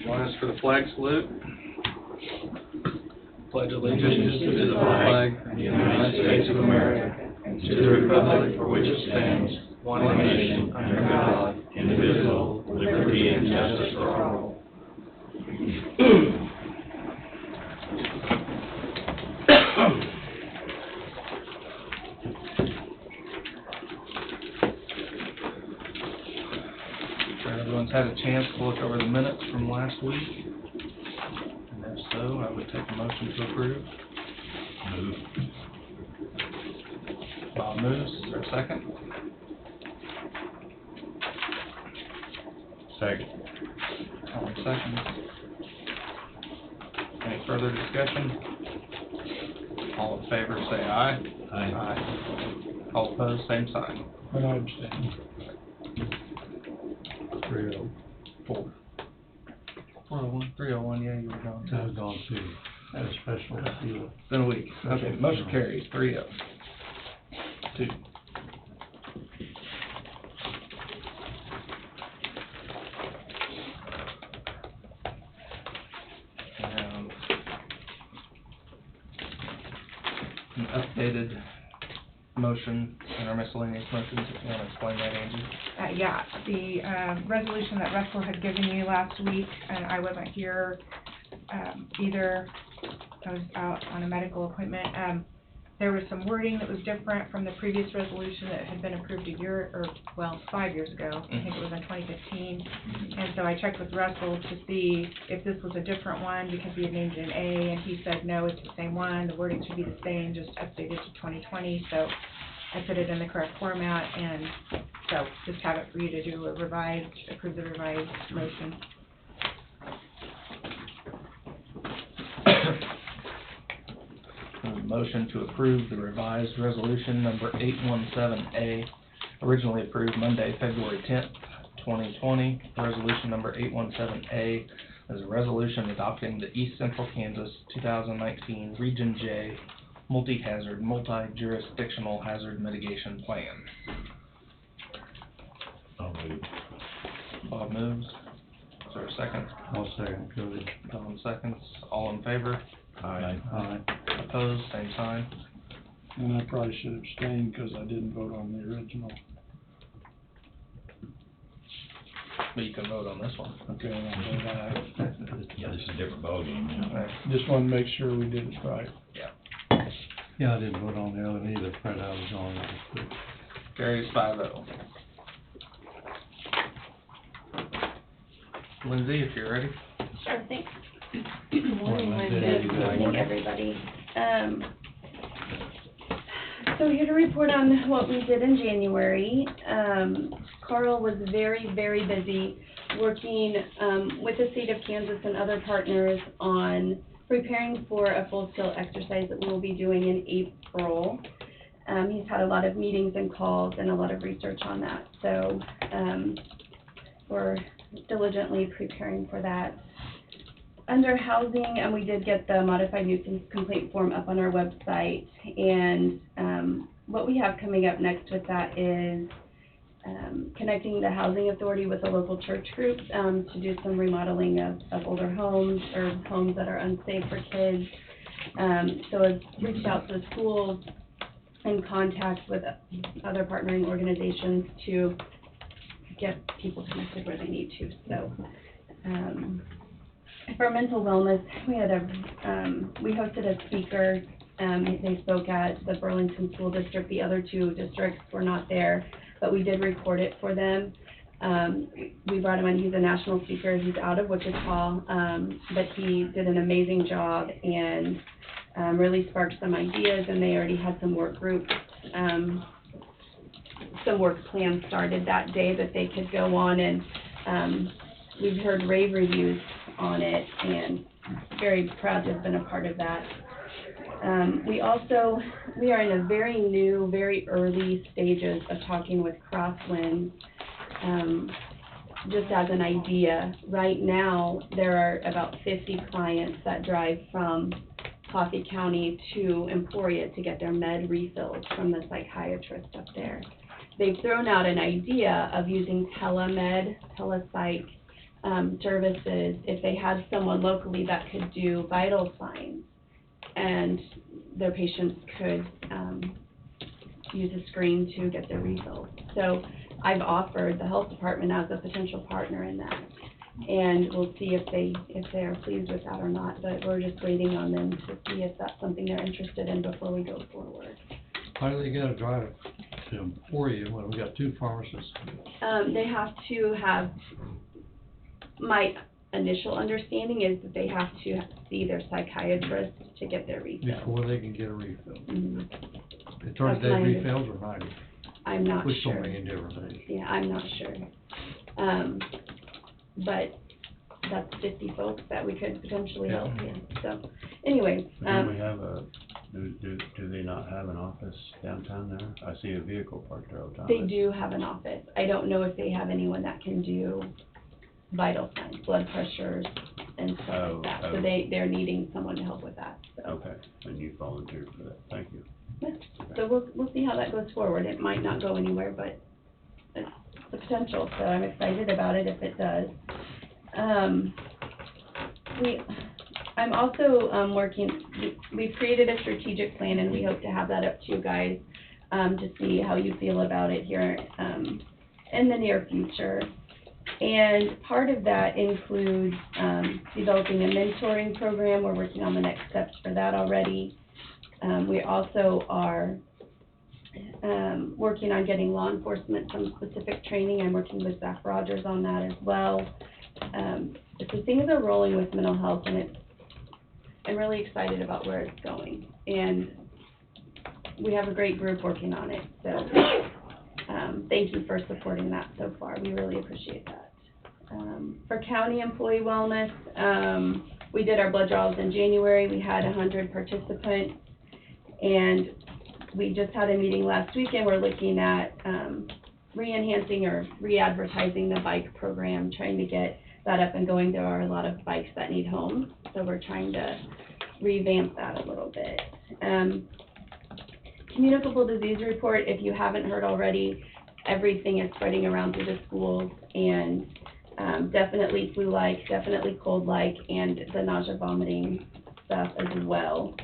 Join us for the flag salute. Pledge allegiance to the flag of the United States of America, and to the republic for which it stands, one nation, under God, indivisible, with liberty and justice for all. Everyone's had a chance to look over the minutes from last week, and if so, I would take a motion to approve. Move. Bob moves. Is there a second? Second. Alan seconds. Any further discussion? All in favor say aye. Aye. All opposed, same sign. And I abstain. 3-0. 401, 301, yeah, you were gone. I was on too. Had a special deal. It's been a week. Okay, motion carries, 3-0. 2. And an updated motion in our miscellaneous motions, if you want to explain that, Angie. Yeah, the resolution that Russell had given you last week, and I wasn't here either. I was out on a medical appointment. There was some wording that was different from the previous resolution that had been approved 5 years ago. I think it was in 2015. And so I checked with Russell to see if this was a different one because he had named it an A, and he said, no, it's the same one. The wording should be the same, just updated to 2020. So I put it in the correct format, and so just have it for you to do approve the revised motion. Motion to approve the revised resolution number 817A, originally approved Monday, February 10th, 2020. Resolution number 817A is a resolution adopting the East Central Kansas 2019 Region J Multi-Hazard, Multi-Jurisdictional Hazard Mitigation Plan. I'll move. Bob moves. Is there a second? I'll second, Cody. Don seconds. All in favor? Aye. Aye. Opposed? Same sign. And I probably should abstain because I didn't vote on the original. But you can vote on this one. Okay, and I'll vote aye. Yeah, this is a different ballgame now. Okay. Just want to make sure we did it right. Yeah, I didn't vote on the other one either, Fred, I was on it. Carries 5-0. Lindsay, if you're ready. Sure, thanks. Good morning, Linda. Good morning, everybody. So here to report on what we did in January. Carl was very, very busy working with the state of Kansas and other partners on preparing for a full-scale exercise that we will be doing in April. He's had a lot of meetings and calls and a lot of research on that. So we're diligently preparing for that. Under housing, we did get the modified nuisance complaint form up on our website, and what we have coming up next with that is connecting the housing authority with a local church group to do some remodeling of older homes or homes that are unsafe for kids. So I've reached out to the schools in contact with other partnering organizations to get people connected where they need to. So for mental wellness, we hosted a speaker. They spoke at the Burlington School District. The other two districts were not there, but we did record it for them. We brought him on. He's a national speaker. He's out of Wichita, but he did an amazing job and really sparked some ideas, and they already had some work groups, some work plans started that day that they could go on, and we've heard rave reviews on it, and very proud to have been a part of that. We are in a very new, very early stages of talking with Crosswind. Just as an idea, right now there are about 50 clients that drive from Coffee County to Emporia to get their med refills from the psychiatrist up there. They've thrown out an idea of using telepsych services, if they had someone locally that could do vital signs, and their patients could, use a screen to get their refills. So I've offered the health department as a potential partner in that. And we'll see if they are pleased with that or not, but we're just waiting on them to see if that's something they're interested in before we go forward. Why do they gotta drive it to for you when we got 2 pharmacists? They have to have, my initial understanding is that they have to see their psychiatrist to get their refill. Before they can get a refill. Mhm. It turns That's day my refills or 90, I'm not which sure. don't make any difference. Yeah, I'm not sure. But that's 50 folks that we could potentially help Yeah. here. So, anyway, Do we have do they not have an office downtown there? I see a vehicle parked there all the time. they do have an office. I don't know if they have anyone that can do vital signs, blood pressures, and stuff like that. So Oh. they're needing someone to help with that, so. Okay, and you volunteered for that, thank you. Yeah. So we'll see how that goes forward. It might not go anywhere, but it's the potential, so I'm excited about it if it does. I'm also, we've created a strategic plan, and we hope to have that up to you guys, to see how you feel about it here, in the near future. And part of that includes, developing a mentoring program. We're working on the next steps for that already. We also are, working on getting law enforcement some specific training. I'm working with Zach Rogers on that as well. So things are rolling with mental health, and I'm really excited about where it's going. And we have a great group working on it, so, thank you for supporting that so far. We really appreciate that. For county employee wellness, we did our blood draws in January. We had 100 participants, and we just had a meeting last week, and we're looking at, re-enhancing or re-advertising the bike program, trying to get that up and going. There are a lot of bikes that need homes, so we're trying to revamp that a little bit. Communicable disease report, if you haven't heard already, everything is spreading around through the schools, and definitely flu-like, definitely cold-like, and the nausea, vomiting stuff as well.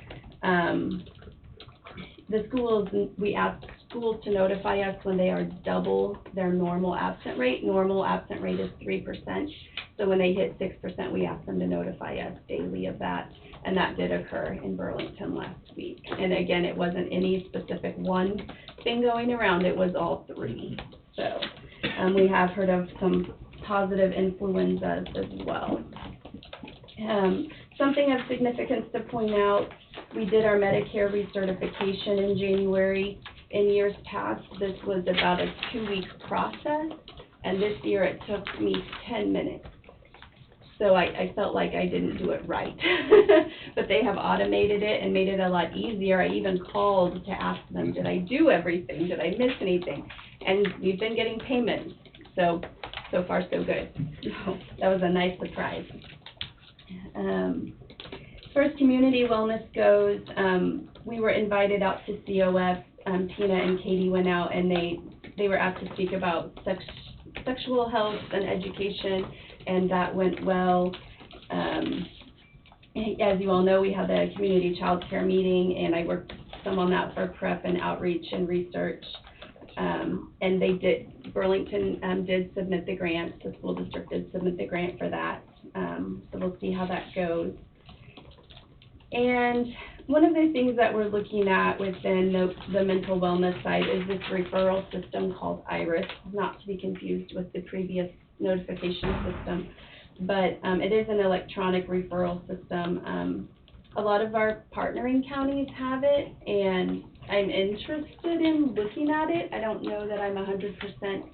The schools, we ask schools to notify us when they are double their normal absent rate. Normal absent rate is 3%, so when they hit 6%, we ask them to notify us daily of that, and that did occur in Burlington last week. And again, it wasn't any specific one thing going around, it was all 3. So, we have heard of some positive influenzas as well. Something of significance to point out, we did our Medicare recertification in January. In years past, this was about a 2-week process, and this year it took me 10 minutes. So I felt like I didn't do it right. But they have automated it and made it a lot easier. I even called to ask them, did I do everything? Did I miss anything? And we've been getting payments, so far so good. So that was a nice surprise. As far as community wellness goes, we were invited out to COF. Tina and Katie went out, and they were asked to speak about sexual health and education, and that went well. As you all know, we had the community child care meeting, and I worked some on that for prep and outreach and research. And Burlington did submit the grant, the school district did submit the grant for that. So we'll see how that goes. And one of the things that we're looking at within the mental wellness side is this referral system called IRIS, not to be confused with the previous notification system, but it is an electronic referral system. A lot of our partnering counties have it, and I'm interested in looking at it. I don't know that I'm 100%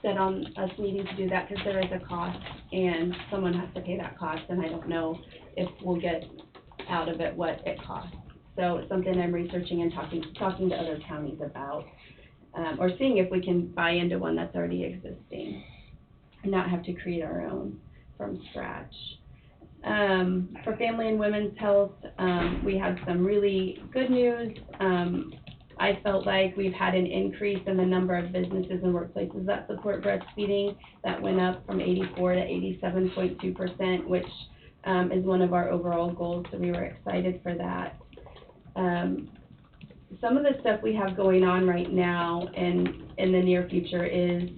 set on us needing to do that, because there is a cost, and someone has to pay that cost, and I don't know if we'll get out of it what it costs. So it's something I'm researching and talking to other counties about, or seeing if we can buy into one that's already existing and not have to create our own from scratch. For family and women's health, we had some really good news. I felt like we've had an increase in the number of businesses and workplaces that support breastfeeding. That went up from 84 to 87.2%, which is one of our overall goals, so we were excited for that. Some of the stuff we have going on right now and in the near future is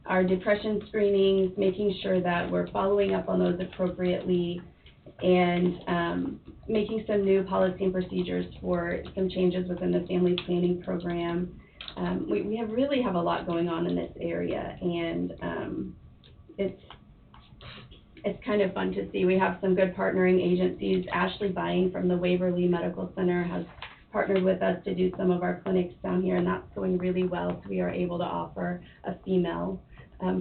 our depression screenings, making sure that we're following up on those appropriately, and making some new policy and procedures for some changes within the family planning program. We really have a lot going on in this area, and it's kind of fun to see. We have some good partnering agencies. Ashley Buying from the Waverly Medical Center has partnered with us to do some of our clinics down here, and that's going really well. So we are able to offer a female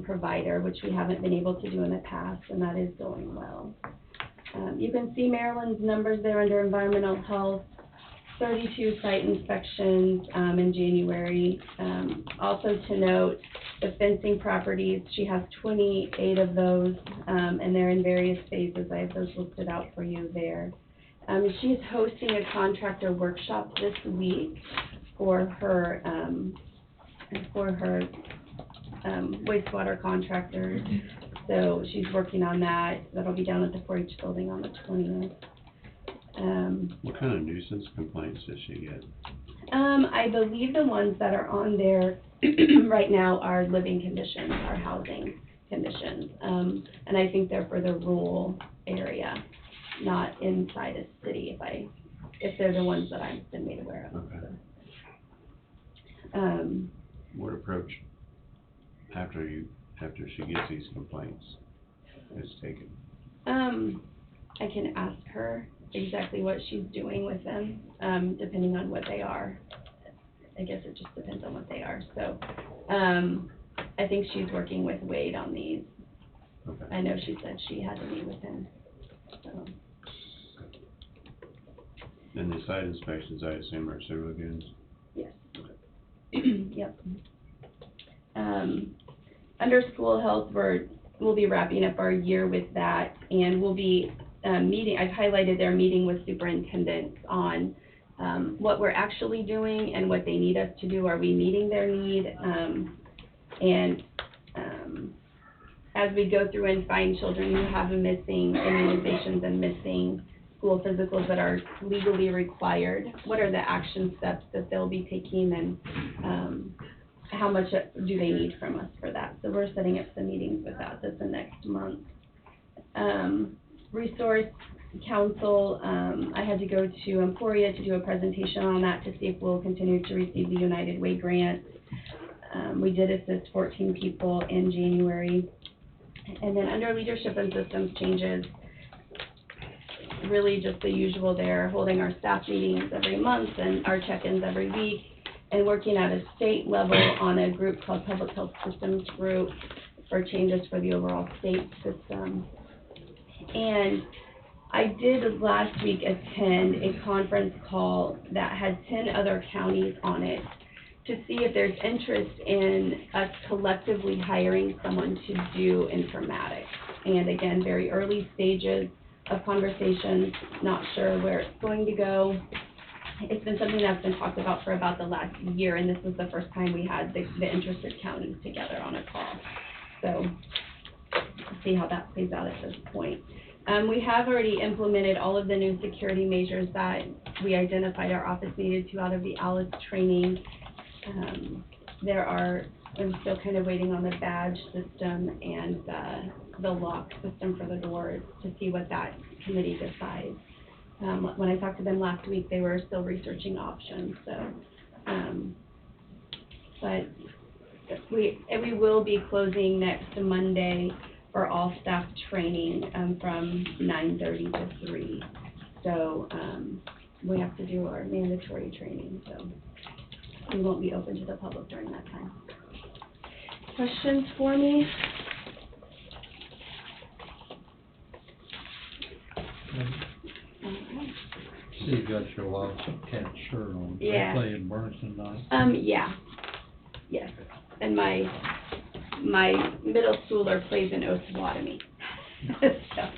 provider, which we haven't been able to do in the past, and that is going well. You can see Maryland's numbers there under environmental health, 32 site inspections in January. Also to note, the fencing properties, she has 28 of those, and they're in various phases. I have those listed out for you there. She's hosting a contractor workshop this week for her wastewater contractors. So she's working on that. That'll be down at the 4-H building on the 20th. What kind of nuisance complaints does she get? I believe the ones that are on there right now are living conditions, are housing conditions. And I think they're for the rural area, not inside a city, if they're the ones that I've been made aware of. Okay. So. What approach after she gets these complaints is taken? I can ask her exactly what she's doing with them, depending on what they are. I guess it just depends on what they are. So, I think she's working with Wade on these. Okay. I know she said she had to meet with him, so. And the site inspections, I assume, are sewer lagoons? Yes. Yep. Under school health, we'll be wrapping up our year with that, and we'll be meeting, I've highlighted their meeting with superintendents on what we're actually doing and what they need us to do. Are we meeting their need? As we go through and find children who have missing immunizations and missing school physicals that are legally required, what are the action steps that they'll be taking, and how much do they need from us for that? So we're setting up some meetings with that this next month. Resource Council, I had to go to Emporia to do a presentation on that to see if we'll continue to receive the United Way grant. We did assist 14 people in January. And then under leadership and systems changes, really just the usual there, holding our staff meetings every month and our check-ins every week, and working at a state level on a group called Public Health Systems Group for changes for the overall state system. And I did last week attend a conference call that had 10 other counties on it to see if there's interest in us collectively hiring someone to do informatics. And again, very early stages of conversations, not sure where it's going to go. It's been something that's been talked about for about the last year, and this was the first time we had the interested counties together on a call. So, we'll see how that plays out at this point. We have already implemented all of the new security measures that we identified our office needed to out of the ALICE training. I'm still kind of waiting on the badge system and the lock system for the doors to see what that committee decides. When I talked to them last week, they were still researching options, so, but we will be closing next Monday for all staff training, from 9:30 to 3. So, we have to do our mandatory training, so we won't be open to the public during that time. Questions for me? See, you got your Wildcat shirt on. Yeah. They play in Burlington tonight. Yeah, yes, and my middle schooler plays in Osawatomie. So,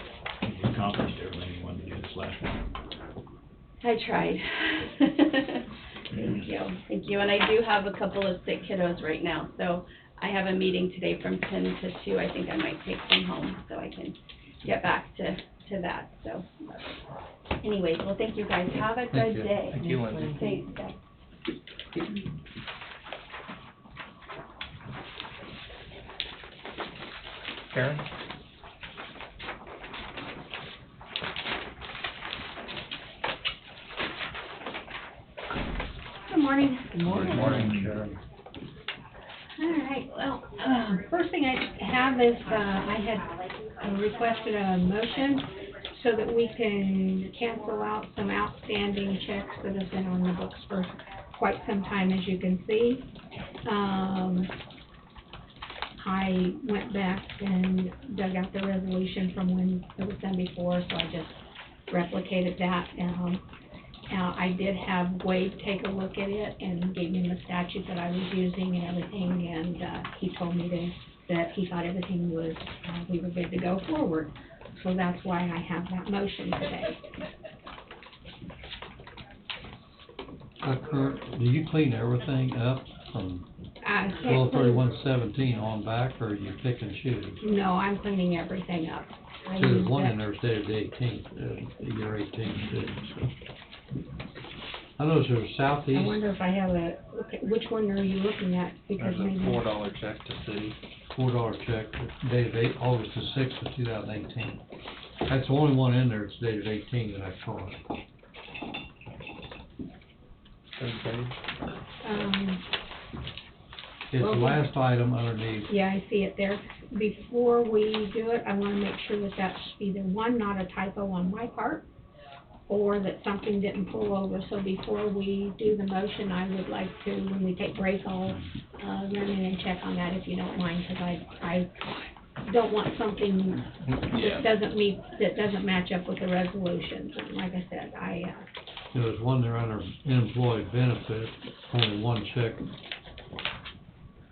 You accomplished everything you wanted to do this last one. I tried. Thank you, and I do have a couple of sick kiddos right now, so I have a meeting today from 10 to 2, I think I might take them home, so I can get back to that, so. Anyways, well, thank you guys, have a Thank good you. day. Thank you, Lindsay. Thanks, guys. Karen? Good morning. Good morning, Sharon. All right, well, first thing I have is, I had requested a motion so that we can cancel out some outstanding checks that have been on the books for quite some time, as you can see. I went back and dug out the resolution from when it was done before, so I just replicated that. I did have Wade take a look at it and gave me the statute that I was using and everything, and he told me that he thought everything was, we were good to go forward. So that's why I have that motion today. Do you clean everything up from I can't 12/31/17 on back, or are you pick and choose? No, I'm cleaning everything up. I There's used one that- in there dated the 18th, year 18 too, so. I noticed there's I southeast, wonder if I have okay, which one are you looking at? Because There's a maybe, $4 check to city. $4 check, dated August the 6th of 2018. That's the only one in there that's dated 18 that I caught. Third page. It's the Well, last item underneath. yeah, I see it there. Before we do it, I wanna make sure that that's either one, not a typo on my part, or that something didn't pull over. So before we do the motion, I would like to, when we take break, I'll, run in and check on that if you don't mind, because I don't want something Yeah. that doesn't match up with the resolutions. And like I said, There was one there under employee benefit, only one check.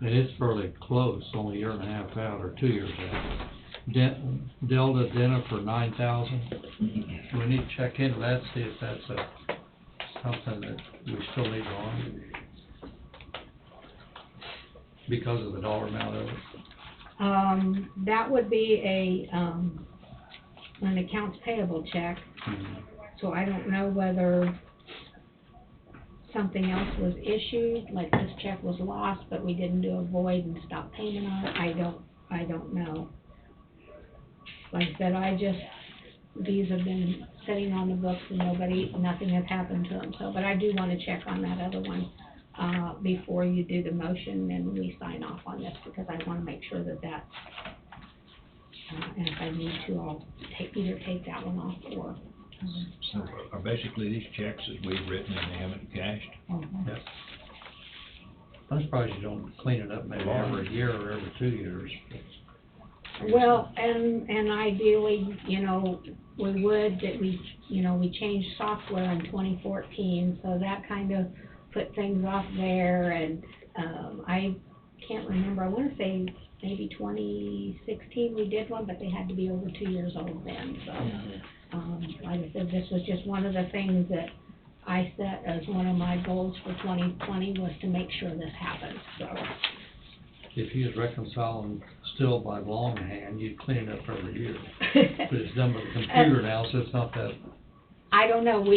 And it's fairly close, only a year and a half out, or 2 years out. Delta Dental for 9,000. We need to check into that, see if that's something that we still need on. Because of the dollar amount of it. that would be an accounts payable check. So I don't know whether something else was issued, like this check was lost, but we didn't do a void and stop payment on it. I don't know. Like I said, these have been sitting on the books and nothing has happened to them, so, but I do wanna check on that other one, before you do the motion and we sign off on this, because I wanna make sure that that's, and if I need to, I'll either take that one off or, So are basically these checks that we've written and they haven't cashed? Yep. I'm surprised you don't clean it up maybe every year or every 2 years. Well, and ideally, we would, that we changed software in 2014, so that kind of put things off there, and, I can't remember, I wanna say maybe 2016 we did one, but they had to be over 2 years old then, so. Like I said, this was just one of the things that I set as one of my goals for 2020 was to make sure this happened, so. If you was reconciling still by longhand, you'd clean it up every year. But it's done with a computer now, so it's not that, I don't know, when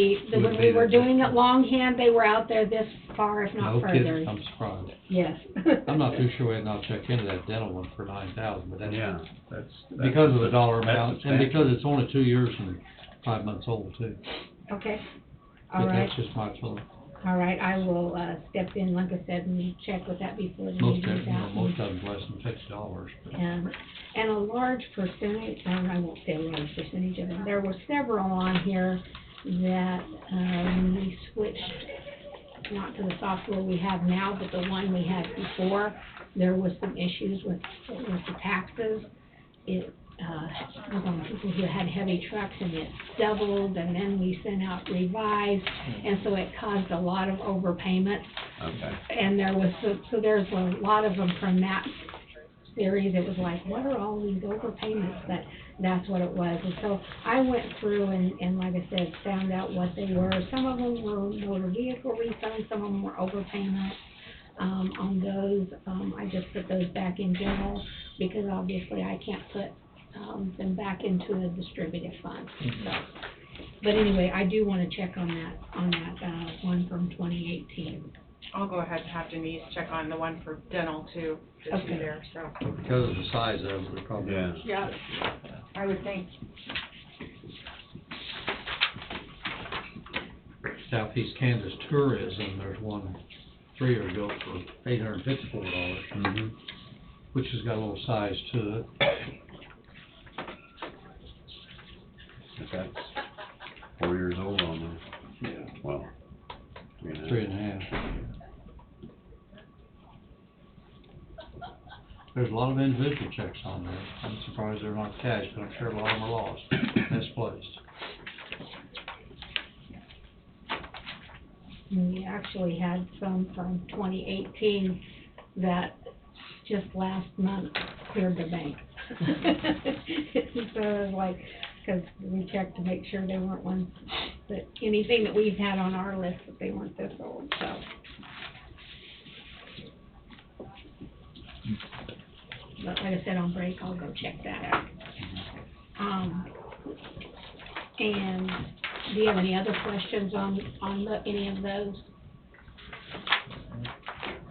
Would we be were the- doing it longhand, they were out there this far, if not no further. kidding, I'm surprised. Yes. I'm not too sure we had not checked into that dental one for 9,000, but that's Yeah, that's. because of the dollar that's amount, and substantial. because it's only 2 years and 5 months old too. Okay, But all right, that's just my feeling. all right, I will, step in, like I said, and check with that before the Most of, meeting's out. most of them less than $50, but. And a large percentage, I won't say a large percentage of them, there were several on here that, we switched, not to the software we have now, but the one we had before, there was some issues with the taxes. It, was on people who had heavy trucks, and it doubled, and then we sent out revised, and so it caused a lot of overpayment. Okay. And there was, so there's a lot of them from that series, it was like, what are all these overpayments? But that's what it was. And so I went through and like I said, found out what they were. Some of them were motor vehicle refunds, some of them were overpayments. On those, I just put those back in general, because obviously I can't put, them back into a distributive fund, so. But anyway, I do wanna check on that, one from 2018. I'll go ahead and have Denise check on the one for dental too, the two Okay. there, so. But because of the size of it, we probably. Yeah. Yeah, I would think. Southeast Kansas Tourism, there's one 3 years ago for $854, Mm-hmm. which has got a little size to it. If that's 4 years old almost, Yeah. well, 3.5. 3.5. There's a lot of individual checks on there. I'm surprised they're not cashed, but I'm sure a lot of them are lost, misplaced. And we actually had some from 2018 that just last month cleared the bank. So it was like, because we checked to make sure they weren't ones, that anything that we've had on our list, that they weren't this old, so. But like I said, on break, I'll go check that out. And do you have any other questions on any of those?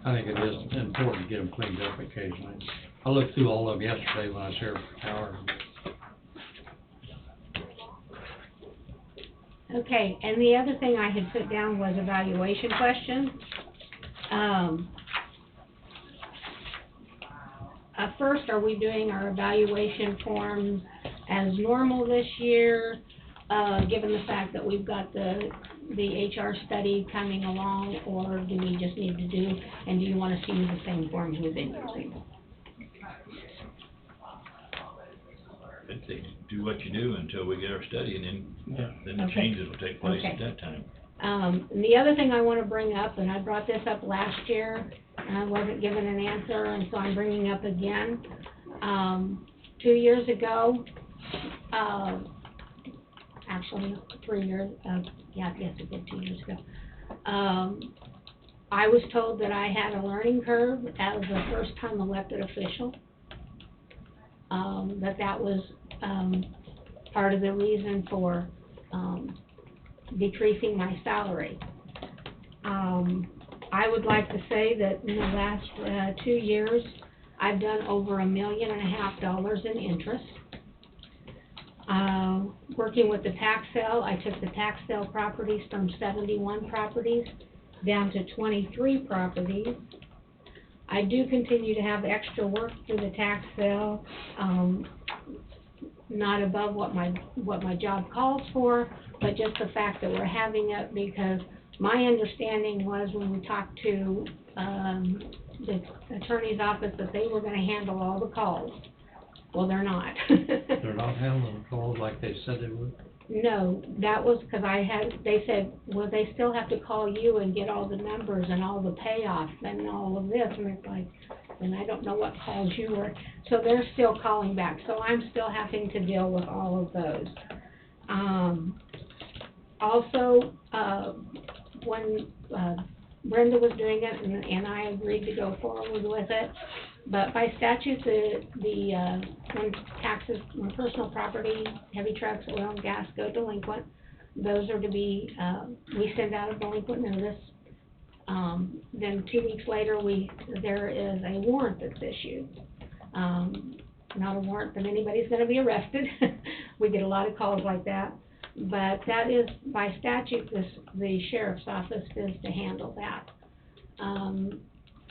I think it is important to get them cleaned up occasionally. I looked through all of them yesterday when I was here for an hour. Okay, and the other thing I had put down was evaluation questions. First, are we doing our evaluation forms as normal this year, given the fact that we've got the HR study coming along, or do we just need to do, and do you want us to use the same forms we've been using? I'd say do what you do until we get our study, and then the Okay. changes will take place at Okay. that time. And the other thing I want to bring up, and I brought this up last year, and I wasn't given an answer, and so I'm bringing up again. 2 years ago, actually 3 years, yeah, I guess it did 2 years ago. I was told that I had a learning curve as a first-time elected official. That was, part of the reason for, decreasing my salary. I would like to say that in the last 2 years, I've done over $1.5 million in interest. Working with the tax sale, I took the tax sale properties from 71 properties down to 23 properties. I do continue to have extra work through the tax sale, not above what my job calls for, but just the fact that we're having it, because my understanding was when we talked to, the attorney's office, that they were gonna handle all the calls. Well, they're not. They're not handling calls like they said they would. No, that was because they said, well, they still have to call you and get all the numbers and all the payoff and all of this, and it's like, and I don't know what calls you were, so they're still calling back, so I'm still having to deal with all of those. Also, when, Brenda was doing it, and I agreed to go forward with it, but by statute, when personal property, heavy trucks, oil and gas go delinquent, those are to be, we send out a delinquent notice. Then 2 weeks later, there is a warrant that's issued. Not a warrant that anybody's gonna be arrested. We get a lot of calls like that. But that is, by statute, the sheriff's office is to handle that.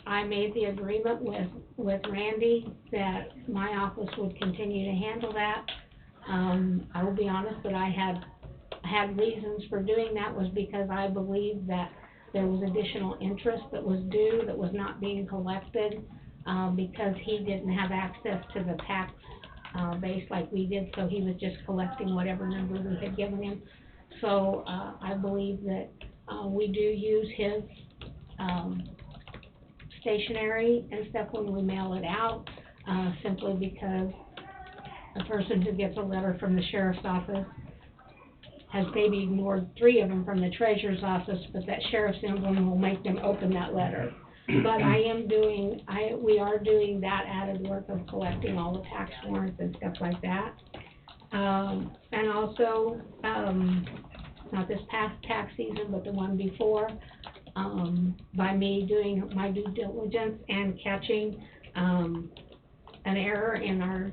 I made the agreement with Randy that my office would continue to handle that. I will be honest that I had reasons for doing that, was because I believed that there was additional interest that was due that was not being collected, because he didn't have access to the tax base like we did, so he was just collecting whatever number we had given him. So I believe that we do use his stationery and stuff when we mail it out. simply because a person who gets a letter from the sheriff's office has maybe ignored 3 of them from the treasurer's office, but that sheriff's emblem will make them open that letter. But we are doing that added work of collecting all the tax warrants and stuff like that. And also, not this past tax season, but the one before, by me doing my due diligence and catching, an error in our,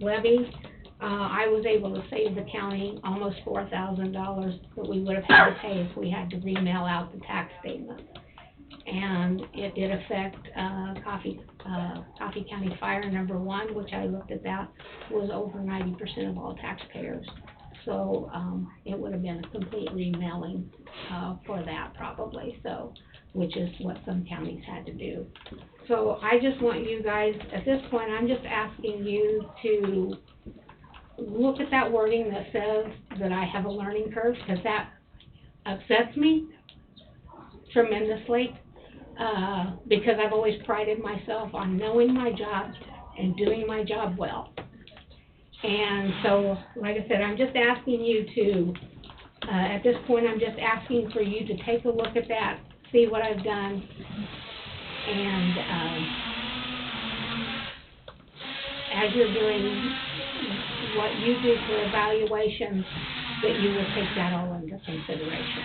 levy, I was able to save the county almost $4,000 that we would have had to pay if we had to remail out the tax statement. And it did affect, Coffee County Fire number 1, which I looked at that, was over 90% of all taxpayers. So, it would have been a complete remailing, for that probably, so, which is what some counties had to do. So I just want you guys, at this point, I'm just asking you to look at that wording that says that I have a learning curve, because that upsets me tremendously, because I've always prided myself on knowing my job and doing my job well. And so, like I said, I'm just asking you to, at this point, I'm just asking for you to take a look at that, see what I've done, and, as you're doing what you do for evaluation, that you will take that all into consideration.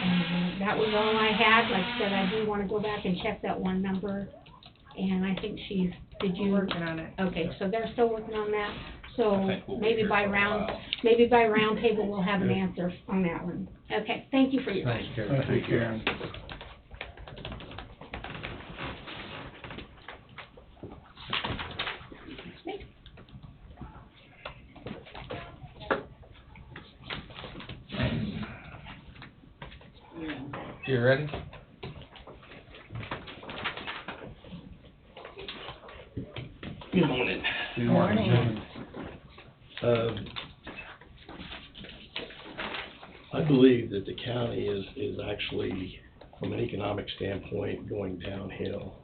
And that was all I had. Like I said, I do want to go back and check that one number, and I think did you? Working on it. Okay, so they're still working on that, so I think we'll be maybe here by for a round, while. maybe by round table, we'll have an answer on that one. Okay, thank you for your time. Thanks, Karen. Thank you, Karen. You ready? Good morning. Good morning. I believe that the county is actually, from an economic standpoint, going downhill.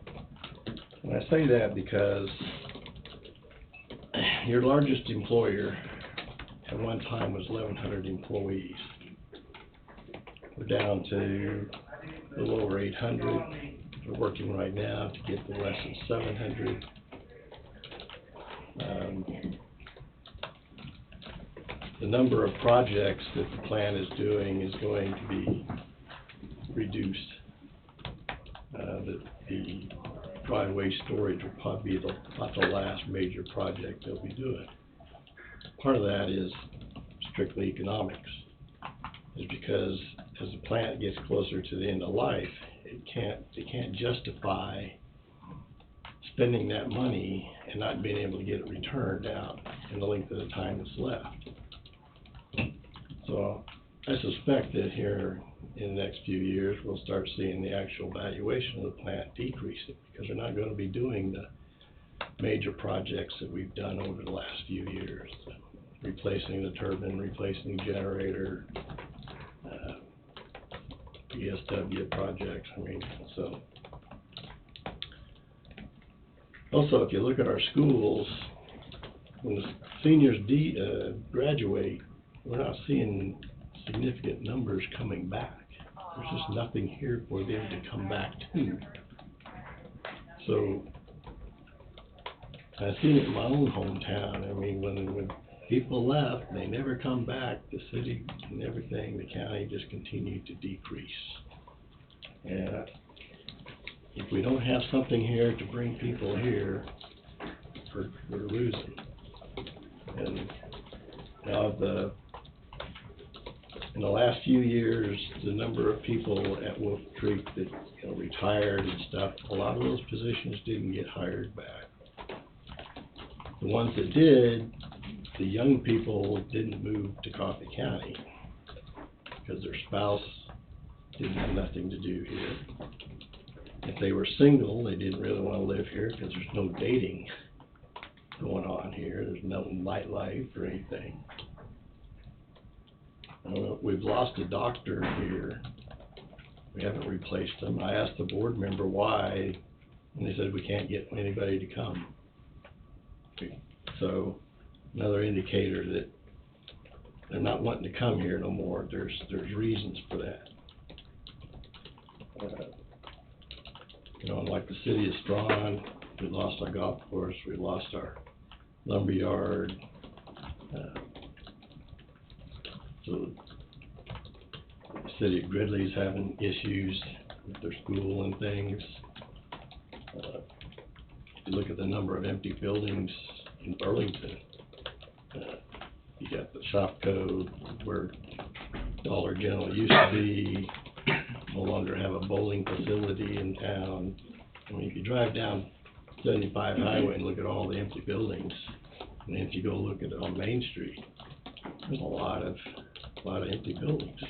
And I say that because your largest employer at one time was 1,100 employees. We're down to a little over 800. We're working right now to get to less than 700. The number of projects that the plan is doing is going to be reduced. The dry waste storage will probably be about the last major project they'll be doing. Part of that is strictly economics, is because as the plant gets closer to the end of life, it can't justify spending that money and not being able to get it returned out in the length of the time that's left. So I suspect that here in the next few years, we'll start seeing the actual valuation of the plant decreasing, because they're not going to be doing the major projects that we've done over the last few years. Replacing the turbine, replacing the generator, ESW projects, so. Also, if you look at our schools, when the seniors graduate, we're not seeing significant numbers coming back. There's just nothing here for them to come back to. So, I've seen it in my own hometown. When people left, they never come back. The city and everything, the county just continued to decrease. And if we don't have something here to bring people here, we're losing. And now in the last few years, the number of people at Wolf Creek that retired and stuff, a lot of those positions didn't get hired back. The ones that did, the young people didn't move to Coffee County because their spouse didn't have nothing to do here. If they were single, they didn't really want to live here because there's no dating going on here. There's no nightlife or anything. We've lost a doctor here We haven't replaced them. I asked the board member why, and they said we can't get anybody to come. So, another indicator that they're not wanting to come here no more. There's reasons for that. You know, like the city of Strawn, we lost our golf course, we lost our lumberyard. So the city of Gridley's having issues with their school and things. If you look at the number of empty buildings in Burlington, you got the Shopco where Dollar General used to be, no longer have a bowling facility in town. I mean, if you drive down 75 Highway and look at all the empty buildings, and if you go look at it on Main Street, there's a lot of empty buildings.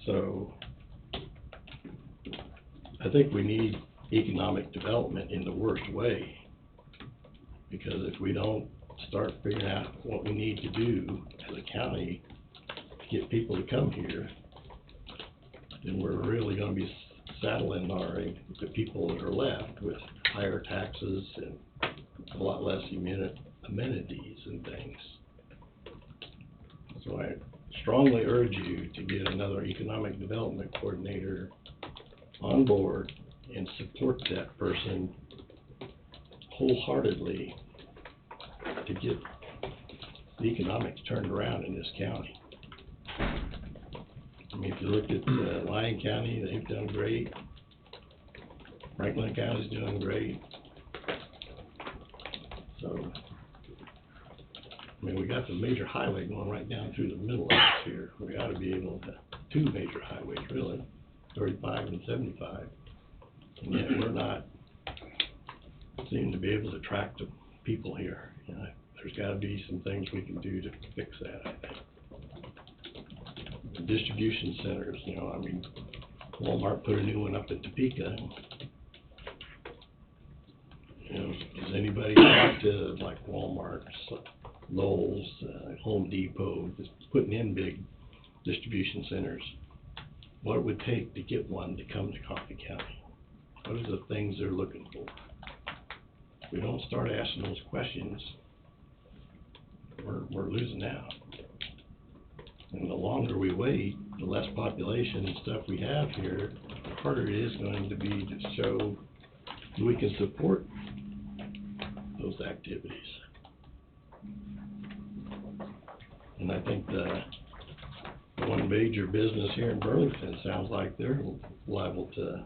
So, I think we need economic development in the worst way, because if we don't start figuring out what we need to do as a county to get people to come here, then we're really gonna be saddling the people that are left with higher taxes and a lot less amenities and things. So I strongly urge you to get another economic development coordinator on board and support that person wholeheartedly to get the economics turned around in this county. I mean, if you look at Lyon County, they've done great. Franklin County's doing great. So, I mean, we got the major highway going right down through the middle of us here. We ought to be able to, two major highways really, 35 and 75. And yet we're not seem to be able to attract the people here. You know, there's got to be some things we can do to fix that, I think. The distribution centers, you know, I mean, Walmart put a new one up at Topeka. You know, does anybody talk to like Walmart, Lowe's, Home Depot, just putting in big distribution centers? What it would take to get one to come to Coffee County? What are the things they're looking for? If we don't start asking those questions, we're losing out. And the longer we wait, the less population and stuff we have here, the harder it is going to be to show we can support those activities. And I think the one major business here in Burlington sounds like they're liable to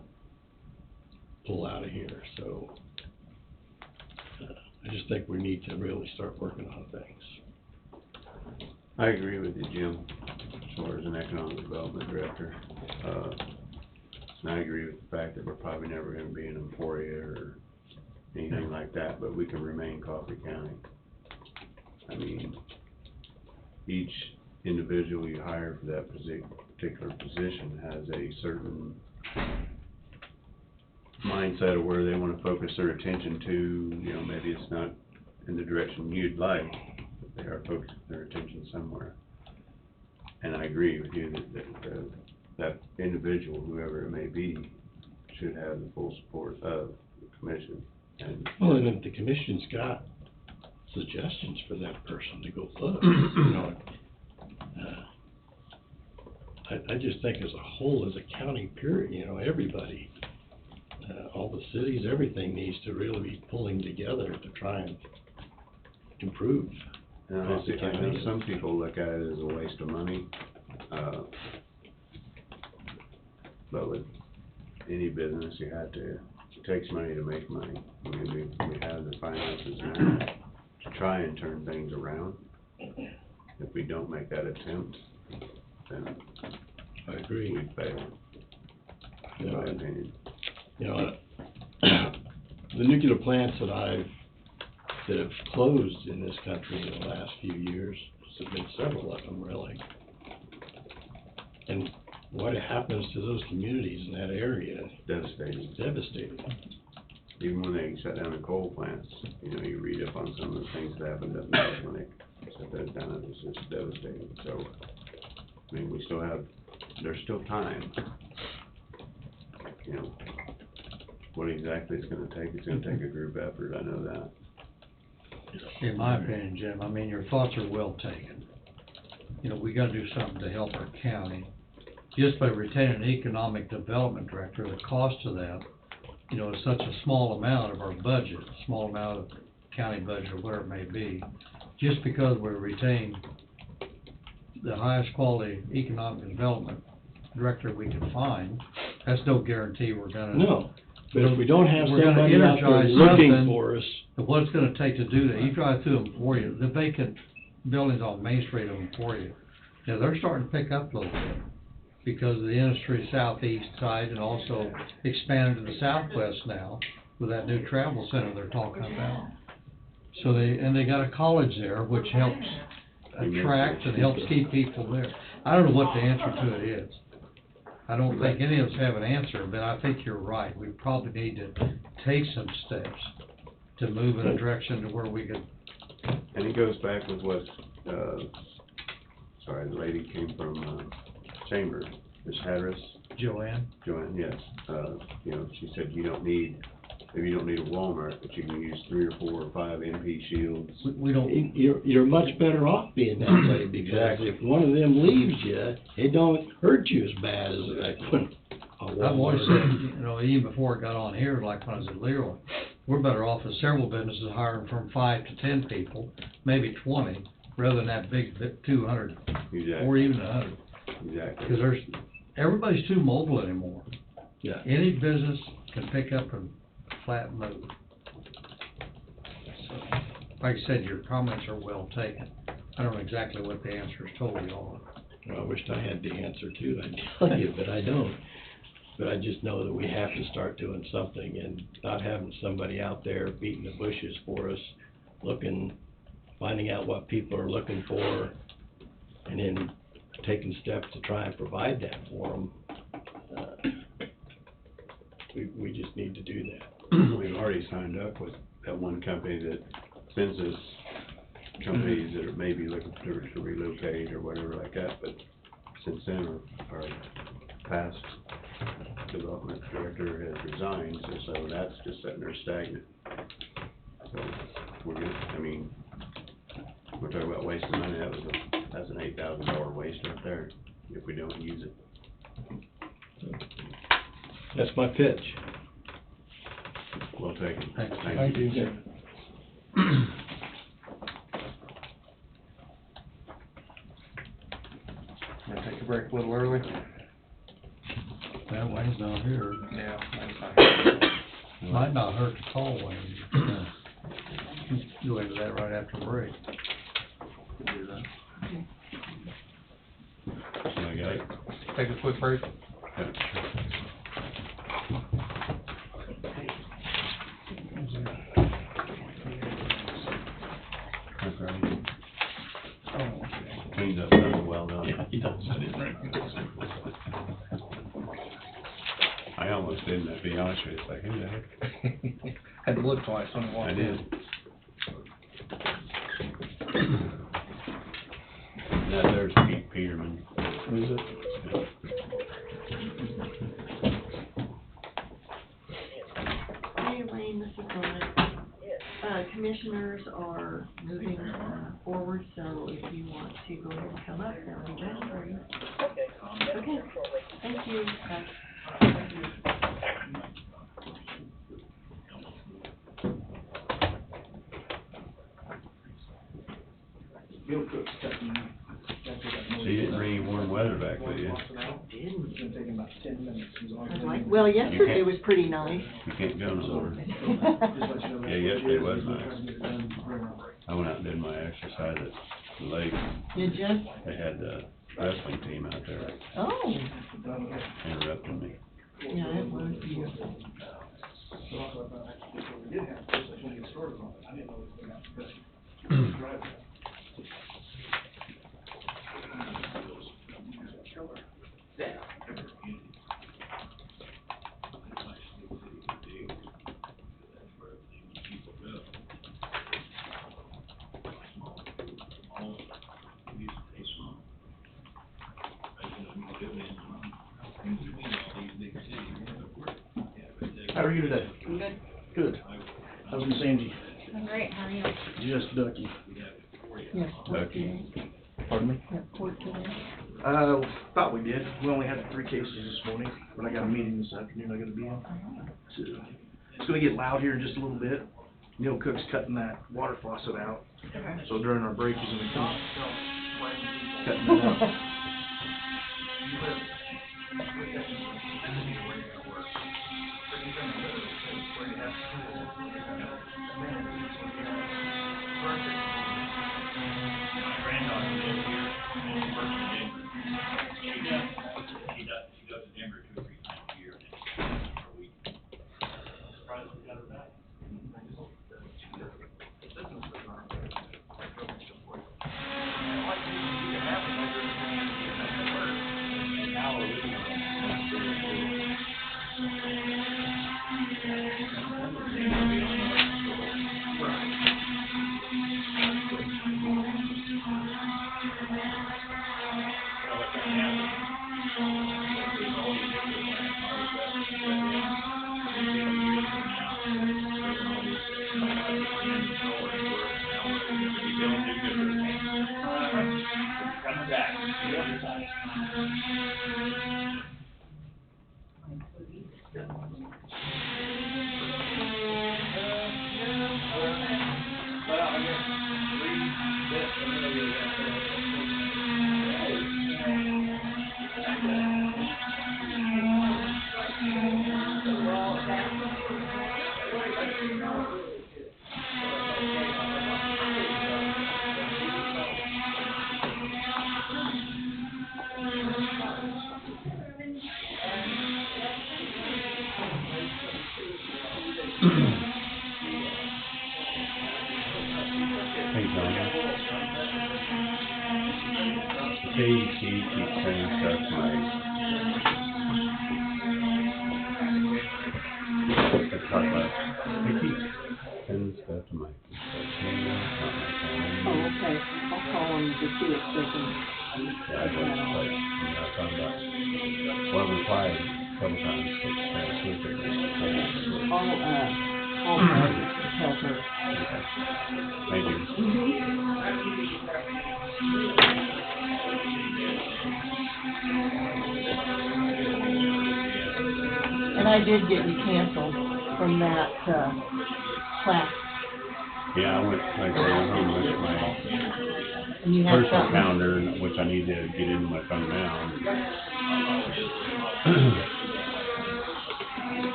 pull out of here. So I just think we need to really start working on things. I agree with you, Jim, as far as an economic development director. And I agree with the fact that we're probably never gonna be an Emporia or anything like that, but we can remain Coffee County. I mean, each individual you hire for that particular position has a certain mindset of where they wanna focus their attention to. You know, maybe it's not in the direction you'd like, they are focusing their attention somewhere. And I agree with you that individual, whoever it may be, should have the full support of the commission. And well, and if the commission's got suggestions for that person to go look, you know, I just think as a whole, as a county period, you know, everybody, all the cities, everything needs to really be pulling together to try and improve. And I know some people look at it as a waste of money, but with any business, it takes money to make money. I mean, we have the finances now to try and turn things around. If we don't make that attempt, then I agree. we fail, You in know, my opinion. You know, the nuclear plants that have closed in this country in the last few years, there's been several of them really. And what happens to those communities in that area Devastating. is devastating. Even when they shut down the coal plants, you know, you read up on some of the things that happened up north when they shut that down, it was just devastating. So, I mean, we still have there's still time. You know, what exactly it's gonna take a group effort, I know that. In my opinion, Jim, I mean, your thoughts are well taken. You know, we gotta do something to help our county. Just by retaining an economic development director, the cost of that, you know, is such a small amount of our budget, small amount of county budget, or whatever it may be. Just because we retain the highest quality economic development director we can find, that's no guarantee we're gonna. No, but if we don't have We're gonna somebody out there energize looking something. for us, But what it's gonna take to do that, you drive through Emporia, the vacant buildings on Main Street of Emporia, you know, they're starting to pick up a little bit because of the industry southeast side and also expanded to the southwest now with that new travel center they're talking about. So they got a college there, which helps attract and helps keep people there. I don't know what the answer to it is. I don't think any of us have an answer, but I think you're right. We probably need to take some steps to move in a direction to where we could. And it goes back with what, sorry, the lady came from, Chamber, Ms. Harris, Joanne? yes, you know, she said you don't need, maybe you don't need a Walmart, but you can use 3 or 4 or 5 MP shields. We don't. you're much better off being that way, because Exactly. if one of them leaves you, it don't hurt you as bad as like when a I've always Walmart. said, you know, even before it got on here, like when I was at Leroy, we're better off as several businesses hiring from 5 to 10 people, maybe 20, rather than that big 200 Exactly. or even 100. Exactly. Because everybody's too mobile anymore. Yeah. Any business can pick up and flat move. So, like I said, your comments are well taken. I don't know exactly what the answers totally are. Well, I wished I had the answer too, I'd tell you, but I don't. But I just know that we have to start doing something and not having somebody out there beating the bushes for us, looking, finding out what people are looking for, and then taking steps to try and provide that for them. We just need to do that. We've already signed up with that one company that sends us companies that are maybe looking to relocate or whatever like that, but since then, our past development director has resigned, so that's just sitting there stagnant. So, we're good, I mean, we're talking about wasting money, that's an $8,000 waste right there, if we don't use it. That's my pitch. Well taken. Thanks. Thank you. Gonna take a break a little early? That Wayne's not here. Yeah. That's Might not hurt to call Wayne. Go into that right after the break. I got it. Take a quick break. Yeah. Okay. Cleaned up rather well done. Yeah, he does. I almost didn't, to be honest with you, it's like, who the heck? Had to look twice when I walked I in. did. That there's Pete Peterman. Who's it? Hey, Wayne, this is Donna. Commissioners are moving forward, so if you want to go ahead and come up, that'll be best for you. Okay, thank you. Bye. So you didn't bring any warm weather back with you? Well, yesterday was pretty nice. You can't go no more. Yeah, yesterday was nice. I went out and did my exercise at the lake. Did you? They had the wrestling team out there Oh, interrupting me. yeah, it was beautiful. How are you today? I'm good. Good. How's Miss Angie? I'm great, how are you? Just ducky. Ducky. Pardon me? Thought we did. We only had 3 cases this morning, but I got a meeting this afternoon I gotta be in. So, it's gonna get loud here in just a little bit. Neil Cook's cutting that water faucet out, Okay. so during our break, he's gonna come cutting that out. She goes to Denver 2 or 3 times a year, and then for a week. Surprised we got her back. Coming back. Hey, John. KEC keeps sending stuff to my, let's talk about, they keep sending stuff to my, Oh, okay, I'll call them to see if they can. yeah, I was like, I found out. Well, I replied a couple times, but see if they can. I'll tell her. Okay. Thank you. And I did get you canceled from that, class, Yeah, I went, like, I went home with my and you had personal something. calendar, which I need to get into my phone now.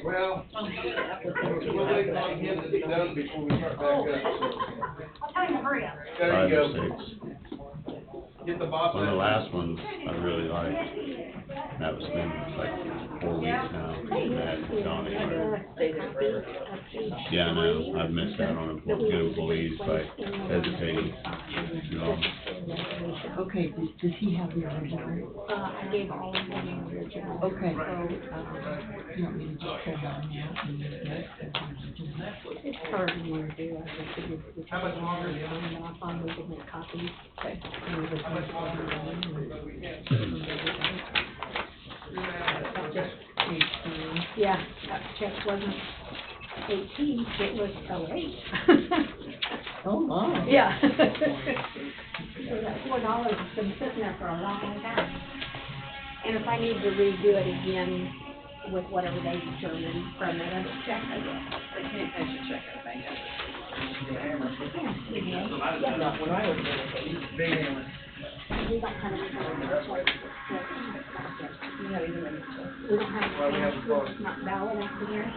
Well, we'll wait on him to be done before we start back up, so. I'll tell him to hurry up. There 5 you or go. 6. Get the boss. One of the last ones I really liked, and that was been like 4 weeks now, and that gone anywhere. Yeah, I know, I've missed out on good employees by hesitating too long. Okay, does he have the original? I gave all of them the original. Okay. So, You want me to just send that now and use that? it's hard to want to do, I just figured we could. How much longer do you sign it off on, we could make copies. Okay. And we could How much send longer? it around and- Just page Yeah, that check wasn't 18, it was 08. Oh, my. Yeah. So that $4 has been sitting there for a long time. And if I need to redo it again with whatever they determine from that other check, I will. I can't finish a check, I think. Yeah, Not when I was there. Big hammer. we don't have any check. You have even been. We don't have Well, we have any, a card. it's not valid after there.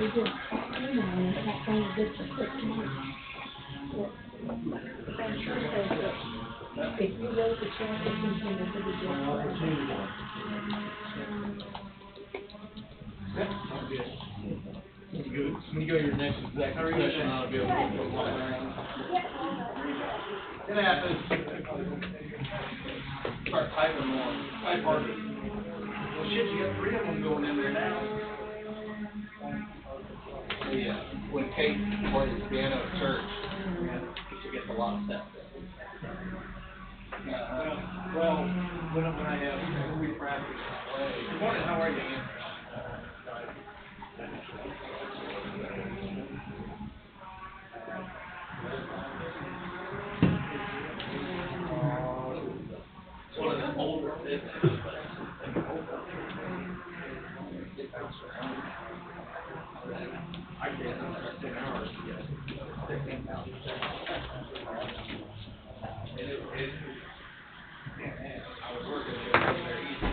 We just, that thing is good for 6 months. But that sure says that if you wrote the check, it's considered to be good forever. When you go to your next executive session, I'll be able to walk around. It happens. Start typing more, type harder. Well, shit, you got 3 of them going in there now. When Kate plays piano at church, she gets a lot of stuff. Well, when I have, we practice. Good morning, how are you? It's one of the older businesses, but it bounced around. I did, 10 hours to get 15,000. I was working there easy.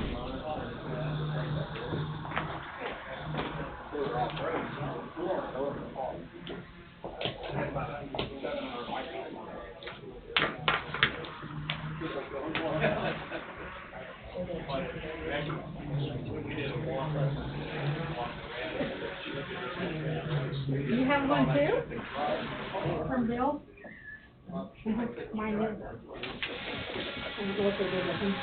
We were off road, so we weren't going to the park. You have one too? From Bill? Mine is. And look at everything.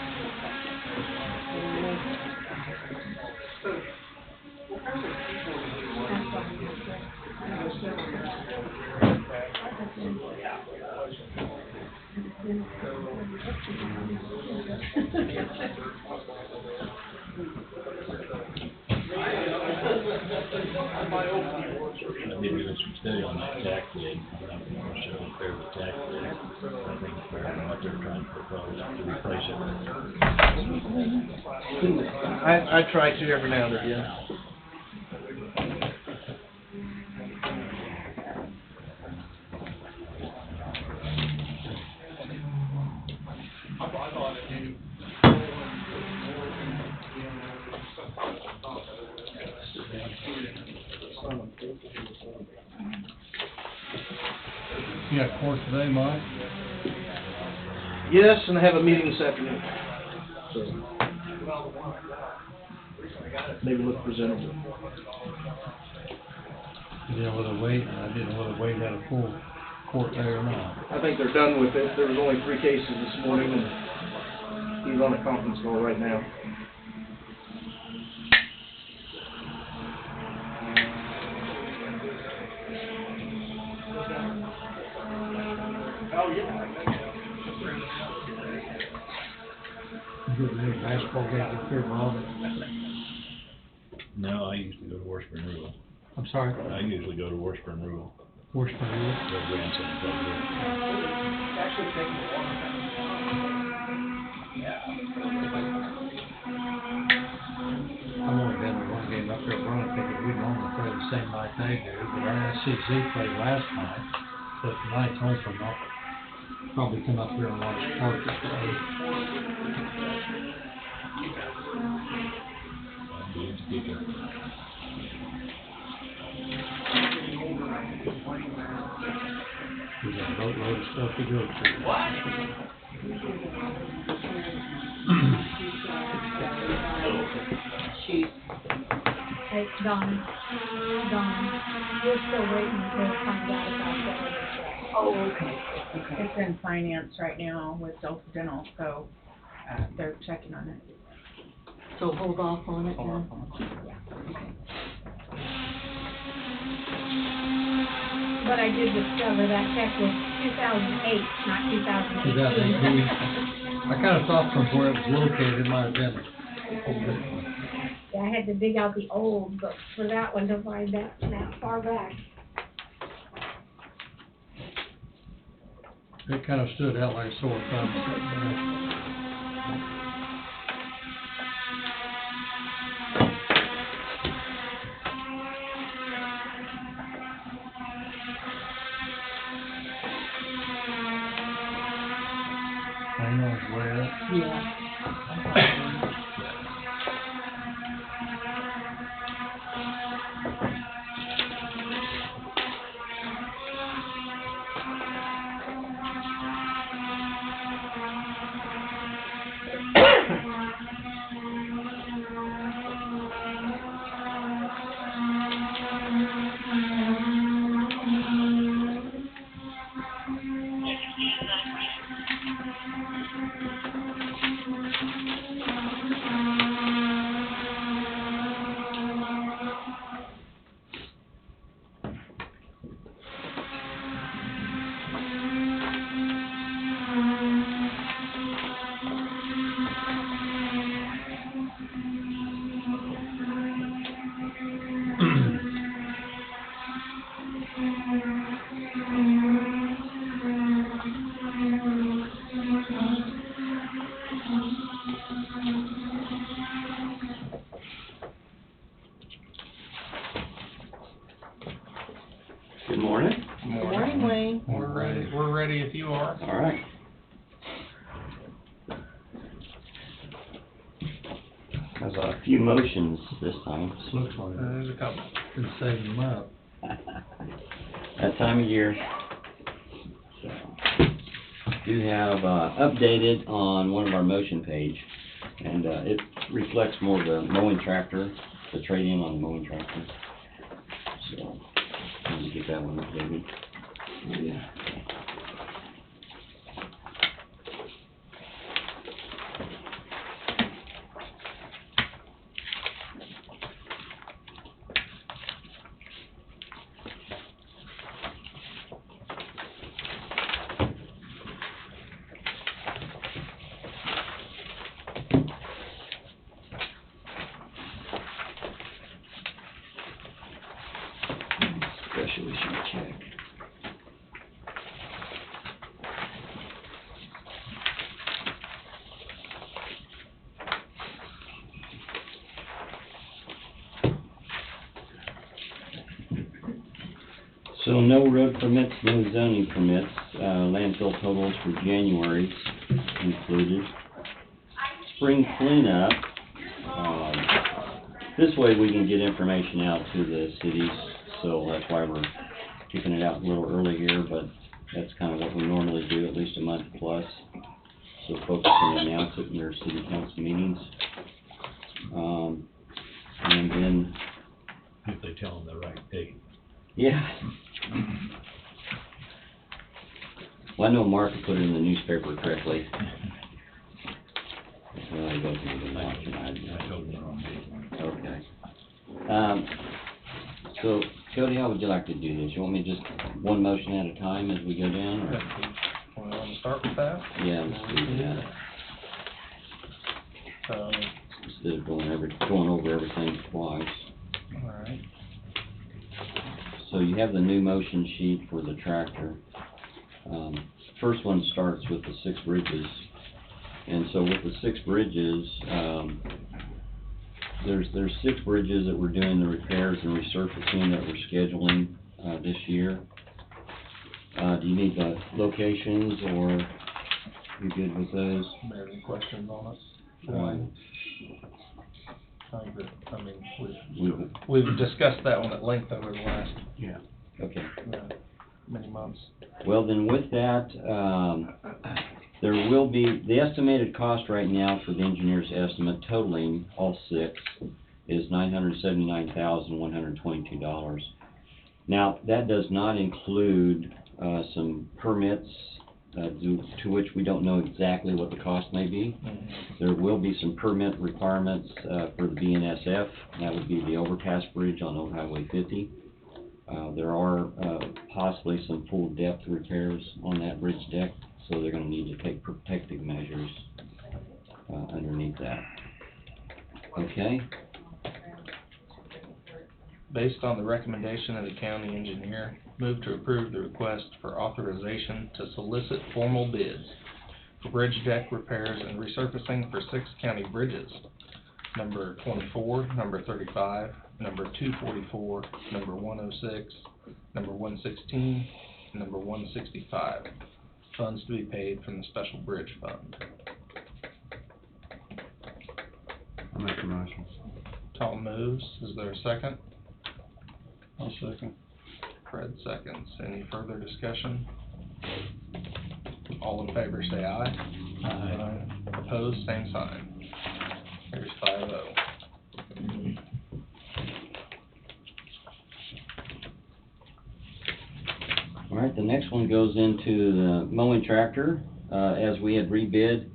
I've been doing some study on that tax lid, and I'm gonna show them fair with tax lid. I think it's fair than what they're trying to propose to replace it. I try to every now and again. You got course today, Mike? Yes, and I have a meeting this afternoon. So, maybe look presentable. You didn't know whether Wade, I didn't know whether Wade had a full court there or not. I think they're done with it. There was only 3 cases this morning, and he's on a conference call right now. Oh, yeah. Good little basketball game up here, Bob. No, I usually go to Washburn Rural. I'm sorry, I usually go to Washburn Rural. Washburn, really? Their grandson plays there. Actually taking a long time. I've only been to one game up there, Vernon, thinking we normally play the same night they do, but I see Zeke play last night, but tonight's home from up. Probably come up here and watch Parker play. He's a teacher. We got a boatload of stuff to go through. Hey, Donna, we're still waiting to find out about that. Oh, okay. It's in finance right now with Delta Dental, so, they're checking on it. So hold off on it now. But I did discover that check was 2008, not 2018. 2018. I kinda thought from where it was located, it might have been. Yeah, I had to dig out the old book for that one to find that far back. It kind of stood out like a sore thumb. Hang on, where? Yeah. morning. Good morning, Wayne. We're ready if you are. All right. There's a few motions this time. Looks like it. There's a couple. Been saving them up. That time of year. So, do have updated on one of our motion page, and it reflects more of the mowing tractor, the trade-in on the mowing tractor. So, let me get that one updated. Yeah. Special issue check. So no road permits, no zoning permits, landfill totals for January included. Spring cleanup, this way we can get information out to the cities, so that's why we're keeping it out a little early here, but that's kind of what we normally do, at least a month plus. So folks can announce it in their city council meetings. And then, If they tell them the right date. yeah. Well, I know Mark put it in the newspaper correctly. Well, I wasn't even watching, I told them the wrong date. Okay. So, Cody, how would you like to do this? You want me just one motion at a time as we go down, or? We want to start with that? Yeah, let's do that. Instead of going over everything twice. All right. So you have the new motion sheet for the tractor. First one starts with the 6 bridges. And so with the 6 bridges, there's 6 bridges that we're doing the repairs and resurfacing that we're scheduling this year. Do you need the locations, or you good with those? Do you have any questions on it? I think that, I mean, we've discussed that one at length over the last, Yeah. Okay. many months. Well, then with that, there will be, the estimated cost right now for the engineer's estimate totaling all 6 is $979,122. Now, that does not include some permits to which we don't know exactly what the cost may be. There will be some permit requirements for the BNSF, that would be the overpass bridge on Old Highway 50. There are possibly some full depth repairs on that bridge deck, so they're going to need to take protective measures underneath that. Okay? Based on the recommendation of the county engineer, move to approve the request for authorization to solicit formal bids for bridge deck repairs and resurfacing for 6 county bridges. Number 24, number 35, number 244, number 106, number 116, and number 165. Funds to be paid from the special bridge fund. I'll make a motion. Tom moves. Is there a second? I'll second. Fred seconds. Any further discussion? All in favor say aye. Aye. Opposed, same sign. Here's 5-0. All right, the next one goes into the mowing tractor. As we had rebid,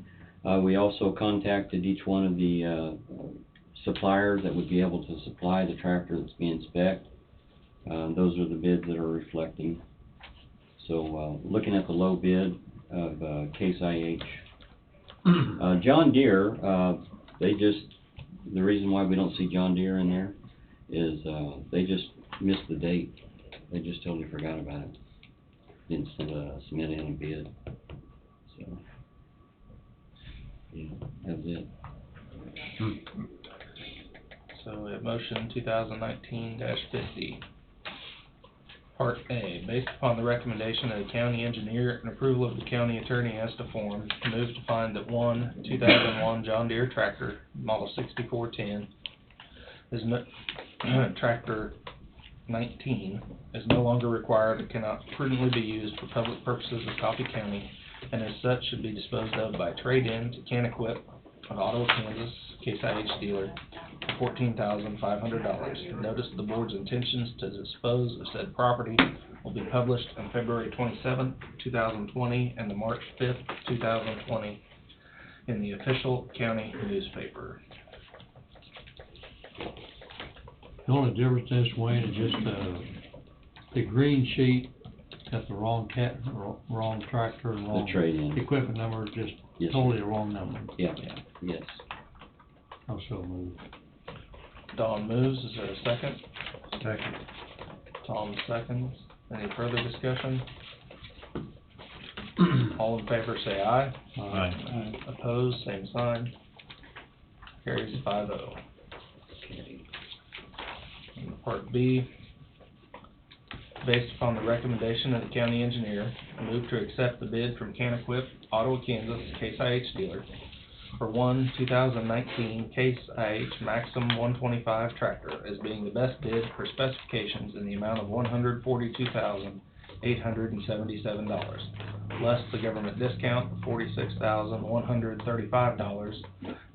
we also contacted each one of the suppliers that would be able to supply the tractor that's being spec'd. Those are the bids that are reflecting. So, looking at the low bid of Case IH. John Deere, the reason why we don't see John Deere in there is they just missed the date. They just totally forgot about it. Didn't submit any bid. So, yeah, that's it. So we have motion 2019-50. Part A, based upon the recommendation of the county engineer and approval of the county attorney as to form, move to find that one 2001 John Deere tractor, model 6410, is no, tractor 19, is no longer required and cannot prudently be used for public purposes of Coffee County, and as such should be disposed of by trade-in to Can-Equip of Ottawa, Kansas, Case IH dealer, for $14,500. Notice of the board's intentions to dispose of said property will be published on February 27th, 2020, and the March 5th, 2020, in the official county newspaper. The only difference in this, Wayne, is just, the green sheet got the wrong wrong tractor and wrong The trade-in. equipment number, just Yes, sir. totally the wrong number. Yeah, yes. I'll so move. Don moves, is there a second? Second. Tom seconds. Any further discussion? All in favor say aye. Aye. Opposed, same sign. Carries 5-0. And Part B, based upon the recommendation of the county engineer, move to accept the bid from Can-Equip, Ottawa, Kansas, Case IH dealer, for one 2019 Case IH Maxim 125 tractor as being the best bid for specifications in the amount of $142,877, less the government discount of $46,135,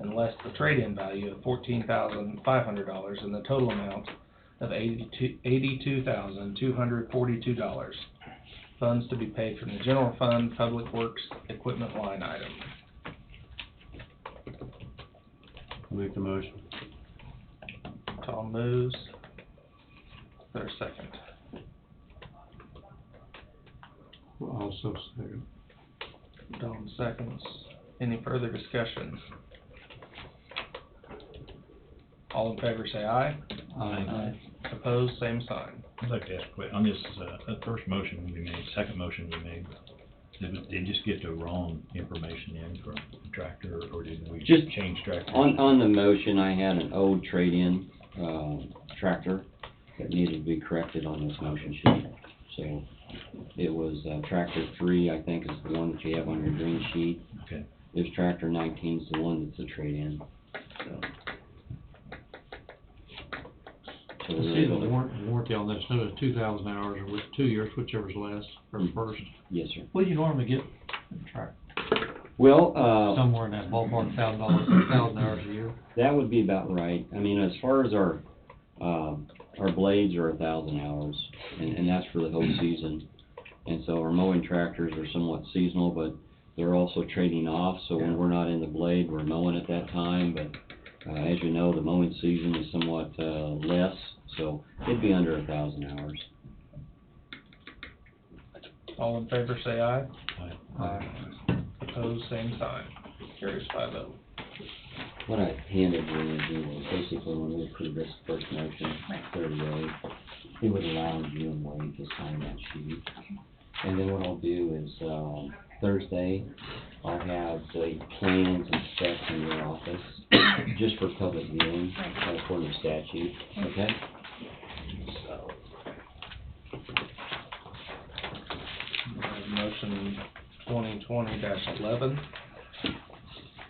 and less the trade-in value of $14,500, and the total amount of $82,242. Funds to be paid from the general fund, Public Works equipment line item. Make the motion. Tom moves. There's a second. Also second. Tom seconds. Any further discussion? All in favor say aye. Aye. Opposed, same sign. I'd like to ask a question, on this, that first motion we made, second motion we made, did they just get the wrong information in for the tractor, or did we Just change tractor? On the motion, I had an old trade-in, tractor that needed to be corrected on this motion sheet. So, it was, tractor 3, I think, is the one that you have on your green sheet. Okay. This tractor 19 is the one that's a trade-in, so. So I we're see the able to- warranty on this, no, it's 2,000 hours, or 2 years, whichever's less, or first. Yes, sir. What do you normally get in a tractor? Well, Somewhere in that ballpark, $1,000 hours a year? that would be about right. I mean, as far as our blades are 1,000 hours, and that's for the whole season. And so our mowing tractors are somewhat seasonal, but they're also trading off, so when we're not in the blade, we're mowing at that time, but, as you know, the mowing season is somewhat, less, so it'd be under 1,000 hours. All in favor say aye. Aye. Opposed, same sign. Carries 5-0. What I handed you was basically when we approved this first motion, 38, it would allow you and Wade to sign that sheet. And then what I'll do is, Thursday, I'll have the plans and specs in your office, just for public viewing, according to statute, okay? So, Motion 2020-11,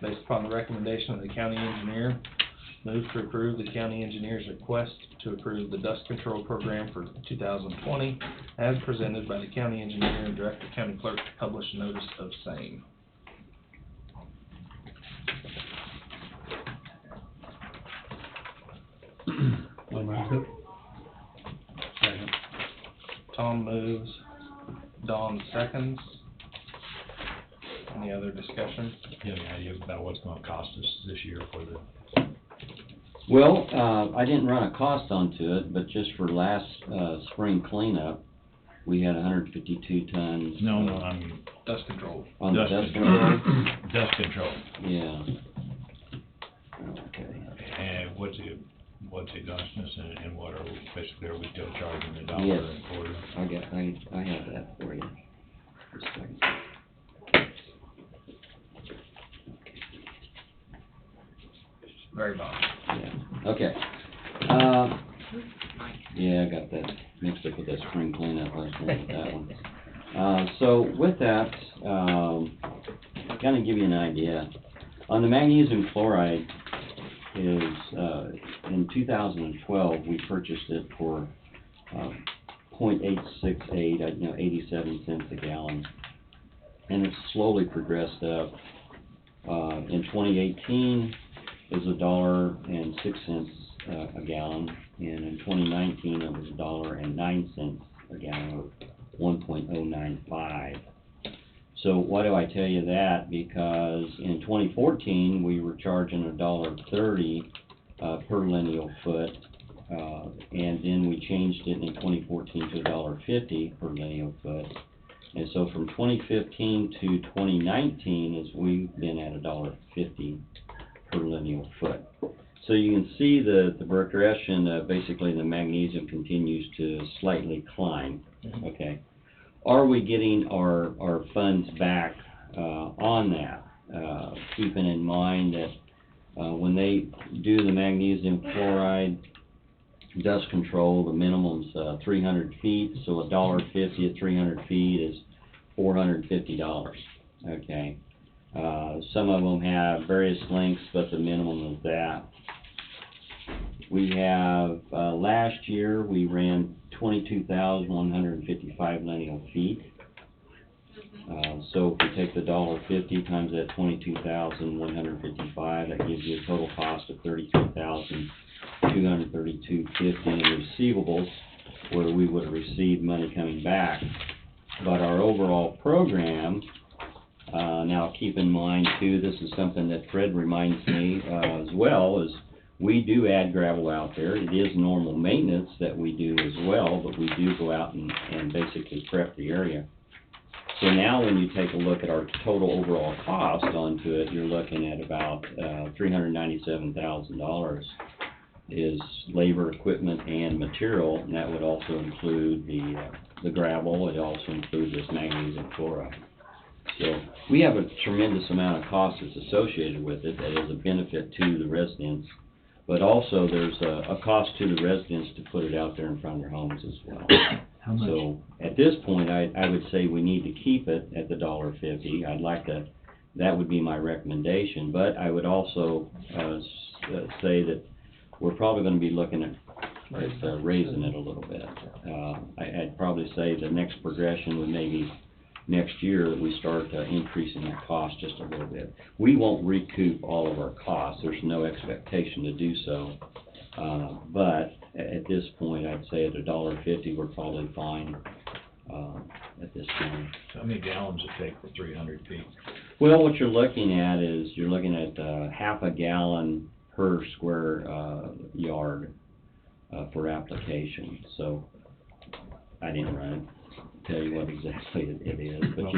based upon the recommendation of the county engineer, move to approve the county engineer's request to approve the dust control program for 2020 as presented by the county engineer and direct the county clerk to publish notice of same. Second. Tom moves, Don seconds. Any other discussion? Do you have any idea about what's gonna cost us this year for the, well, I didn't run a cost onto it, but just for last, spring cleanup, we had 152 tons. no, I mean, Dust control. On the dust dust control. control? Dust control, Yeah. Okay. and what's it costing us, and what are we, basically, are we still charging the dollar Yes. and quarter? I have that for you. Just a second. Very bottom. Yeah, okay. Yeah, I got that mixed up with that spring cleanup last night with that one. So with that, kind of give you an idea. On the magnesium chloride is, in 2012, we purchased it for, .868, 87 cents a gallon. And it's slowly progressed up. In 2018, it was $1.06 a gallon, and in 2019, it was $1.09 a gallon, or 1.095. So why do I tell you that? Because in 2014, we were charging $1.30 per lineal foot, and then we changed it in 2014 to $1.50 per lineal foot. And so from 2015 to 2019 is we've been at $1.50 per lineal foot. So you can see the progression, basically the magnesium continues to slightly climb, okay? Are we getting our funds back on that? Keeping in mind that when they do the magnesium chloride dust control, the minimum's 300 feet, so $1.50 at 300 feet is $450, okay? Some of them have various lengths, but the minimum is that. We have, last year, we ran 22,155 lineal feet. So if you take the $1.50 times that 22,155, that gives you a total cost of $33,232.50 in receivables, where we would have received money coming back. But our overall program, now keep in mind too, this is something that Fred reminds me as well, is we do add gravel out there. It is normal maintenance that we do as well, but we do go out and basically prep the area. So now when you take a look at our total overall cost onto it, you're looking at about $397,000 is labor, equipment, and material, and that would also include the gravel. It also includes this magnesium chloride. So we have a tremendous amount of cost that's associated with it that is a benefit to the residents, but also there's a cost to the residents to put it out there in front of their homes as well. How much? So at this point, I would say we need to keep it at the $1.50. I'd like to, that would be my recommendation, but I would also say that we're probably going to be looking at raising it a little bit. I'd probably say the next progression would maybe next year that we start increasing that cost just a little bit. We won't recoup all of our costs. There's no expectation to do so. But at this point, I'd say at $1.50, we're probably fine at this point. So how many gallons it take for 300 feet? Well, what you're looking at is you're looking at half a gallon per square yard for application. So I didn't run it, tell you what exactly it is, but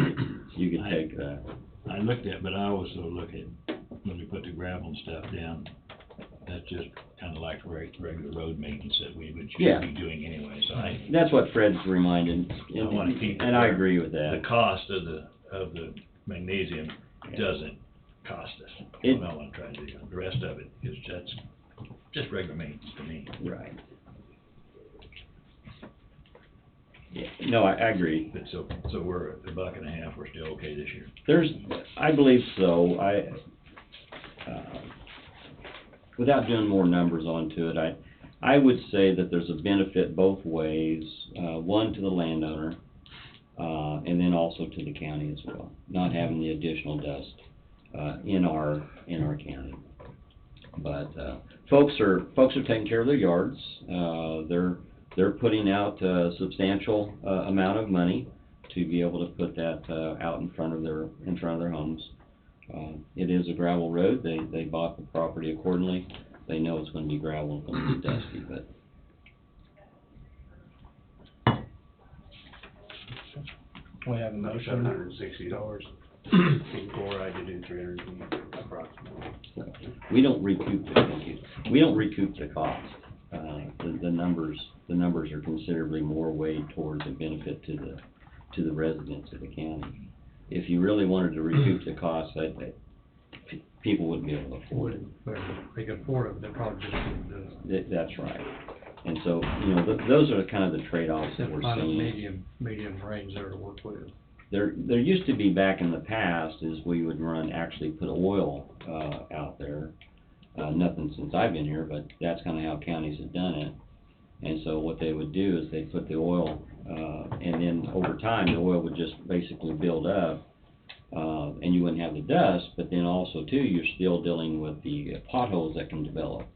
you could take that. I looked at, but I also look at when we put the gravel and stuff down, that's just kind of like regular road maintenance that we should be doing anyway. So that's what Fred's reminded, I want to keep it and I where agree with that. The cost of the magnesium doesn't cost us. It- That's what I'm trying to do. The rest of it is just regular maintenance to me. Right. Yeah, no, I agree. But so we're at $1.50, we're still okay this year. I believe so. Without doing more numbers onto it, I would say that there's a benefit both ways. One to the landowner, and then also to the county as well, not having the additional dust in our county. But folks are taking care of their yards. They're putting out a substantial amount of money to be able to put that out in front of their homes. It is a gravel road. They bought the property accordingly. They know it's going to be gravel, it's going to be dusty, but. We have a motion. $760 in chloride to do 300 feet approximately. We don't recoup the cost. The numbers are considerably more weighed towards the benefit to the residents of the county. If you really wanted to recoup the cost, people wouldn't be able to afford it. But they could afford it, they probably just wouldn't do it. That's right. And so, you know, those are kind of the trade-offs that Except we're find a seeing. medium range there to work with. There used to be back in the past is we would actually put oil, out there. Nothing since I've been here, but that's kinda how counties have done it. And so what they would do is they'd put the oil, and then over time, the oil would just basically build up, and you wouldn't have the dust, but then also too, you're still dealing with the potholes that can develop.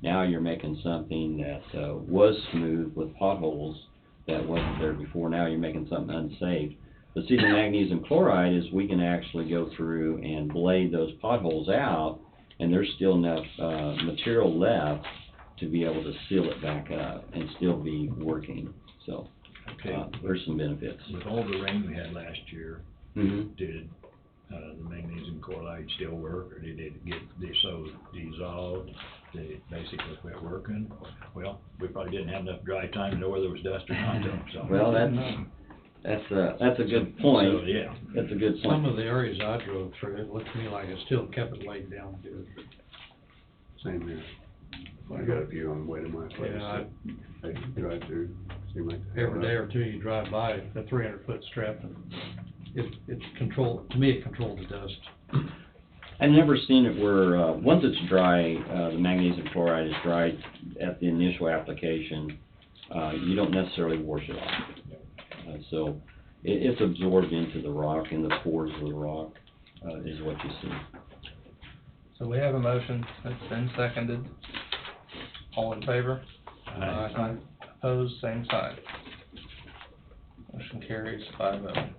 Now you're making something that, was smooth with potholes that wasn't there before, now you're making something unsafe. But see, the magnesium chloride is we can actually go through and blade those potholes out, and there's still enough, material left to be able to seal it back up and still be working, so, Okay, there's some benefits. with all the rain we had last year, Mhm. did, the magnesium chloride still work, or did it get so dissolved that it basically quit working? Well, we probably didn't have enough dry time to know whether there was dust or not, though, so. Well, that's a good point. So, yeah. That's a good Some point. of the areas I drove through, it looked to me like it still kept it laid down good. Same here. I got a few on the way to my place. Yeah, I drive through, seem like. Every day or two you drive by the 300-foot strip, and it's controlled, to me, it controlled the dust. I've never seen it where, once it's dry, the magnesium chloride is dry at the initial application, you don't necessarily wash it off. So it's absorbed into the rock, in the pores of the rock, is what you see. So we have a motion that's been seconded. All in favor? Aye. Opposed, same sign. Motion carries 5-0.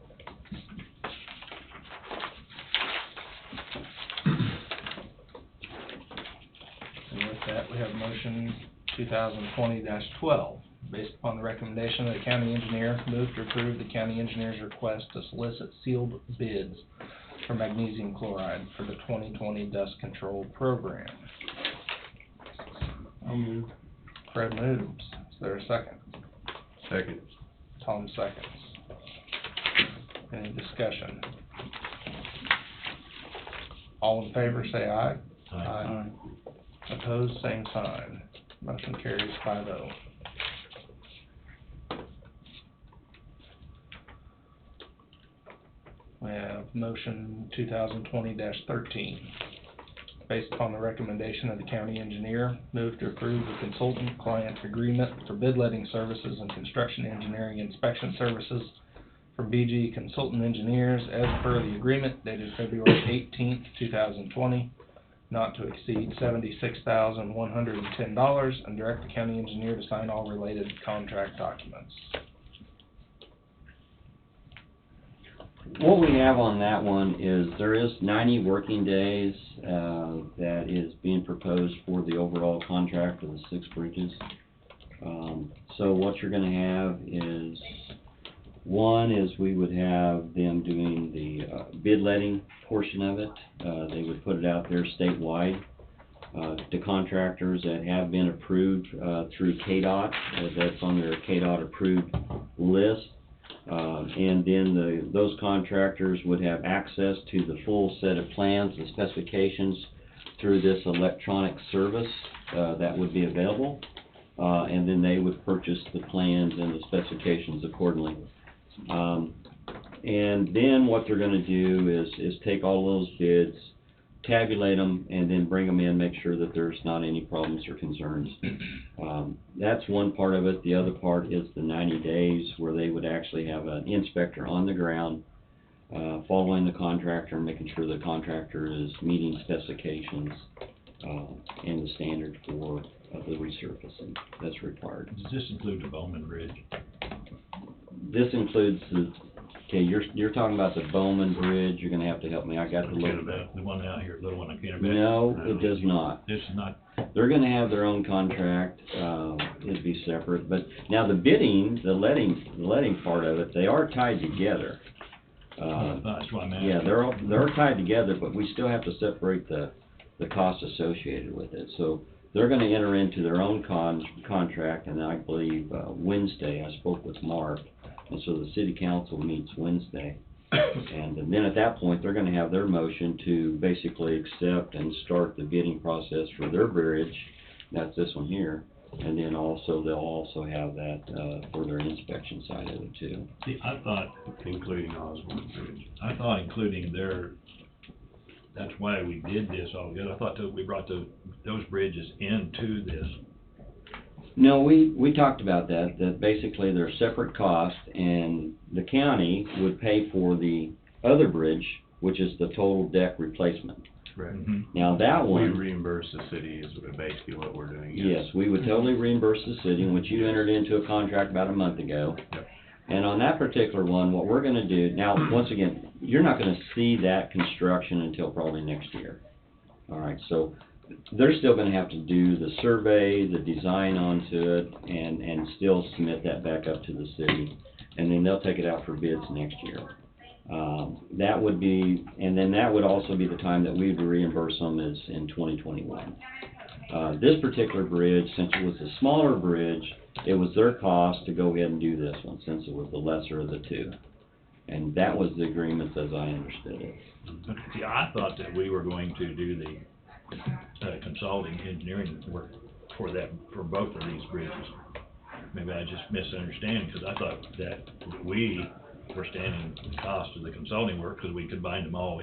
And with that, we have motion 2020-12. Based upon the recommendation of the county engineer, move to approve the county engineer's request to solicit sealed bids for magnesium chloride for the 2020 dust control program. I'll move. Fred moves. Is there a second? Second. Tom seconds. Any discussion? All in favor, say aye. Aye. Opposed, same sign. Motion carries 5-0. We have motion 2020-13. Based upon the recommendation of the county engineer, move to approve the consultant-client agreement for bid letting services and construction engineering inspection services from BG Consultant Engineers as per the agreement dated February 18th, 2020, not to exceed $76,110, and direct the county engineer to sign all related contract documents. What we have on that one is there is 90 working days, that is being proposed for the overall contract for the 6 bridges. So what you're gonna have is, one is we would have them doing the, bid letting portion of it. They would put it out there statewide, to contractors that have been approved, through KDOT, that's on their KDOT approved list. And then those contractors would have access to the full set of plans and specifications through this electronic service, that would be available. And then they would purchase the plans and the specifications accordingly. And then what they're gonna do is take all those bids, tabulate them, and then bring them in, make sure that there's not any problems or concerns. That's one part of it. The other part is the 90 days where they would actually have an inspector on the ground, following the contractor, making sure the contractor is meeting specifications, and the standard for the resurfacing that's required. Does this include the Bowman Bridge? This includes okay, you're talking about the Bowman Bridge. You're gonna have to help me. I got to look at that. The one out here, little one on Kennebec? No, it does not. This is not, They're gonna have their own contract, it'd be separate, but now the bidding, the letting part of it, they are tied together. that's what I'm asking. Yeah, they're tied together, but we still have to separate the cost associated with it. So they're gonna enter into their own contract, and I believe, Wednesday, I spoke with Mark, and so the city council meets Wednesday. And then at that point, they're gonna have their motion to basically accept and start the bidding process for their bridge, that's this one here, And then also, they'll also have that, for their inspection side of it too. See, I thought, Including Osborne Bridge. including their, that's why we did this all together. I thought that we brought those bridges into this. No, we talked about that basically they're separate costs, and the county would pay for the other bridge, which is the total deck replacement. Correct. Now, that We one, reimburse the city is basically what we're doing. yes, we would totally reimburse the city, which you entered into a contract about a month ago. Yep. And on that particular one, what we're gonna do, now, once again, you're not gonna see that construction until probably next year. All right, so they're still gonna have to do the survey, the design onto it, and still submit that back up to the city. And then they'll take it out for bids next year. That would be, and then that would also be the time that we would reimburse them is in 2021. This particular bridge, since it was a smaller bridge, it was their cost to go ahead and do this one, since it was the lesser of the two. And that was the agreement as I understood it. See, I thought that we were going to do the consulting engineering work for that, for both of these bridges. Maybe I just misunderstand, because I thought that we were standing the cost of the consulting work, because we combined them all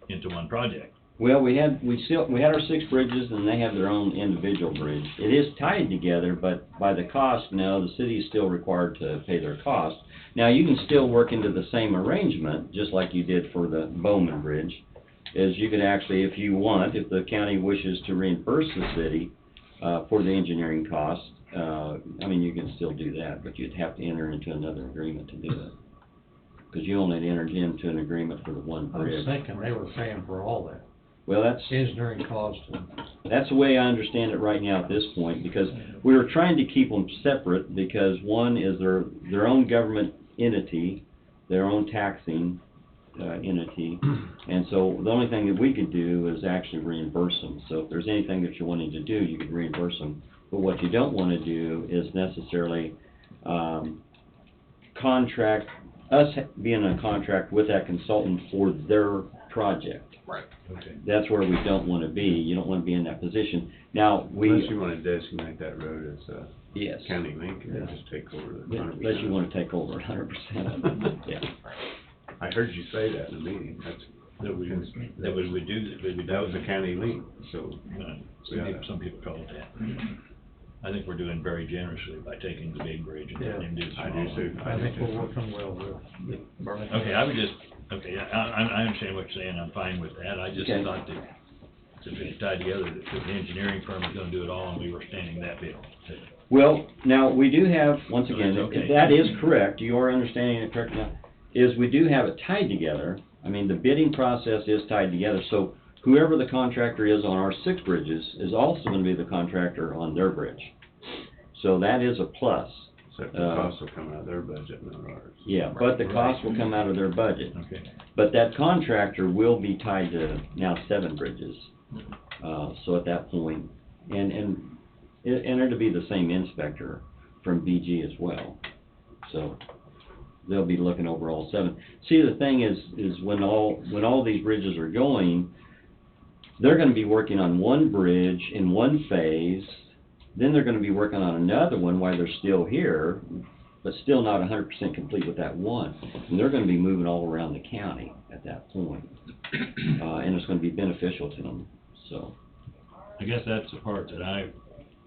into one project. Well, we had our 6 bridges, and they have their own individual bridge. It is tied together, but by the cost, no, the city is still required to pay their cost. Now, you can still work into the same arrangement, just like you did for the Bowman Bridge, is you could actually, if you want, if the county wishes to reimburse the city for the engineering costs, I mean, you can still do that, but you'd have to enter into another agreement to do it. Because you only entered into an agreement for the one I was bridge. thinking they were paying for all that, Well, that's engineering cost. That's the way I understand it right now at this point, because we were trying to keep them separate, because one is their own government entity, their own taxing entity, and so the only thing that we could do is actually reimburse them. So if there's anything that you're wanting to do, you could reimburse them. But what you don't want to do is necessarily contract, us being in a contract with that consultant for their project. Right. Okay. That's where we don't want to be. You don't want to be in that position. Now, Unless you wanna designate that road as a yes. county link and then just take over the 100%. Unless you want to take over 100% of it, yeah. I heard you say that in the meeting, That we would do, that was a county link, so. some people call it that. I think we're doing very generously by taking the big bridge and Yeah, letting them do the I small do too. one. I think we're working well with Burlington. Okay, I understand what you're saying, I'm fine with that, I just Okay. thought that if it's tied together, that the engineering firm was gonna do it all, and we were standing that bill. Well, now, we do have, once So again, that's okay. if that is correct, you are understanding it correct now, is we do have it tied together. I mean, the bidding process is tied together, so whoever the contractor is on our 6 bridges is also gonna be the contractor on their bridge. So that is a plus. Except the cost will come out of their budget, not ours. Yeah, but the cost will come out of their budget. Okay. But that contractor will be tied to now 7 bridges. So at that point, and it'll be the same inspector from BG as well. So they'll be looking over all 7. See, the thing is when all these bridges are going, they're gonna be working on one bridge in one phase, then they're gonna be working on another one while they're still here, but still not 100% complete with that one. And they're gonna be moving all around the county at that point. And it's gonna be beneficial to them, so. I guess that's the part that I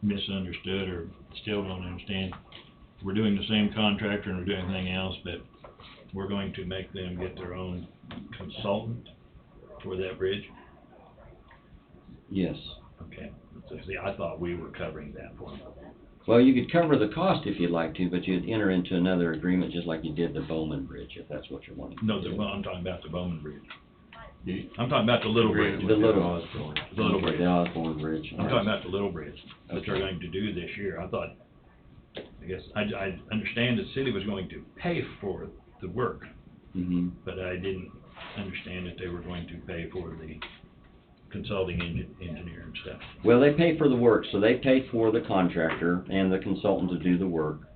misunderstood or still don't understand. We're doing the same contractor and we're doing everything else, but we're going to make them get their own consultant for that bridge? Yes. Okay, so see, I thought we were covering that for them. Well, you could cover the cost if you'd like to, but you'd enter into another agreement just like you did the Bowman Bridge, if that's what you're wanting to No, do. I'm talking about the Bowman Bridge. I'm talking about the little bridge. The little- Osborne. The little Okay, bridge. the Osborne Bridge. I'm talking about the little bridge that they're Okay. going to do this year. I thought, I guess, I understand the city was going to pay for the work, Mm-hmm. but I didn't understand that they were going to pay for the consulting engineer and stuff. Well, they pay for the work, so they pay for the contractor and the consultant to do the work,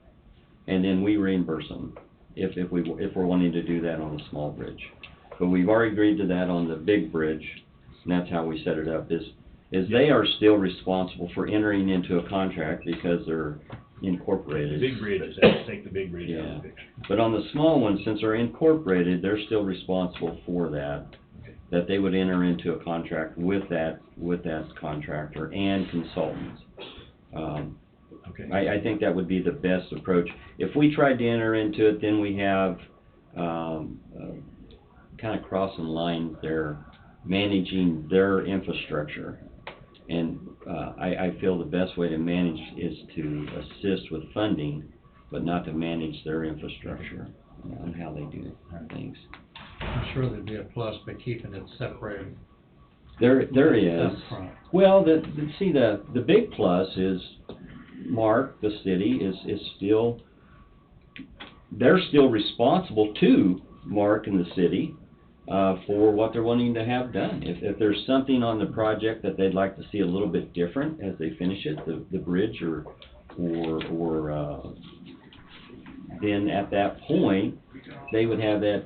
and then we reimburse them if we're wanting to do that on a small bridge. But we've already agreed to that on the big bridge, and that's how we set it up, is is they are still responsible for entering into a contract because they're The incorporated. big bridges, let's take the big bridge out of Yeah. the picture. But on the small ones, since they're incorporated, they're still responsible for that. That they would enter into a contract with that contractor and consultants. Okay. I think that would be the best approach. If we tried to enter into it, then we have, kind of crossing lines there, managing their infrastructure. And, I feel the best way to manage is to assist with funding, but not to manage their infrastructure and how they do things. I'm sure there'd be a plus by keeping it separated. There is. Up front. Well, the big plus is Mark, the city, is still, they're still responsible to Mark and the city, for what they're wanting to have done. If there's something on the project that they'd like to see a little bit different as they finish it, the bridge or, then at that point, they would have that,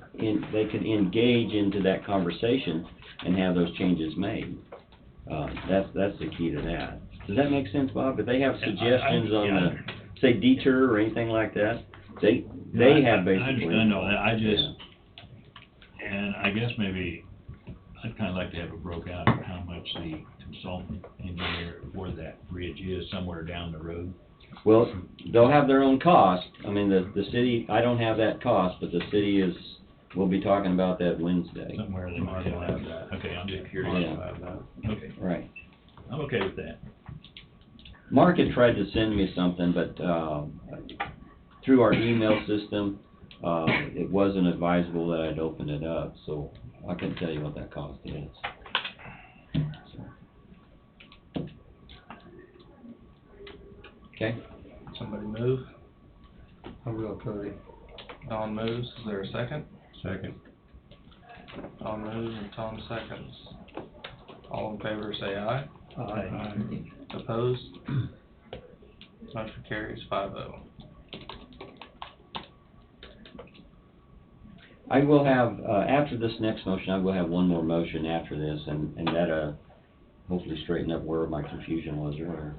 they could engage into that conversation and have those changes made. That's the key to that. Does that make sense, Bob? If they have suggestions on the, say, detour or anything like that, they have basically. I understand all that, I just, Yeah. and I guess maybe, I'd kinda like to have it broke out of how much the consultant engineer for that bridge is somewhere down the road. Well, they'll have their own cost. I mean, the city, I don't have that cost, but the city we'll be talking about that Wednesday. Somewhere they might have that. Okay, I'm just curious Yeah. about that. Okay, Right. I'm okay with that. Mark had tried to send me something, but, through our email system, it wasn't advisable that I'd open it up, so I couldn't tell you what that cost is. So. Okay, Somebody move. I will, Cody. Don moves. Is there a second? Second. Don moves and Tom seconds. All in favor say aye. Aye. Opposed? Motion carries 5-0. I will have, after this next motion, I will have one more motion after this, and that, hopefully straighten up where my confusion was earlier.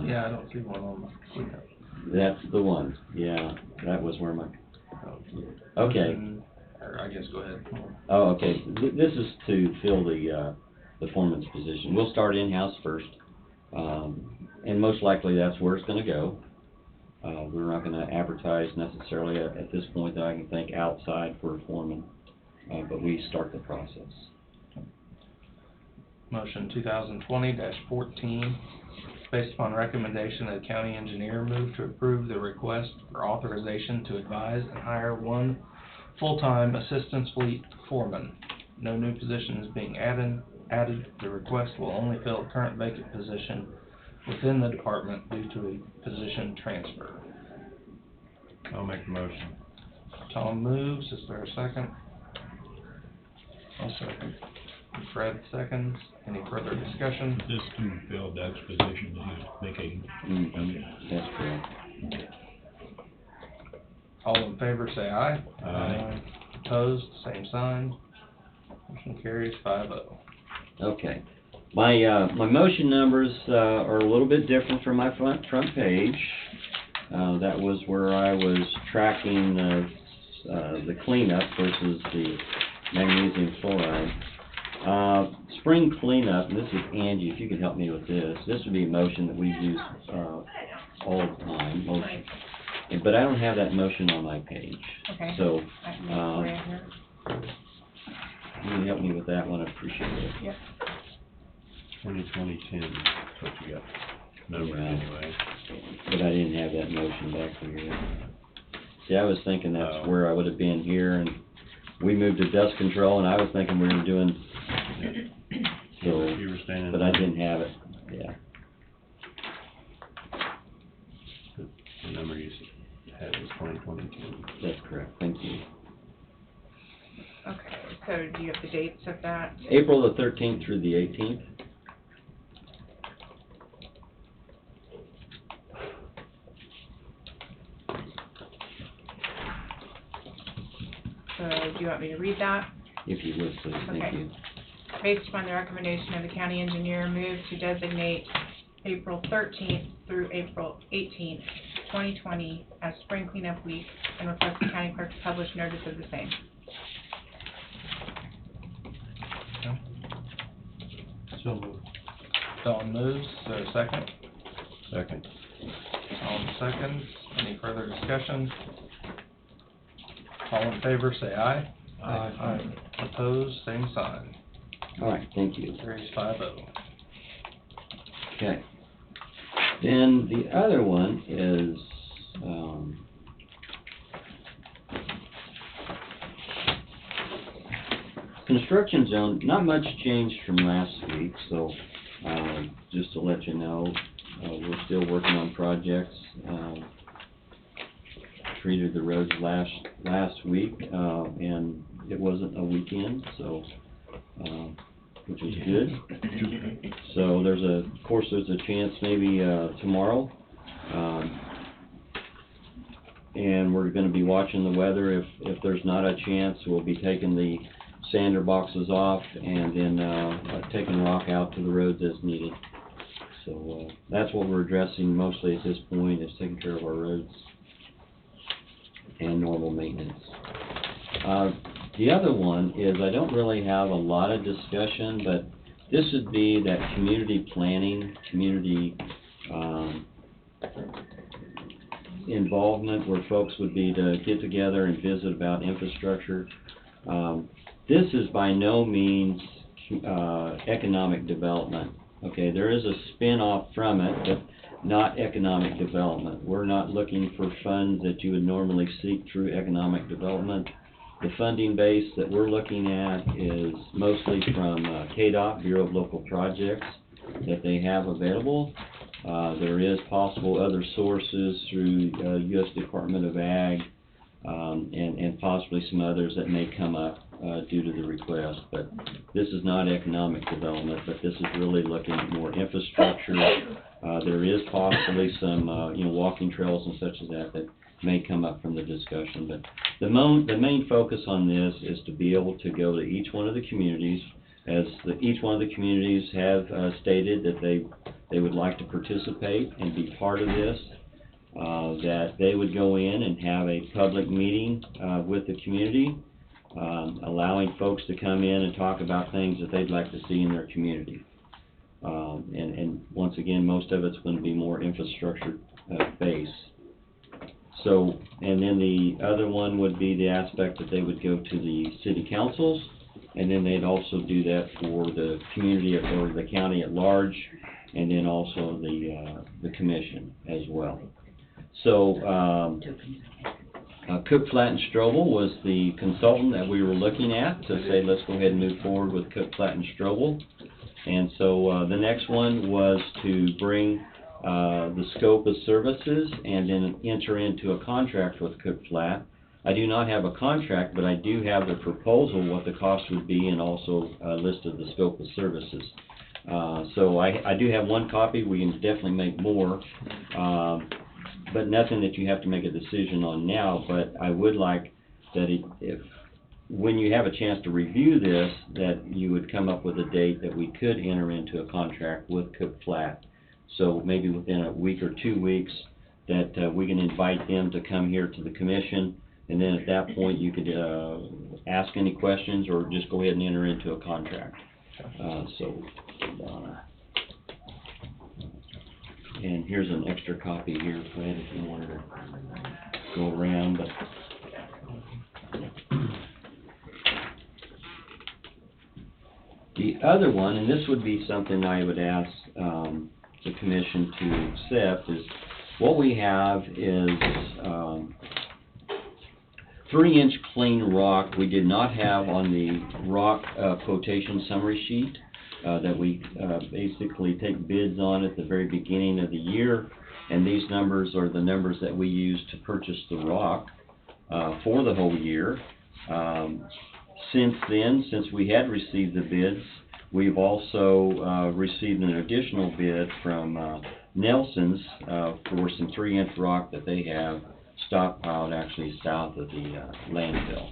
Yeah, I don't see one on my cleanup. That's the one, yeah, that was where my, okay. Or I guess go ahead. Oh, okay, this is to fill the foreman's position. We'll start in-house first, and most likely that's where it's gonna go. We're not gonna advertise necessarily at this point that I can think outside for a foreman, but we start the process. Motion 2020-14, based upon recommendation of the county engineer, move to approve the request for authorization to advise and hire one full-time assistance fleet foreman. No new position is being added. The request will only fill a current vacant position within the department due to a position transfer. I'll make the motion. Tom moves. Is there a second? I'll second. Fred seconds. Any further discussion? This to fill Doug's position that he's vacating. That's correct. All in favor say aye. Aye. Opposed, same sign. Motion carries 5-0. Okay. My motion numbers, are a little bit different from my front page. That was where I was tracking the cleanup versus the magnesium chloride. Spring cleanup, and this is Angie, if you could help me with this. This would be a motion that we use, all the time, motion. But I don't have that motion on my page. Okay. So, I can make it right here. you can help me with that one, I appreciate it. Yep. 2020-10, that's what you got numbered Yeah. anyway. But I didn't have that motion back here. See, I was thinking that's Oh. where I would have been here, and we moved to dust control, and I was thinking we were doing, so, You were standing. but I didn't have it, yeah. The number you had was 2020-10. That's correct, thank you. Okay, so do you have the dates of that? April the 13th through the 18th. So do you want me to read that? If you would, please, thank Okay. you. based upon the recommendation of the county engineer, move to designate April 13th through April 18th, 2020 as spring cleanup week, and request the county clerk to publish notice of the same. So moved. Don moves, is there a second? Second. Tom seconds, any further discussion? All in favor, say aye. Aye. Opposed, same sign. All right, thank you. Carries 5-0. Okay. Then the other one is, construction zone, not much changed from last week, so, just to let you know, we're still working on projects. Treated the roads last week, and it wasn't a weekend, so, which was good. So of course, there's a chance maybe, tomorrow, and we're gonna be watching the weather. If there's not a chance, we'll be taking the sander boxes off and then, taking rock out to the roads as needed. So, that's what we're addressing mostly at this point, is taking care of our roads and normal maintenance. The other one is, I don't really have a lot of discussion, but this would be that community planning, community, involvement, where folks would be to get together and visit about infrastructure. This is by no means, economic development. Okay, there is a spin-off from it, but not economic development. We're not looking for funds that you would normally seek through economic development. The funding base that we're looking at is mostly from KDOT, Bureau of Local Projects, that they have available. There is possible other sources through U.S. Department of Ag, and possibly some others that may come up due to the request. But this is not economic development, but this is really looking at more infrastructure. There is possibly some, walking trails and such as that may come up from the discussion. But the main focus on this is to be able to go to each one of the communities, as each one of the communities have stated that they would like to participate and be part of this. That they would go in and have a public meeting with the community, allowing folks to come in and talk about things that they'd like to see in their community. And once again, most of it's going to be more infrastructure based. So, and then the other one would be the aspect that they would go to the city councils, and then they'd also do that for the community or the county at large, and then also the commission as well. So, Cook, Platt, and Strobel was the consultant that we were looking at to say, let's go ahead and move forward with Cook, Platt, and Strobel. And so, the next one was to bring the scope of services and then enter into a contract with Cook, Platt. I do not have a contract, but I do have the proposal, what the cost would be, and also a list of the scope of services. So I do have one copy. We can definitely make more. But nothing that you have to make a decision on now. But I would like that when you have a chance to review this, that you would come up with a date that we could enter into a contract with Cook Platt. So maybe within a week or 2 weeks, that we can invite them to come here to the commission, and then at that point you could ask any questions or just go ahead and enter into a contract. And here's an extra copy here, Fred, if you wanted to go around. But the other one, and this would be something I would ask the commission to accept, is what we have is 3-inch clean rock. We did not have on the rock quotation summary sheet. That we basically take bids on at the very beginning of the year, and these numbers are the numbers that we use to purchase the rock for the whole year. Since then, since we had received the bids, we've also received an additional bid from Nelson's for some 3-inch rock that they have stockpiled actually south of the landfill.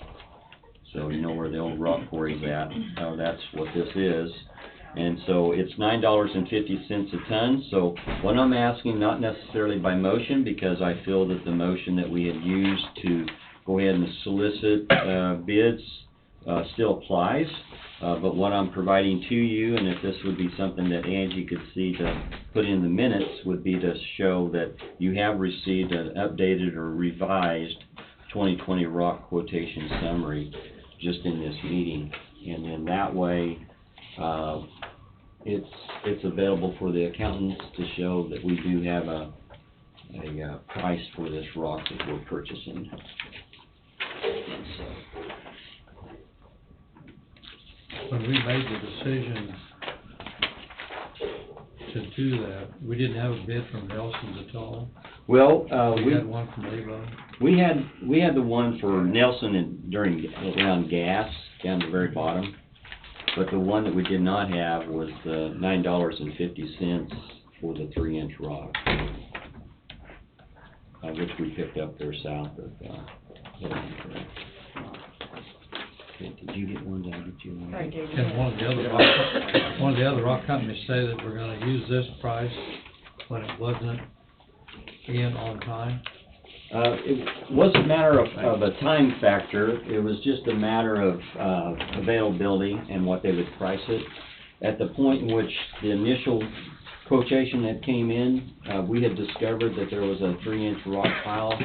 So you know where the old rock quarry's at, that's what this is. And so it's $9.50 a ton, so what I'm asking, not necessarily by motion, because I feel that the motion that we had used to go ahead and solicit, bids, still applies, but what I'm providing to you, and if this would be something that Angie could see to put in the minutes, would be to show that you have received an updated or revised 2020 rock quotation summary just in this meeting, and then that way, it's available for the accountants to show that we do have a price for this rock that we're purchasing. When we made the decision to do that, we didn't have a bid from Nelson's at all. Well, We had one from Avon. we had the one for Nelson and around gas, down the very bottom. But the one that we did not have was the $9.50 for the 3-inch rock, which we picked up there south of, okay, did you get one? Did I get you one? I gave you And that. one of the other rock companies say that we're gonna use this price when it wasn't in on time. It wasn't a matter of a time factor, it was just a matter of, availability and what they would price it. At the point in which the initial quotation that came in, we had discovered that there was a 3-inch rock pile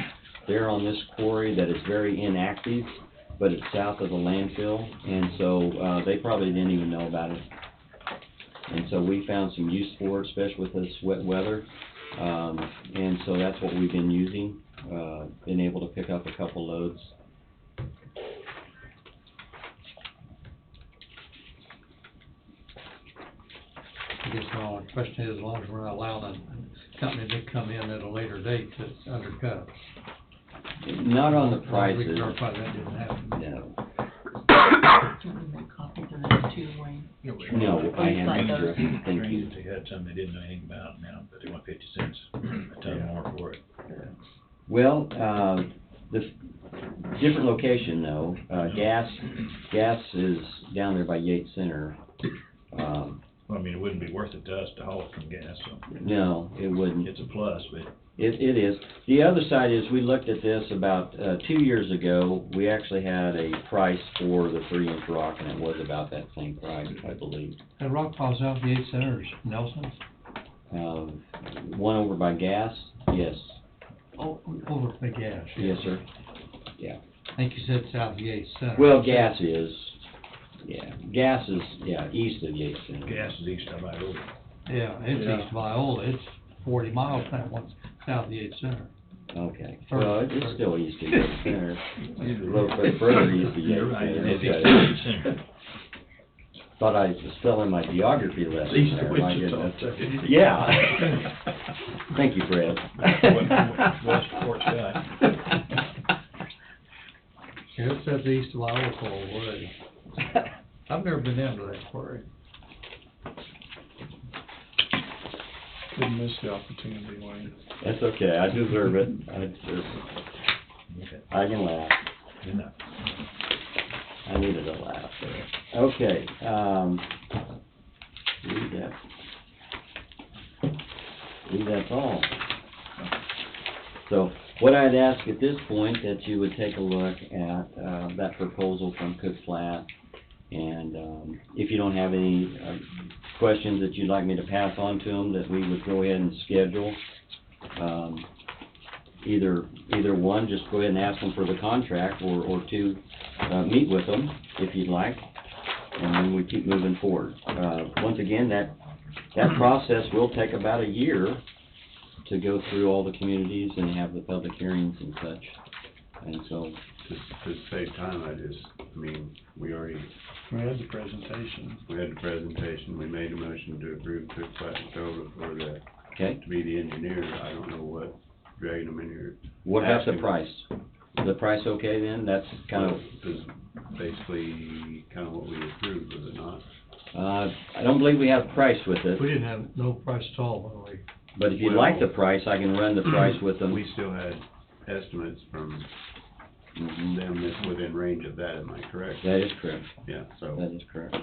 there on this quarry that is very inactive, but it's south of the landfill, and so, they probably didn't even know about it. And so we found some use for it, especially with this wet weather, and so that's what we've been using. Been able to pick up a couple loads. I guess my only question is, as long as we're not allowing a company to come in at a later date to undercut. Not on the We prices, can verify that didn't happen. no. Do you want me to make copies of that too, Wayne? No, I you signed haven't, those? thank you. They had some they didn't know anything about now, but they want 50 cents a ton more for it. Well, the different location though, gas is down there by Yates Center. Well, I mean, it wouldn't be worth it to us to haul it from gas, so No, it wouldn't. it's a plus, but It is. The other side is, we looked at this about, 2 years ago, we actually had a price for the 3-inch rock, and it was about that same price, I believe. That rock pile's out the 8 centers, Nelson's, One over by gas, yes, over by gas. yes, sir. I think you said south of Yates Center. Well, gas is, gas is, east of Yates Center. gas is east of I-80. Yeah, it's Yeah. east of Iola, it's 40 miles that one, south of Yates Center. Okay, Or- well, it's still east of Yates Center, a little bit further east of Yates You're right, Center. it's east Okay. of Yates Center. Thought I was still in my geography lesson East of there, my Wichita, goodness. too. Yeah. Thank you, Fred. West of Fort Scott. Yeah, it's at the east of Iola for a way. I've never been down to that quarry. Didn't miss the opportunity, Wayne. That's okay, I deserve it, I deserve it. Okay, I can laugh, enough. I needed a laugh there. Okay, read that's all. So, what I'd ask at this point, that you would take a look at, that proposal from Cook Flat, and, if you don't have any, questions that you'd like me to pass on to them, that we would go ahead and schedule. Either one, just go ahead and ask them for the contract, or two, meet with them, if you'd like, and then we keep moving forward. Once again, that process will take about a year to go through all the communities and have the public hearings and such, and so, To save time, we already, We had the presentation. we had the presentation, we made a motion to approve Cook Flat and Cova for the, okay? to be the engineer. I don't know what dragging them in here. What about the Asking- price? The price okay then? That's kind of, Is basically kind of what we approved, was it not? I don't believe we have a price with it, We didn't have no price at all when we, but if you'd like the price, I can run the price with them. We still had estimates from Mhm. them that's within range of that, am I correct? That is correct, Yeah, so, that is correct.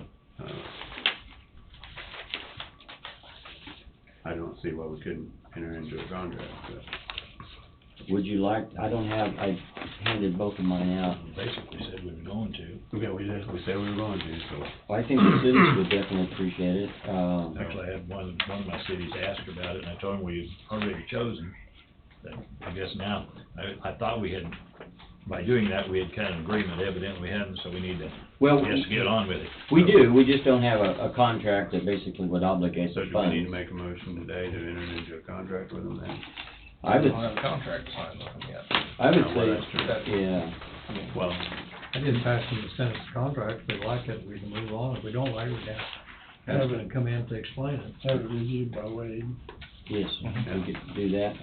I don't see why we couldn't enter into a contract, but. Would you like, I handed both of mine out. Basically said we were going to. Yeah, we said we were going to, so. I think the cities would definitely appreciate it. Actually, I had one of my cities ask about it, and I told them we've already chosen. But I guess now, I thought we had, by doing that, we had kind of agreement, evidently we hadn't, so we need to Well, just get on with it. we do, we just don't have a contract that basically would obligate So the do we funds. need to make a motion today to enter into a contract with them then? I would, don't have a contract signed with them yet. I would No, well, that's say, true. yeah, Well, I didn't pass them the sentence contract, if they like it, we can move on, if we don't like it, we have them come in to explain it. Have it reviewed by Wade. yes, we could do that.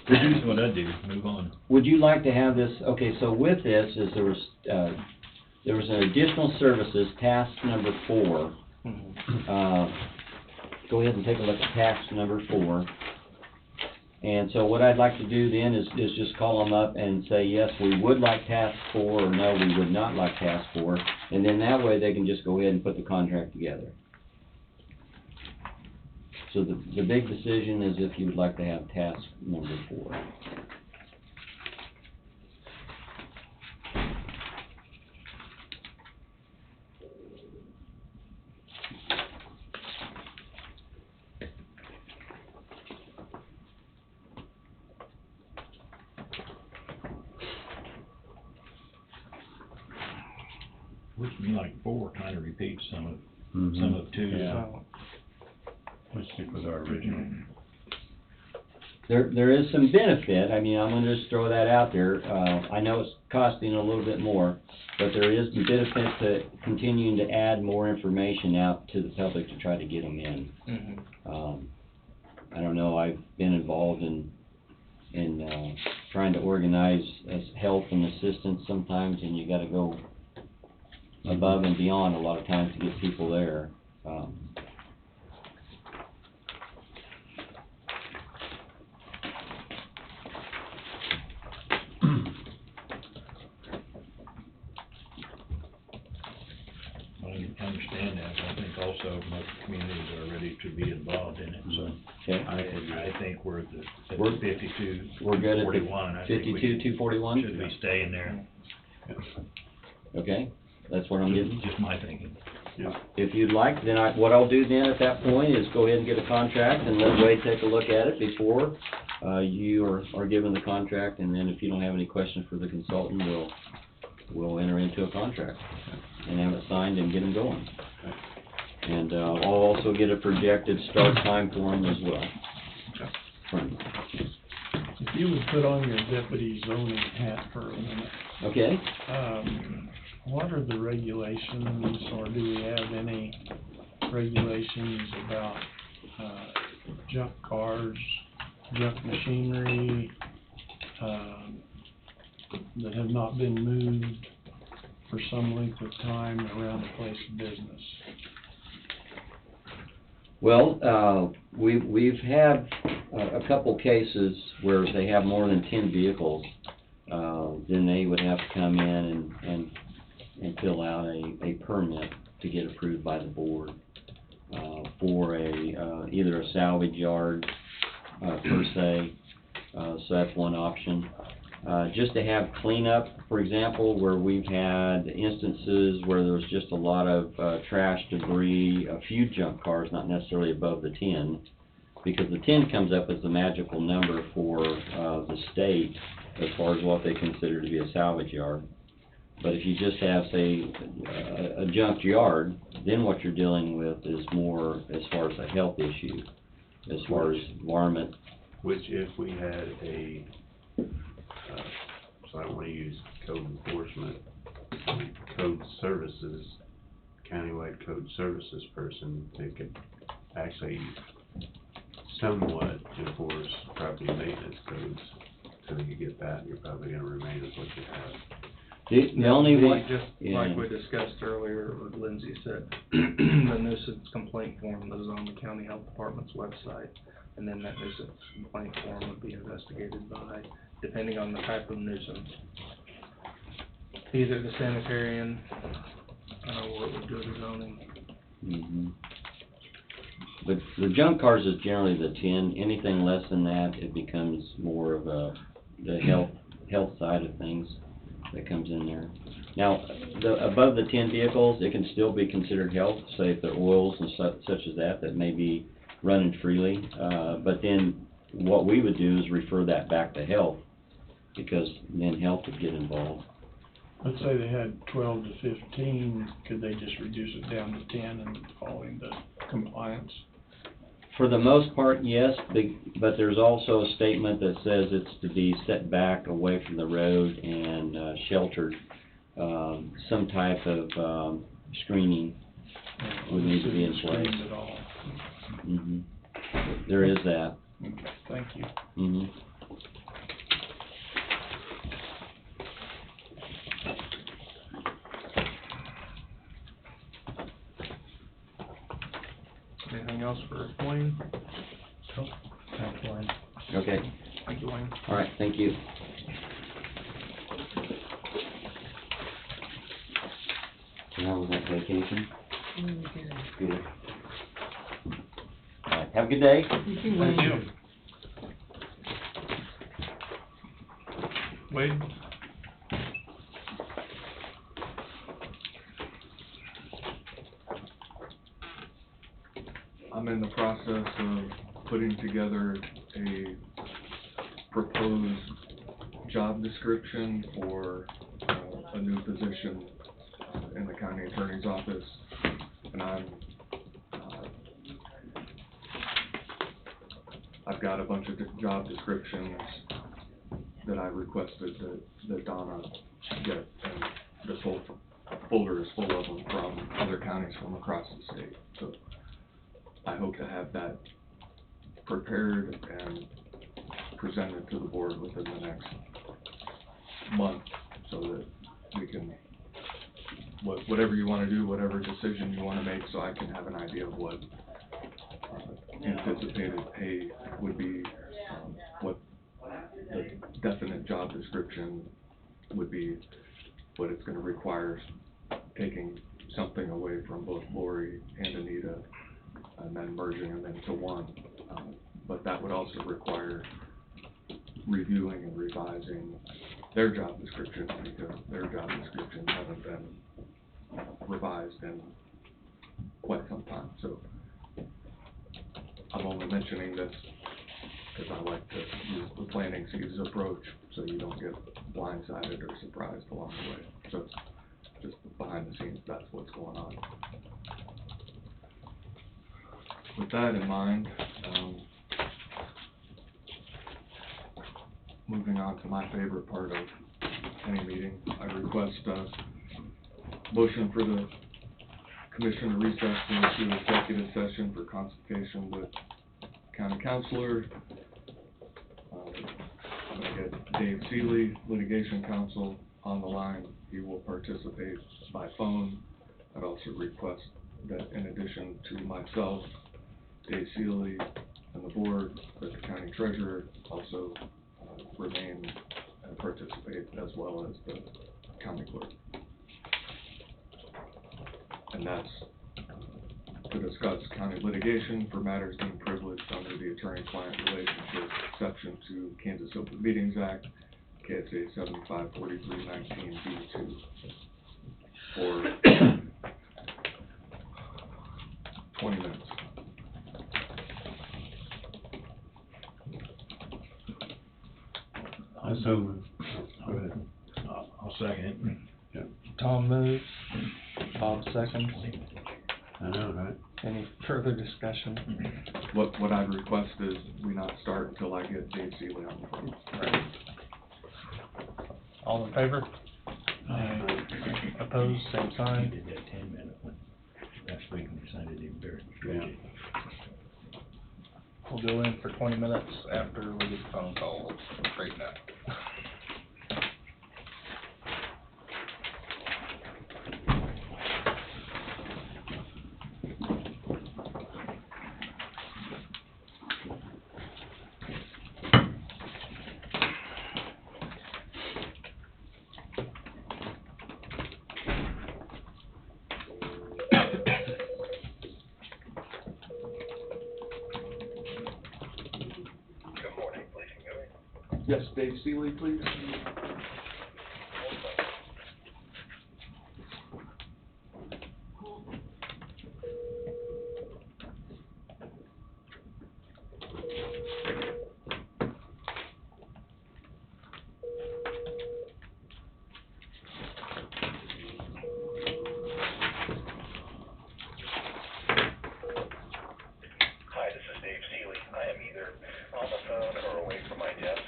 That's what I'd do, move on. Would you like to have this, okay, so with this is there was an additional services, task number 4. Go ahead and take a look at task number 4. And so what I'd like to do then is just call them up and say, yes, we would like task 4, or no, we would not like task 4. And then that way they can just go ahead and put the contract together. So the big decision is if you would like to have task number 4. Looks to me like 4 kind of repeats some of Mhm. 2. Yeah. Let's stick with our original. There is some benefit, I mean, I'm gonna just throw that out there, I know it's costing a little bit more, but there is some benefit to continuing to add more information out to the public to try to get them in. I don't know, I've been involved in trying to organize help and assistance sometimes, and you gotta go above and beyond a lot of times to get people there. I understand that, but I think also most communities are ready to be involved in it, so. Okay, I think we're at the We're- 52, we're good at 41, I think we 52, 241? should be staying there, Okay, that's what I'm getting. just my thinking. If you'd like, then what I'll do then at that point is go ahead and get a contract and let Wade take a look at it before, you are given the contract, and then if you don't have any questions for the consultant, we'll enter into a contract and have it signed and get them going. And, I'll also get a projected start time for them as well. From- If you would put on your deputy zoning hat for a minute, Okay, what are the regulations, or do we have any regulations about, junk cars, junk machinery, that have not been moved for some length of time around the place of business? well, we've had a couple cases where they have more than 10 vehicles, then they would have to come in and fill out a permit to get approved by the board, for either a salvage yard, per se, so that's one option. Just to have cleanup, for example, where we've had instances where there's just a lot of, trash, debris, a few junk cars, not necessarily above the 10, because the 10 comes up as the magical number for, the state as far as what they consider to be a salvage yard. But if you just have, say, a junk yard, then what you're dealing with is more as far as a health issue, as far as varmint. Which if we had a, so I don't wanna use code enforcement, code services, countywide code services person, they could actually somewhat enforce property maintenance codes. Till you get that, you're probably gonna remain as what you have. The only one, Just yeah. like we discussed earlier, what Lindsay said, the nuisance complaint form that is on the county health department's website, and then that nuisance complaint form would be investigated by, depending on the type of nuisance. either the sanitarian, or it would go to zoning. Mhm. But the junk cars is generally the 10, anything less than that, it becomes more of the health side of things that comes in there. Now, above the 10 vehicles, it can still be considered health, say if they're oils and such as that may be running freely, but then what we would do is refer that back to health, because then health would get involved. Let's say they had 12 to 15, could they just reduce it down to 10 and following the compliance? For the most part, yes, but there's also a statement that says it's to be set back away from the road and sheltered. Some type of screening would need to be in place. Screened at all. Mhm. There is that. Okay, thank you. Mhm. Anything else for Wayne? Thanks, Wayne. Okay, Thank you, Wayne. all right, thank you. So how was that vacation? Good. All right, have a good day. Thank you. Wade? I'm in the process of putting together a proposed job description for a new position in the county attorney's office, and I've got a bunch of job descriptions that I requested that Donna get, and this whole folder is full of them from other counties from across the state. So I hope to have that prepared and presented to the board within the next month, so that we can, whatever you want to do, whatever decision you want to make, so I can have an idea of what anticipated pay would be, what the definite job description would be, what it's going to require, taking something away from both Lori and Anita, and then merging them into one. But that would also require reviewing and revising their job descriptions, because their job descriptions haven't been revised in quite some time. So I'm only mentioning this because I like to use the planting seeds approach, so you don't get blindsided or surprised along the way. So just behind the scenes, that's what's going on. With that in mind, moving on to my favorite part of any meeting, I request a motion for the commission to recess into executive session for consultation with county counselor. I'm going to get Dave Seeley, litigation counsel, on the line. He will participate by phone. I'd also request that in addition to myself, Dave Seeley and the board, that the county treasurer also remain and participate, as well as the county clerk. And that's to discuss county litigation for matters deemed privileged under the attorney-client relationship exception to Kansas Open Meetings Act, KSA 754319B2, for 20 minutes. Go ahead. I'll second it. Tom moves, Bob seconds. I know, right? Any further discussion? What I'd request is we not start until I get Dave Seeley on the phone. Right. All in favor? Opposed, same We sign. did that 10-minute one last week, and we decided to do very. We'll go in for 20 minutes after we get the phone call, straighten out. Yes, Dave Seeley, please. Hi, this is Dave Seeley. I am either on the phone or away from my desk.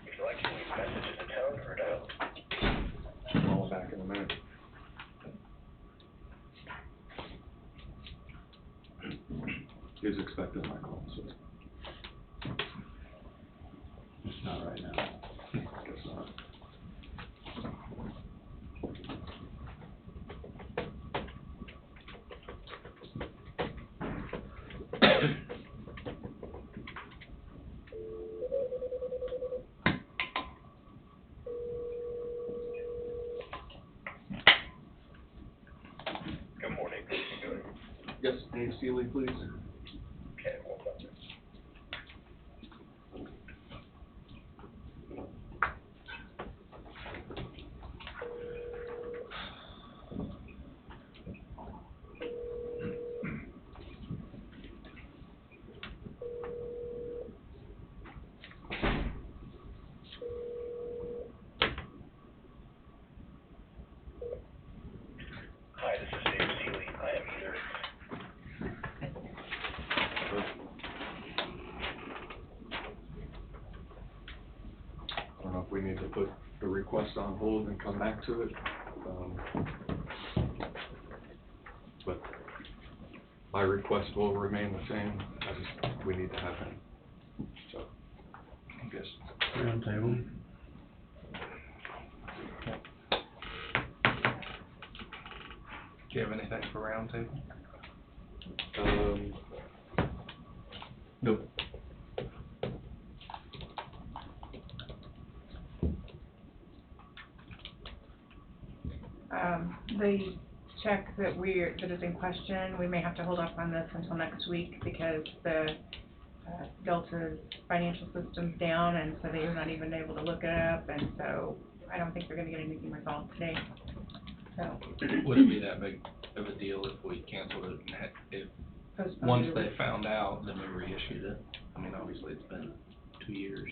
If you'd like to leave messages at tone or dial. Call back in a minute. He's expecting my call, so It's not right now. I guess not. Good morning. Yes, Dave Seeley, please. Okay, hold on. Hi, this is Dave Seeley. I am either I don't know if we need to put the request on hold and come back to it. But my request will remain the same. We need to have him. So, I guess. Roundtable. Do you have anything for roundtable? Nope. The check that is in question, we may have to hold off on this until next week because the Delta's financial system's down, and so they're not even able to look it up, and so I don't think they're gonna get anything resolved today. So, Would it be that big of a deal if we canceled it and if, postpone once it. they found out, then we reissued it? I mean, obviously, it's been 2 years.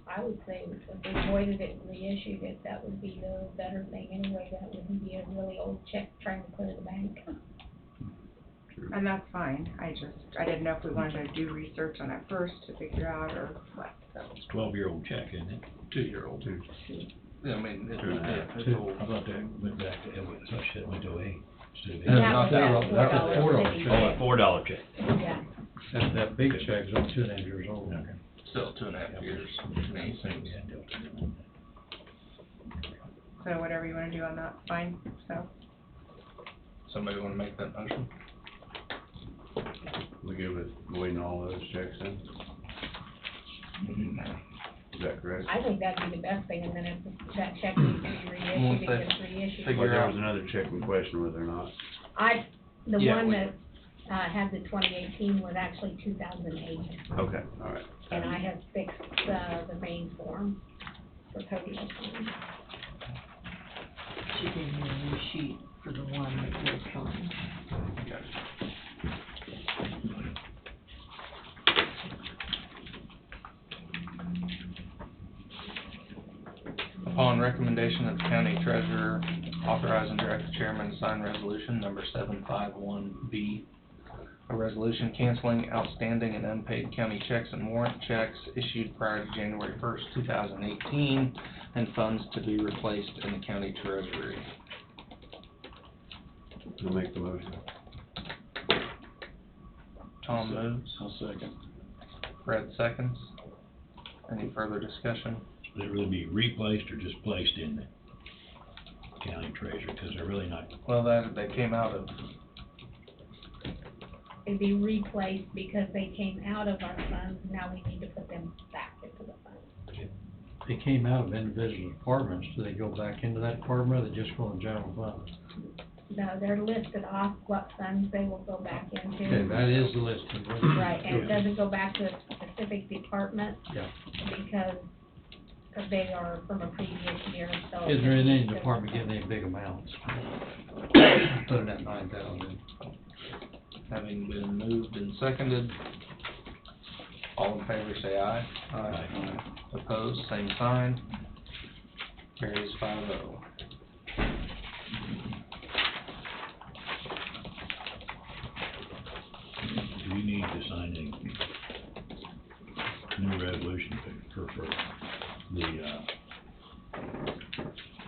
I would say if they voided it and reissued it, that would be the better thing anyway. That wouldn't be a really old check trying to clear the bank. And that's fine, I didn't know if we wanted to do research on it first to figure out or what, so. It's a 12-year-old check, isn't it? 2-year-old. Yeah, I mean, it's, 2.5. yeah, it's old. I thought that went back to, so shit went to 8. Not that old, that was $4 city. check. Oh, a $4 check. Yeah. That big check's on 2.5 years old. Okay. Still 2.5 years, to me, seems. So whatever you wanna do on that, fine, so. Somebody wanna make that motion? We good with voiding all those checks then? Is that correct? I think that'd be the best thing, and then if that check needs to be Once reissued, they it gets reissued. figure But there out- was another check in question, was there not? The Yeah, one we- that, had the 2018 was actually 2008, Okay, all right. and I have fixed, the main form for Cody to sign. She gave me a new sheet for the one that you're signing. Upon recommendation of the county treasurer, authorize and direct the chairman to sign resolution number 751B, a resolution canceling outstanding and unpaid county checks and warrant checks issued prior to January 1st, 2018, and funds to be replaced in the county treasury. I'll make the motion. Tom moves, I'll second. Fred seconds. Any further discussion? Would it really be replaced or just placed in the county treasurer, because they're really not, Well, they came out of, They'd be replaced because they came out of our funds, now we need to put them back into the fund. They came out of individual departments, do they go back into that department, or they just go in general fund? No, they're listed off what funds they will go back into. Okay, that is the listing. Right, and it doesn't go back to a specific specific department Yeah. because they are from a previous year, so. Is there any department getting any big amounts? Put in that 9,000. Having been moved and seconded, all in favor say aye. Aye. Opposed, same sign. Carries 5-0. Do you need to sign a new resolution for the,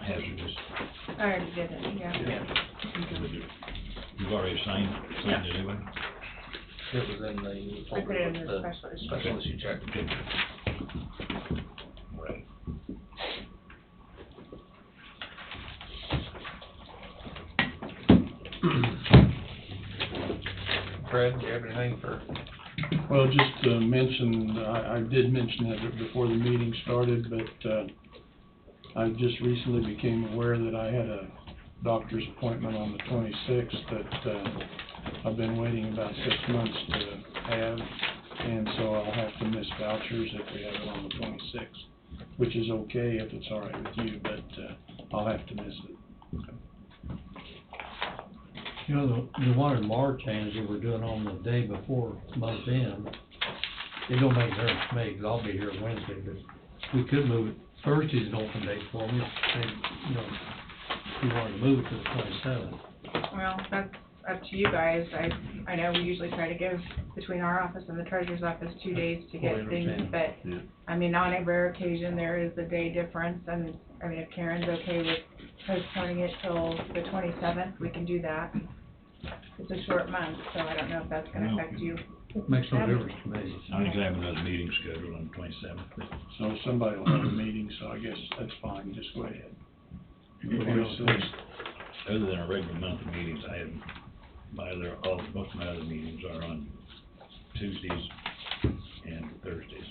hazardous? I already did it, yeah. You've already signed it anyway? It was in the I folder put it in with the the special issue. special issue check. Right. Fred, do you have anything for? Well, just to mention, I did mention it before the meeting started, but, I just recently became aware that I had a doctor's appointment on the 26th that, I've been waiting about 6 months to have, and so I'll have to miss vouchers if we have it on the 26th, which is okay if it's all right with you, but, I'll have to miss it. You know, the one in March, Angie, we're doing on the day before month end. It don't make a difference to me, 'cause I'll be here Wednesday, but we could move it. Thursday's an open day for me, and, you know, if you wanted to move it to the 27th. Well, that's up to you guys. I know we usually try to give between our office and the treasurer's office 2 days to Fully get things, understand. but, Yeah. I mean, on a rare occasion, there is a day difference, and, I mean, if Karen's okay with postponing it till the 27th, we can do that. It's a short month, so I don't know if that's gonna affect you. Makes no difference to me. I think I have another meeting scheduled on the 27th. So somebody will have a meeting, so I guess that's fine, just go ahead. Other than our regular monthly meetings, I have most of my other meetings are on Tuesdays and Thursdays.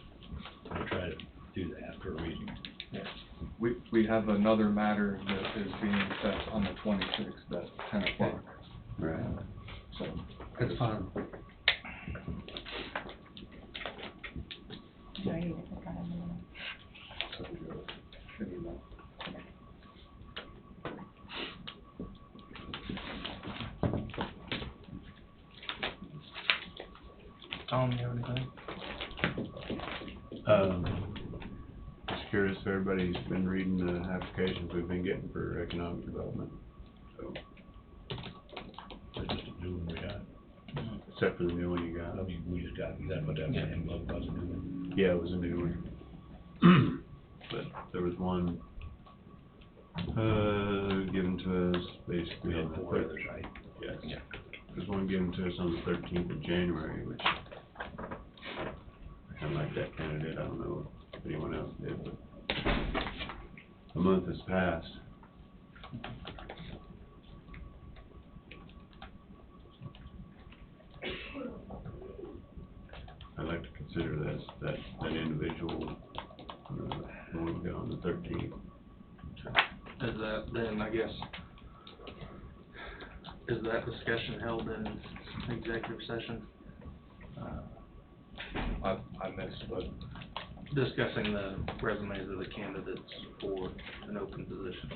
I try to do that for a reason. We have another matter that is being set on the 26th at 10 o'clock, Right. so. That's fine. Do I need to put that in the minute? So we go, maybe not. Tom, you have anything? Just curious if everybody's been reading the applications we've been getting for economic development, so, That's just a new one we got. except for the new one you got. I mean, we just got, that, but that envelope wasn't new one. Yeah, it was a new one. But there was one, given to us basically We on had the 4 others, right? Yes. Yeah. There's one given to us on the 13th of January, which I kinda like that candidate. I don't know if anyone else did, but a month has passed. I'd like to consider that individual, the one we got on the 13th. Is that, then, I guess, is that discussion held in executive session? I missed, but Discussing the resumes of the candidates for an open position.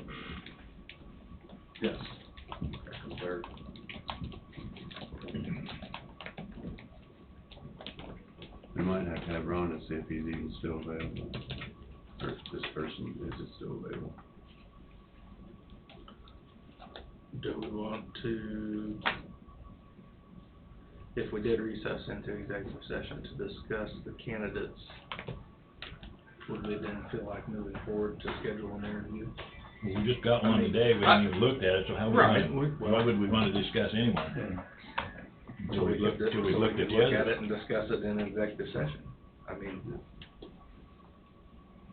yes, they're, We might have to have Rhonda see if he's even still available, or if this person is still available. Do we want to, if we did recess into executive session to discuss the candidates, would we then feel like moving forward to schedule an interview? Well, we just got one today, we haven't even looked at it, so how Right. why would we want to discuss anyway? So we looked at, Till we looked at the look at others. it and discuss it in executive session. I mean,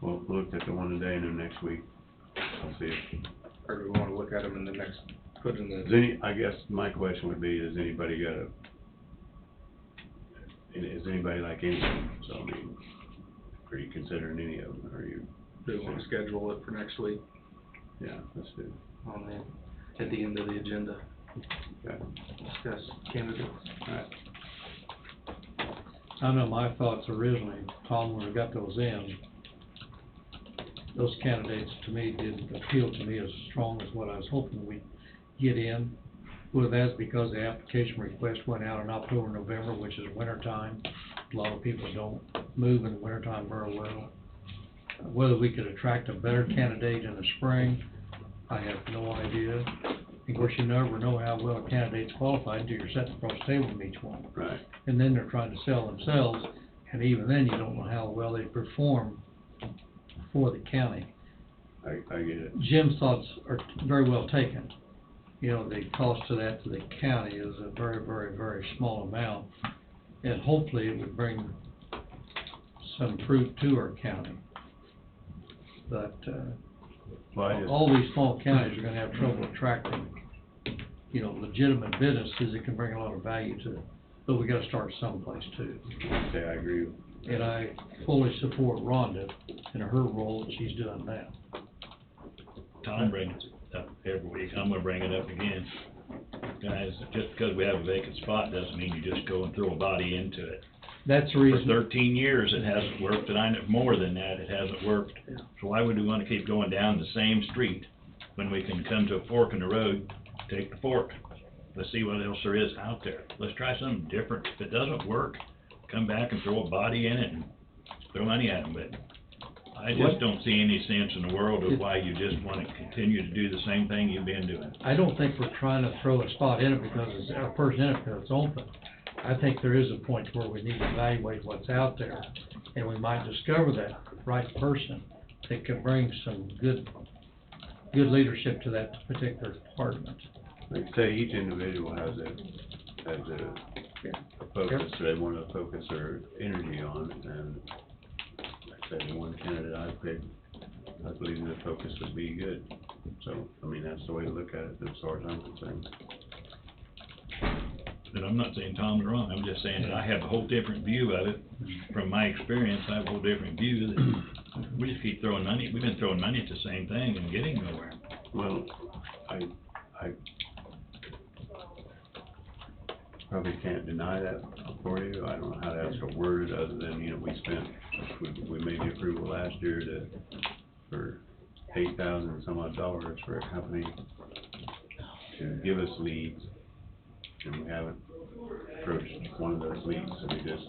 Well, we looked at the one today and then next week, I'll see if, or do we wanna look at them in the next, put in does the, any, I guess my question would be, has anybody got is anybody like any of them? So, I mean, are you considering any of them, or are you? do we wanna schedule it for next week Yeah, let's do, on the, at the end of the agenda, okay, discuss candidates? all right. I know my thoughts originally, Tom, when we got those in, those candidates to me didn't appeal to me as strong as what I was hoping we'd get in. Whether that's because the application request went out in October, November, which is winter time. A lot of people don't move in the winter time very well. Whether we could attract a better candidate in the spring, I have no idea. Of course, you never know how well a candidate's qualified until you're sitting across the table from each one. Right. And then they're trying to sell themselves, and even then, you don't know how well they perform for the county. I get it. Jim's thoughts are very well taken. You know, the cost of that to the county is a very, very, very small amount, and hopefully it would bring some fruit to our county. But, all these small counties are gonna have trouble attracting, you know, legitimate businesses that can bring a lot of value to it. But we gotta start someplace too. Okay, I agree. And I fully support Rhonda in her role that she's doing now. Tom brings it up every week, I'm gonna bring it up again. Guys, just because we have a vacant spot doesn't mean you just go and throw a body into it. That's the For reason. 13 years, it hasn't worked, and I know more than that, it hasn't worked. So why would we wanna keep going down the same street when we can come to a fork in the road, take the fork? Let's see what else there is out there. Let's try something different. If it doesn't work, come back and throw a body in it and throw money at them, but I just don't see any sense in the world of why you just wanna continue to do the same thing you've been doing. I don't think we're trying to throw a spot in it because it's our person in it because it's open. I think there is a point where we need to evaluate what's out there, and we might discover that right person that can bring some good leadership to that particular department. Like I say, each individual has a focus they wanna focus their energy on, and like I said, the one candidate I picked, I believe the focus would be good. So, I mean, that's the way to look at it, as far as I'm concerned. And I'm not saying Tom's wrong, I'm just saying that I have a whole different view of it. From my experience, I have a whole different view that we just keep throwing money, we've been throwing money at the same thing and getting nowhere. Well, I probably can't deny that for you. I don't know how that's worded, other than, you know, we made the approval last year for $8,000 some odd dollars for a company to give us leads, and we haven't approached one of those leads, so we just,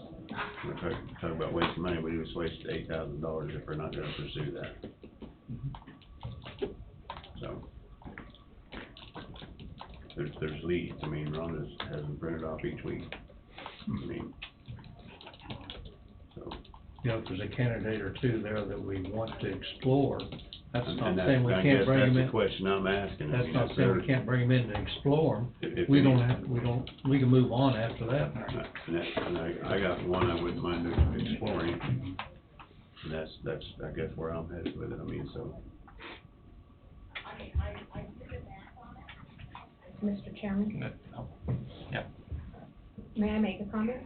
we're talking about wasting money, we just wasted $8,000 if we're not gonna pursue that. So, there's leads, I mean, Rhonda hasn't printed off each week, I mean, so. You know, if there's a candidate or two there that we want to explore, that's And not that- saying we I can't guess bring them that's in. the question I'm asking. I That's mean, not if saying we there- can't bring them in to explore them. If We any- we can move on after that. And I got one I wouldn't mind exploring, and that's, I guess, where I'm headed with it, I mean, so. Mr. Chairman, Yeah. may I make a comment?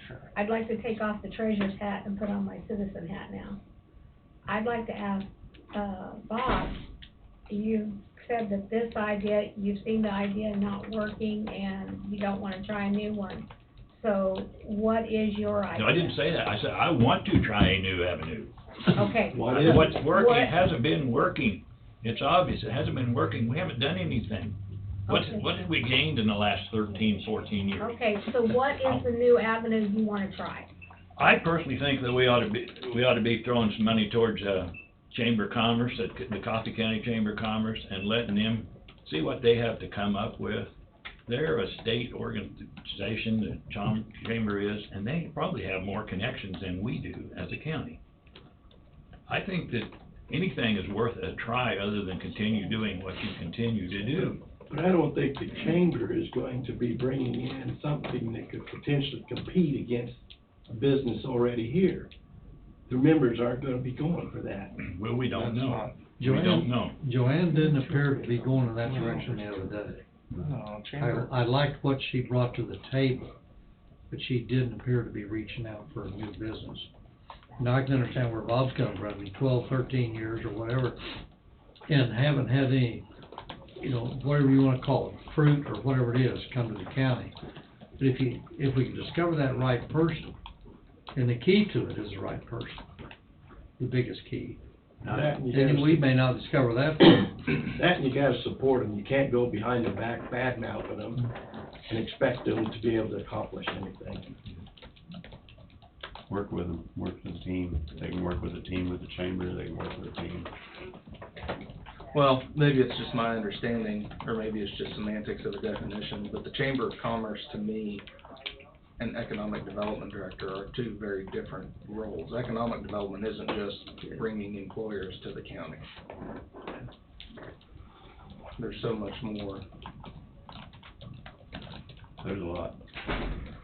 Sure. I'd like to take off the treasurer's hat and put on my citizen hat now. I'd like to ask, Bob, you said that this idea, you've seen the idea not working and you don't wanna try a new one. So what is your idea? No, I didn't say that, I said, I want to try a new avenue. Okay. What's working, What- it hasn't been working, it's obvious, it hasn't been working, we haven't done anything. Okay. What have we gained in the last 13, 14 years? Okay, so what is the new avenue you wanna try? I personally think that we ought to be throwing some money towards, Chamber of Commerce, the Coffee County Chamber of Commerce, and letting them see what they have to come up with. They're a state organization, the Chamber is, and they probably have more connections than we do as a county. I think that anything is worth a try other than continue doing what you continue to do. But I don't think the chamber is going to be bringing in something that could potentially compete against a business already here. The members aren't gonna be going for that. Well, we don't That's know. not- We don't know. Joanne didn't appear to be going in that direction the other day. No, Chamber, I liked what she brought to the table, but she didn't appear to be reaching out for a new business. Now, I can understand where Bob's coming from, 12, 13 years or whatever, and haven't had any, you know, whatever you wanna call it, fruit or whatever it is, come to the county. But if we can discover that right person, And the key to it is the right person, the biggest key. That and you And gotta- we may not discover that. That and you gotta support them, you can't go behind their back bad mouthing them and expect them to be able to accomplish anything. Work with them, work with the team. They can work with the team with the chamber, they can work with the team. Well, maybe it's just my understanding, or maybe it's just semantics of the definition, but the Chamber of Commerce, to me, and Economic Development Director are two very different roles. Economic development isn't just bringing employers to the county. There's so much more. There's a lot.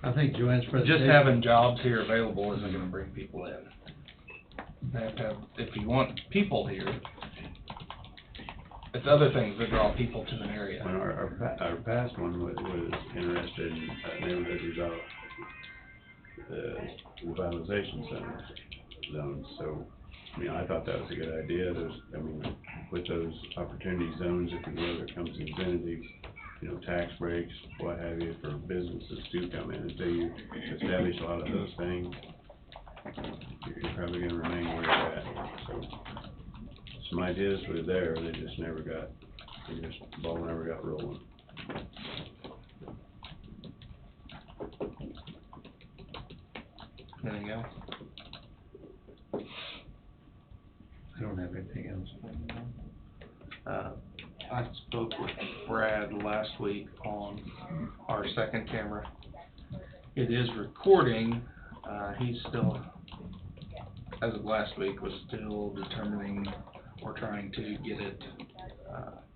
I think Joanne's presentation. Just having jobs here available isn't gonna bring people in. They have to have, if you want people here, it's other things that draw people to an area. When our past one was interested in neighborhood revitalization zones, so, I mean, I thought that was a good idea. With those opportunity zones, if you will, there comes incentives, tax breaks, what have you, for businesses to come in. Until you establish a lot of those things, you're probably gonna remain where you're at, so. Some ideas were there, the ball never got rolling. Anything else? I don't have anything else. I spoke with Brad last week on our second camera. It is recording, he's still, as of last week, was still determining or trying to get it,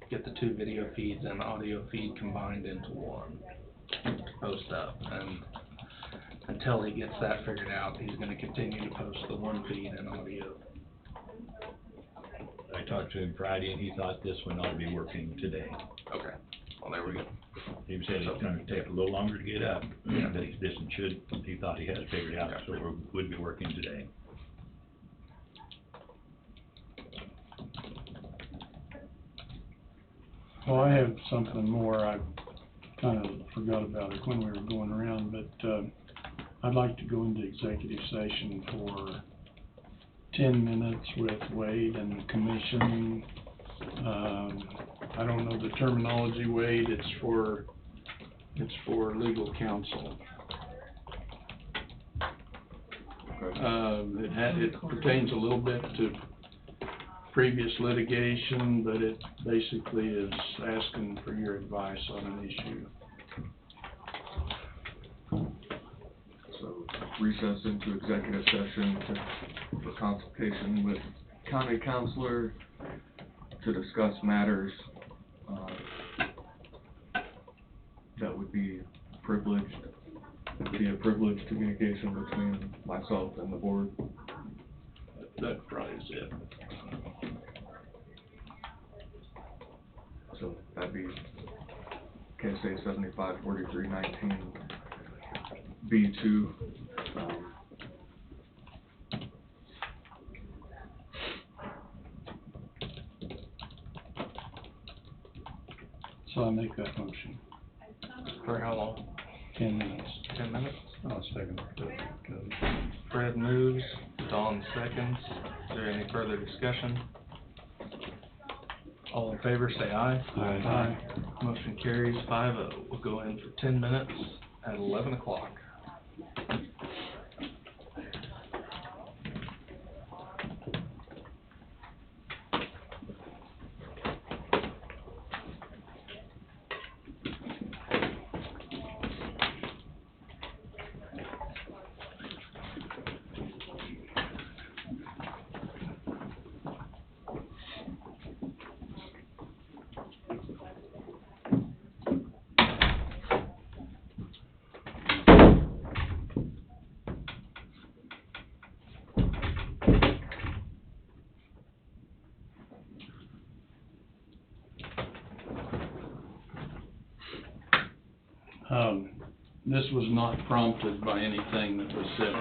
get the two video feeds and audio feed combined into one to post up. And until he gets that figured out, he's gonna continue to post the one feed and audio. I talked to him Friday and he thought this would not be working today. Okay, well, there we go. He said it's gonna take a little longer to get up, but he thought he had it figured out, so it would be working today. Well, I have something more. I kind of forgot about it when we were going around, but I'd like to go into executive session for 10 minutes with Wade and the commission. I don't know the terminology, Wade. It's for legal counsel. It pertains a little bit to previous litigation, but it basically is asking for your advice on an issue. So recess into executive session for consultation with county counselor to discuss matters that would be privileged. It would be a privileged communication between myself and the board. That probably is it. So that'd be KSA 754319 B2. So I make that motion. For how long? 10 minutes. 10 minutes? I'll second. Fred moves, Dawn seconds. Is there any further discussion? All in favor, say aye. Aye. Motion carries 5-0. We'll go in for 10 minutes at 11 o'clock. This was not prompted by anything that was said.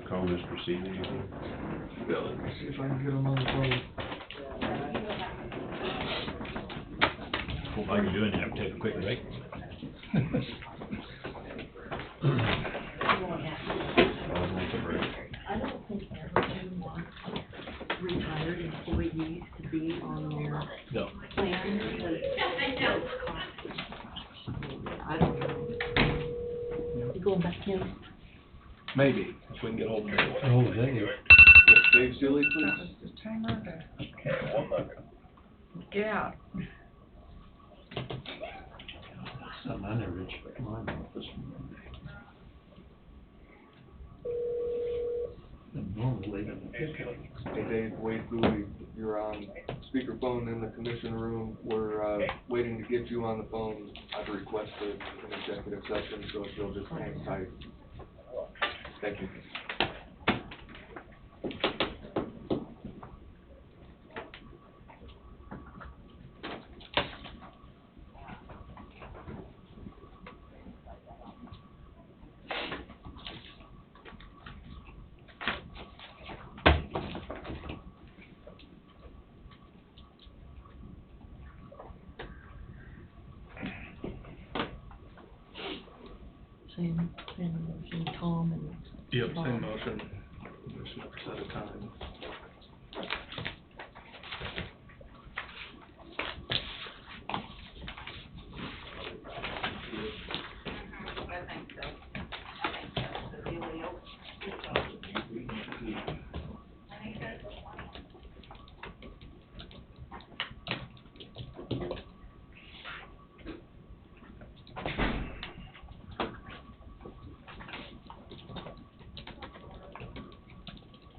Call Mr. Seeley. Yeah, let me see if I can get him on the phone. While you're doing that, we'll take a quick break. retired employees to be on their No. plan because it's costly. I don't know. You going back in? Maybe, if we can get hold of Dave. Oh, Dave. Dave Seeley, That please. was just timer to Okay, 1 moment. get out. Something I never checked mine office. And normally in the pickup. Hey Dave, Wade Bowie, you're on speakerphone in the commission room. We're, waiting to get you on the phone. I've requested an executive session, so if you'll just hang tight. Thank you. Same motion, Tom and. Yep, Bob. same motion. Just never set a time.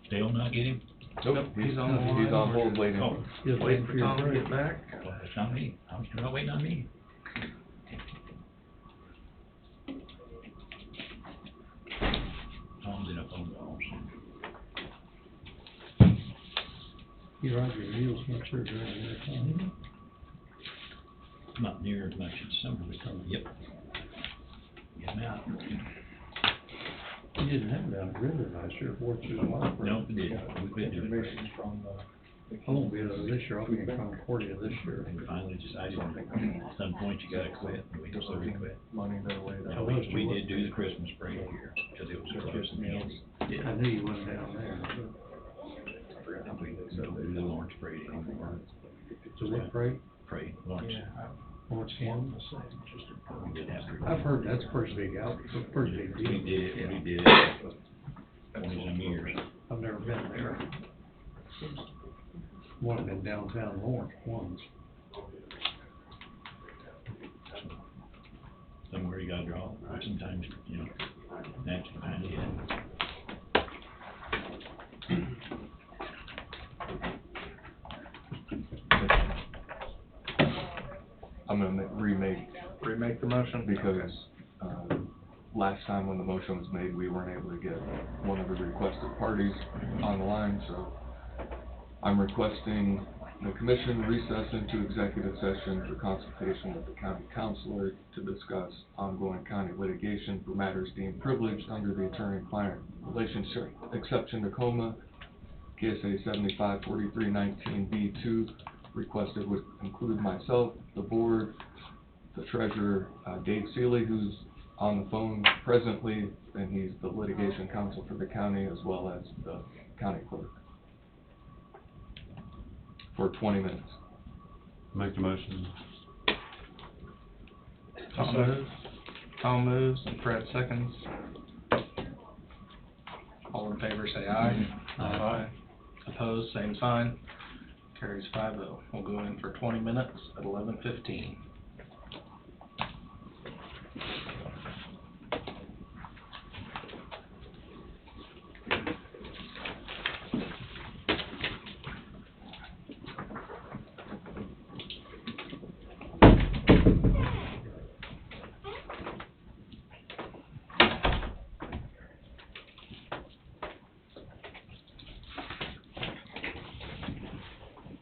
Dale not get him? Nope, He's on the line. He's on hold waiting. Oh, Just Waiting for Tom to break. get back. well, it's not me. I'm still not waiting on me. Tom's in a phone call, so. You ride your wheels much or during your time? Not near as much as summer, but, yep. Get 'em out. You didn't have that river last year, Fourth of July. No, we didn't. We quit doing it. Information from, I won't be there this year, I'll be in Concordia this year. And we finally decided, at some point you gotta quit, and we so we quit. money their way. No, we did do the Christmas parade here, because it was so close to the end. I knew you went down there. We don't do the Lawrence parade anymore. So what parade? Parade, Lawrence. Lawrence County? We did have to. I've heard that's pretty big out, it's a pretty big deal. We did it 20-some years. I've never been there. One been downtown Lawrence once. Somewhere you gotta draw, sometimes, you know, that's kind of it. I'm gonna Remake the motion. because, last time when the motion was made, we weren't able to get one of the requested parties on the line, so I'm requesting the commission recess into executive session for consultation with the county counselor to discuss ongoing county litigation for matters deemed privileged under the attorney-client relationship exception to COMA. KSA 754319B2 requested would include myself, the board, the treasurer, Dave Seeley, who's on the phone presently, and he's the litigation counsel for the county, as well as the county clerk, for 20 minutes. Make the motion. Tom moves and Fred seconds. All in favor say aye. Aye. Opposed, same sign. Carries 5-0. We'll go in for 20 minutes at 11:15.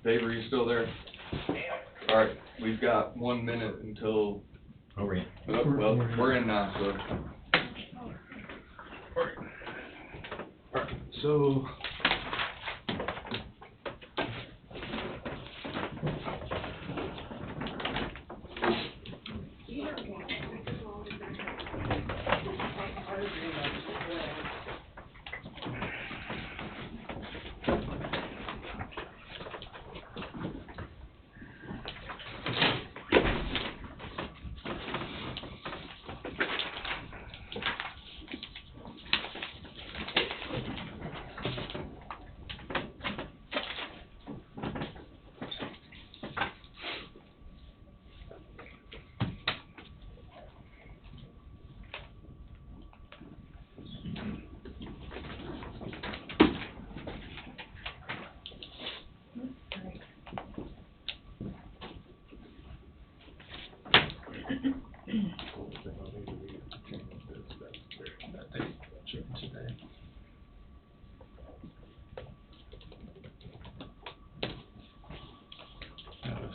Dave, are you still there? All right, we've got 1 minute until, Oh, we're in. oh, well, we're in now, so. Alright, so.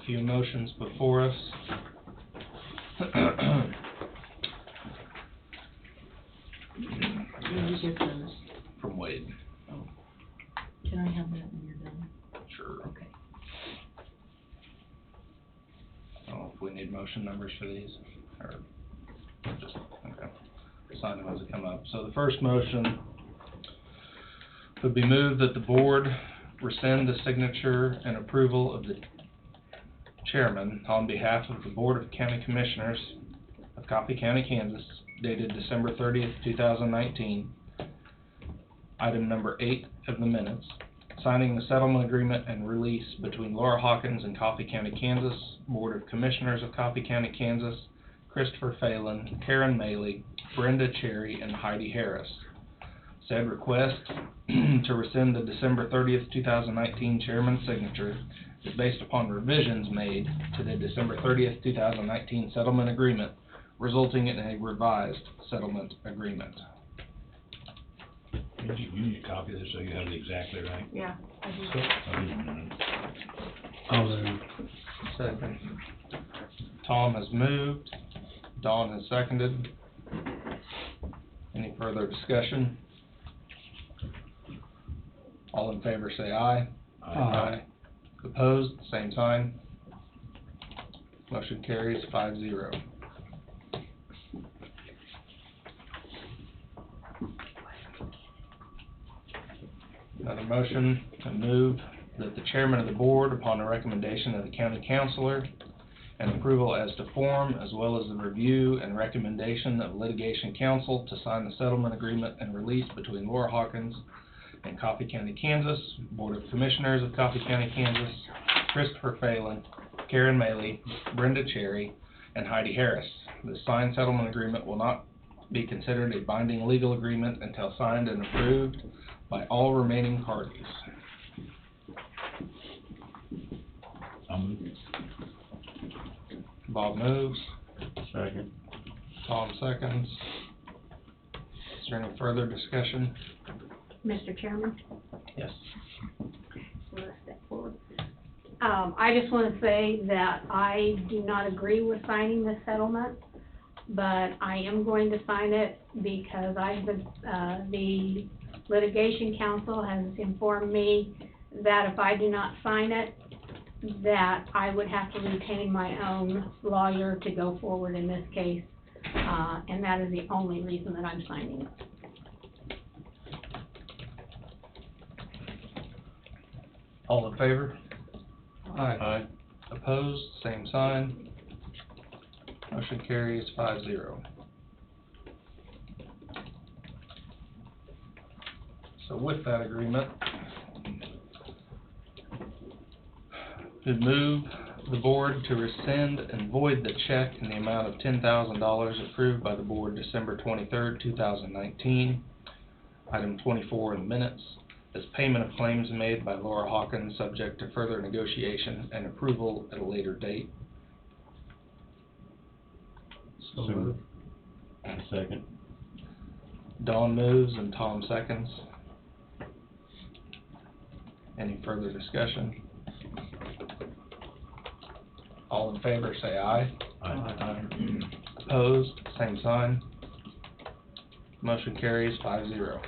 a few motions before us. Where did you get those? From Wade. Can I have that when you're done? Sure. Okay. I don't know if we need motion numbers for these, or just, okay, sign them as they come up. So the first motion would be moved that the board rescind the signature and approval of the chairman on behalf of the Board of County Commissioners of Coffee County, Kansas, dated December 30th, 2019. Item number 8 of the minutes, signing the settlement agreement and release between Laura Hawkins and Coffee County, Kansas, Board of Commissioners of Coffee County, Kansas, Christopher Phelan, Karen Maley, Brenda Cherry, and Heidi Harris. Said request to rescind the December 30th, 2019 chairman's signature is based upon revisions made to the December 30th, 2019 settlement agreement, resulting in a revised settlement agreement. You need a copy of this so you have it exactly right. Yeah, I do. I'll move. Second. Tom has moved. Dawn has seconded. Any further discussion? All in favor say aye. Aye. Opposed, same sign. Motion carries 5-0. Another motion to move that the chairman of the board, upon the recommendation of the county councilor and approval as to form, as well as the review and recommendation of litigation counsel, to sign the settlement agreement and release between Laura Hawkins and Coffee County, Kansas, Board of Commissioners of Coffee County, Kansas, Christopher Phelan, Karen Maley, Brenda Cherry, and Heidi Harris. The signed settlement agreement will not be considered a binding legal agreement until signed and approved by all remaining parties. I'll move. Bob moves, Second. Tom seconds. Is there any further discussion? Mr. Chairman, Yes. want to step forward? I just want to say that I do not agree with signing this settlement, but I am going to sign it because the litigation counsel has informed me that if I do not sign it, that I would have to retain my own lawyer to go forward in this case, and that is the only reason that I'm signing it. All in favor? Aye. Opposed, same sign. Motion carries 5-0. So with that agreement, to move the board to rescind and void the check in the amount of $10,000 approved by the board December 23rd, 2019. Item 24 in the minutes, as payment of claims made by Laura Hawkins, subject to further negotiation and approval at a later date. So moved. Second. Dawn moves and Tom seconds. Any further discussion? All in favor say aye. Aye. Opposed, same sign. Motion carries 5-0.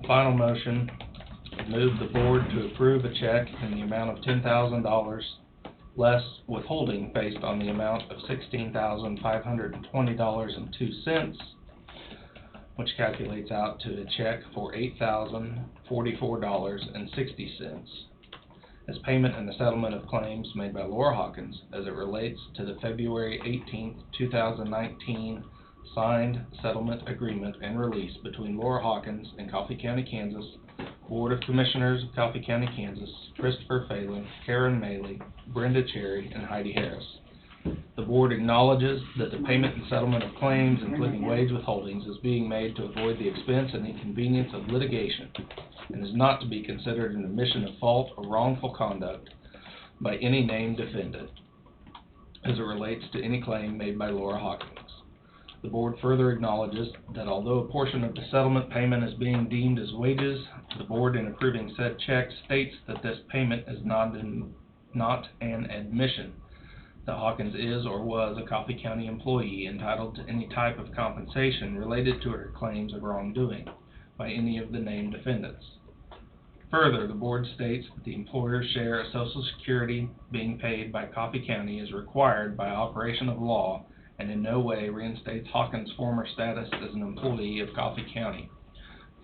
Final motion, move the board to approve a check in the amount of $10,000 less withholding based on the amount of $16,520.02, which calculates out to a check for $8,044.60 as payment in the settlement of claims made by Laura Hawkins as it relates to the February 18th, 2019 signed settlement agreement and release between Laura Hawkins and Coffee County, Kansas, Board of Commissioners of Coffee County, Kansas, Christopher Phelan, Karen Maley, Brenda Cherry, and Heidi Harris. The board acknowledges that the payment and settlement of claims, including wage withholdings, is being made to avoid the expense and inconvenience of litigation and is not to be considered an admission of fault or wrongful conduct by any named defendant as it relates to any claim made by Laura Hawkins. The board further acknowledges that although a portion of the settlement payment is being deemed as wages, the board in approving said check states that this payment is not an admission that Hawkins is or was a Coffee County employee entitled to any type of compensation related to her claims of wrongdoing by any of the named defendants. Further, the board states that the employer's share of Social Security being paid by Coffee County is required by operation of law and in no way reinstates Hawkins' former status as an employee of Coffee County.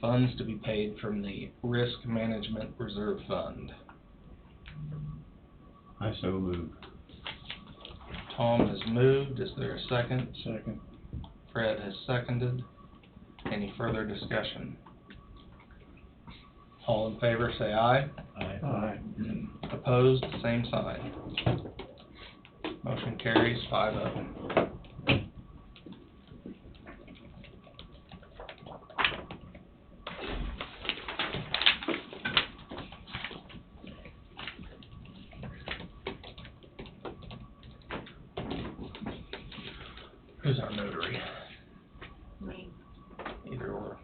Funds to be paid from the Risk Management Reserve Fund. I so move. Tom has moved. Is there a second? Second. Fred has seconded. Any further discussion? All in favor, say aye. Aye. Aye. Opposed, same sign. Motion carries 5-0. Who's our notary? Me. Either or.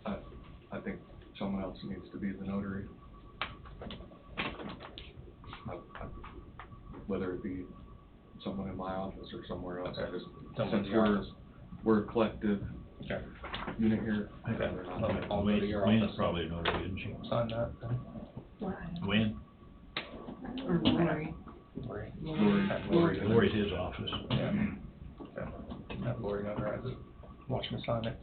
I think someone else needs to be the notary. Whether it be someone in my office or somewhere else, Okay. just, Someone since in your office. we're a collective Okay. unit here. Okay. I'll go to Wayne, your Wayne's office. probably an order, isn't she? Sign that then. Wayne? Or Lori. Lori. Lori. Lori's his office. Yeah. Okay. Have Lori notarize it. Watch me sign it.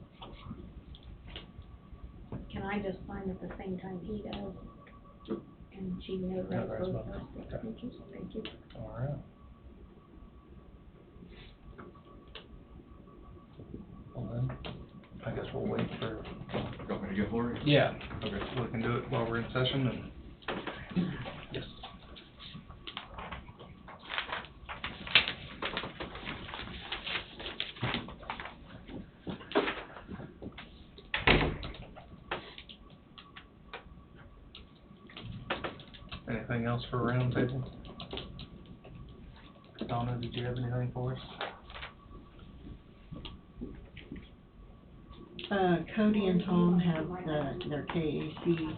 Can I just sign at the same time he does? And she knows Yeah, that that's both fine. of us. Okay. Thank you. All right. Well then, I guess we'll wait for, You want me to get Lori? yeah, okay, so we can do it while we're in session and, yes. Anything else for roundtable? Donna, did you have anything for us? Cody and Tom have their KAC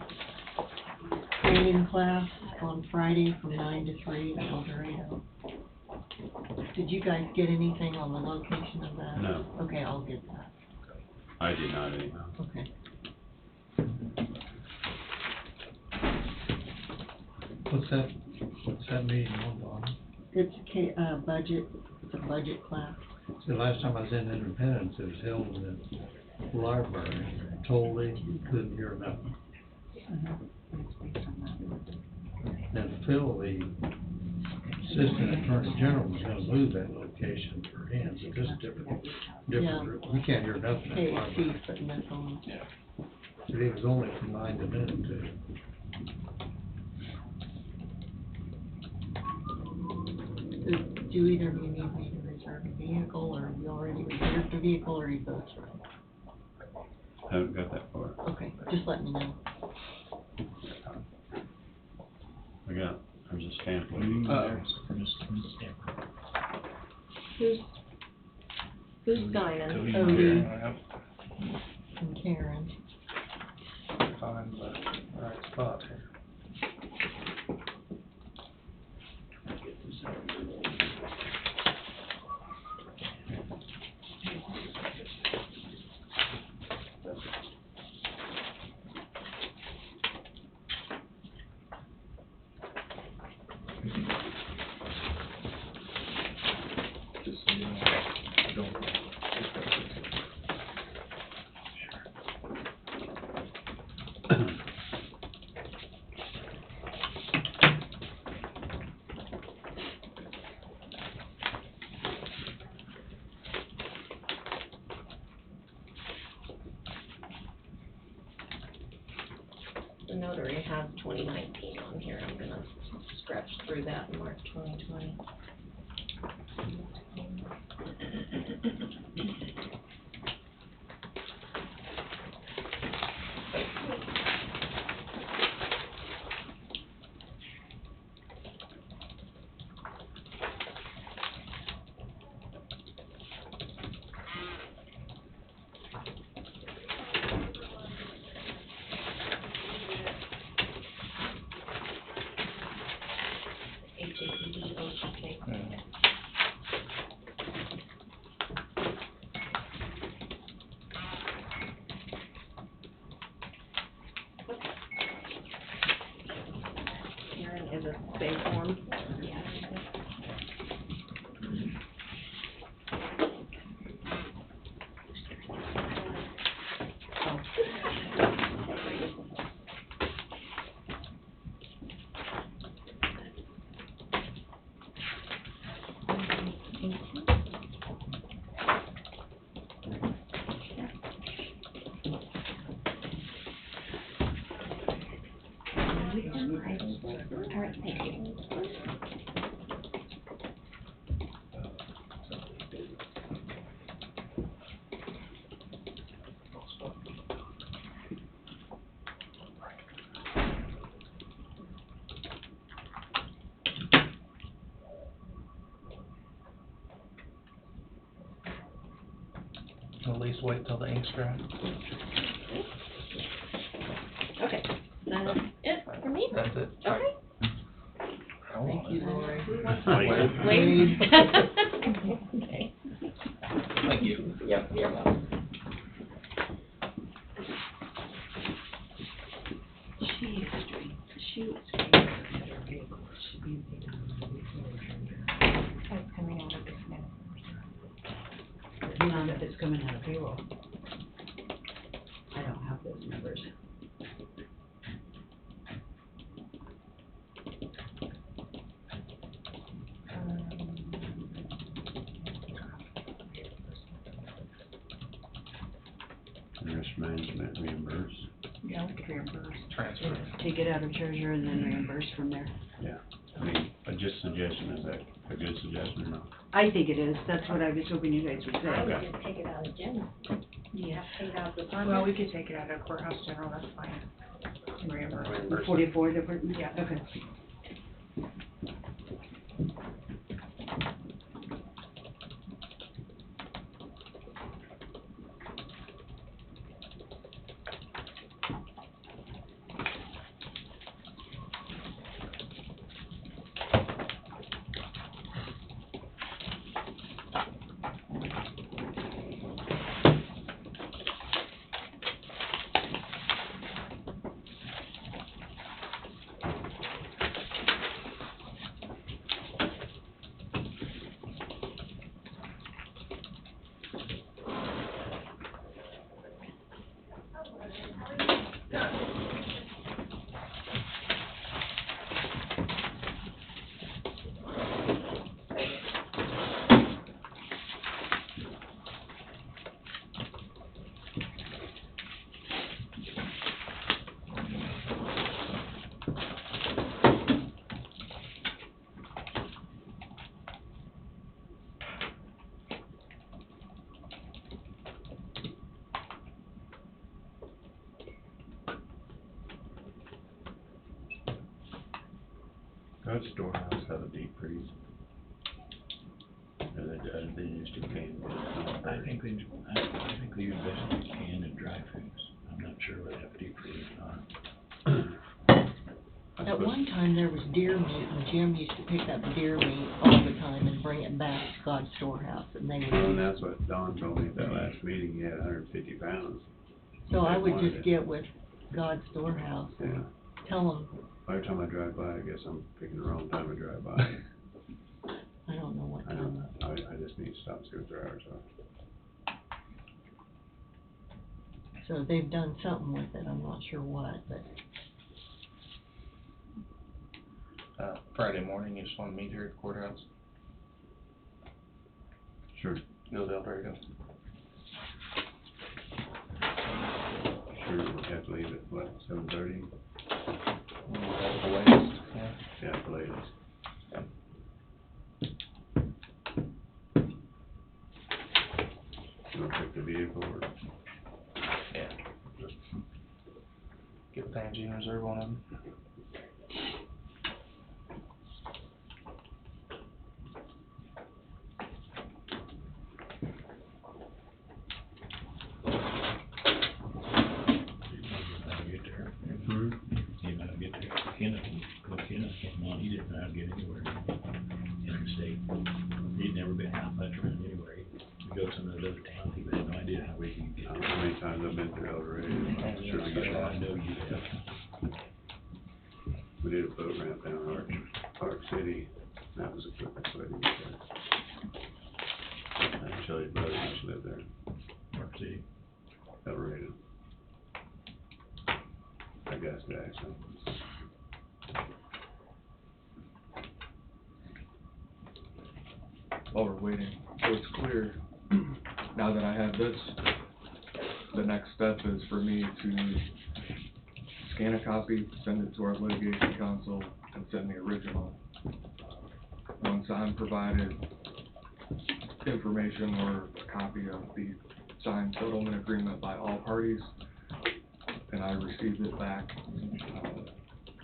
training class on Friday from 9 to 3 in El Dorado. Did you guys get anything on the location of that? No. Okay, I'll get that. I did not anyhow. Okay. What's that meeting on, Donna? It's it's a budget class. The last time I was in Independence, it was held in the library, totally couldn't hear nothing. And Phil, the Assistant Attorney General, was gonna move that location for him, but this is different, we can't hear nothing in the library. KAC putting this on. But it was only from 9 to noon too. Do either of you need me to reserve a vehicle, or have you already reserved a vehicle, or are you both right? Haven't got that far. Okay, just let me know. There's a stamp. Who's signing? Cody. Cody Yep. and Karen. Find the right spot here. Just so you know, don't. The notary has 2019 on here. I'm gonna scratch through that and mark 2020. Bay form. Yeah. All right, thank you. At least wait till the ink's dry. Okay, that's it for me. That's it. Okay. Thank you, Lori. Wade. Wade. Okay. Thank you. Yep, you're welcome. That's coming out of this minute. None of it's coming out of payroll. I don't have those numbers. Risk management reimburse. Yeah, we could reimburse. Transfer. Take it out of treasurer and then reimburse from there. Yeah, I mean, just suggestion, is that a good suggestion or not? I think it is. That's what I was hoping you guys would I say. would just take it out of general. You have to take it out of department. Well, we could take it out of courthouse general, that's fine. And reimburse. The 44 department? Yeah. Okay. Does storehouse have a deep freeze? Or they used to can? I think they use basically canned and dry foods. I'm not sure whether they have deep freeze or not. At one time, there was deer meat, and Jim used to pick up deer meat all the time and bring it back to God's storehouse, and they Well, and would. that's what Don told me at that last meeting, he had 150 pounds. So I would wanted just it. get with God's storehouse Yeah, and tell them, every time I drive by, I guess I'm picking the wrong time to drive by. I don't know what I time. don't, I just need to stop and see what their hours are. So they've done something with it, I'm not sure what, but Friday morning, you just wanna meet here at the courthouse? Sure. Go to El Dorado. Sure, we have to leave at, what, 7:30? At the latest, yeah. Yeah, at the latest. Yep. You wanna pick the vehicle or? Yeah. Get Pansy and reserve one of them. He'd never been out much around anywhere. He'd go to some of those other towns, he had no idea how we could get. How many times I've been through El Dorado, I'm sure we get I lost. know you have. We did a boat ramp down Arch. Park City, that was a quick way to get there. Shelley's brother used to live there, Park City. Eldorado. I guess the accent. While we're waiting, so it's clear, now that I have this, the next step is for me to scan a copy, send it to our litigation counsel, and send the original. Once I'm provided information or a copy of the signed settlement agreement by all parties, and I receive it back,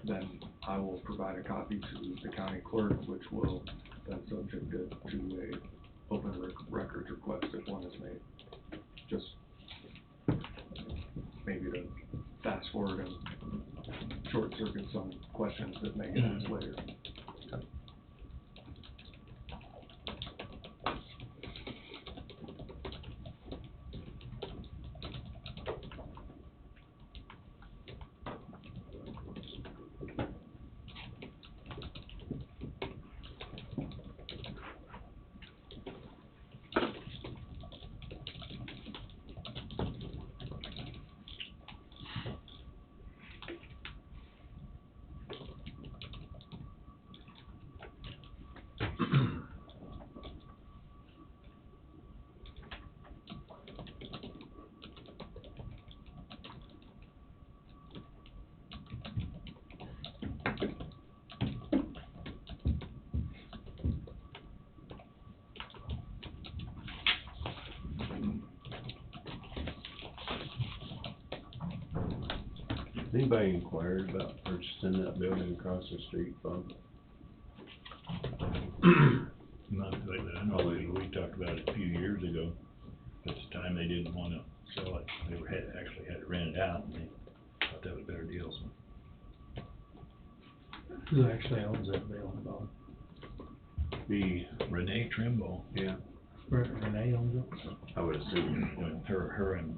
then I will provide a copy to the county clerk, which will then subject it to a open records request if one is made. Just maybe to fast forward and short circuit some questions that may get asked later. Has anybody inquired about purchasing that building across the street, Bob? Not lately, I know we talked about it a few years ago. At the time, they didn't wanna sell it, they actually had it rented out, and they thought that was a better deal, so. Who actually owns that building, Bob? Be Renee Trimble. Yeah, Renee owns it? I would assume. When her and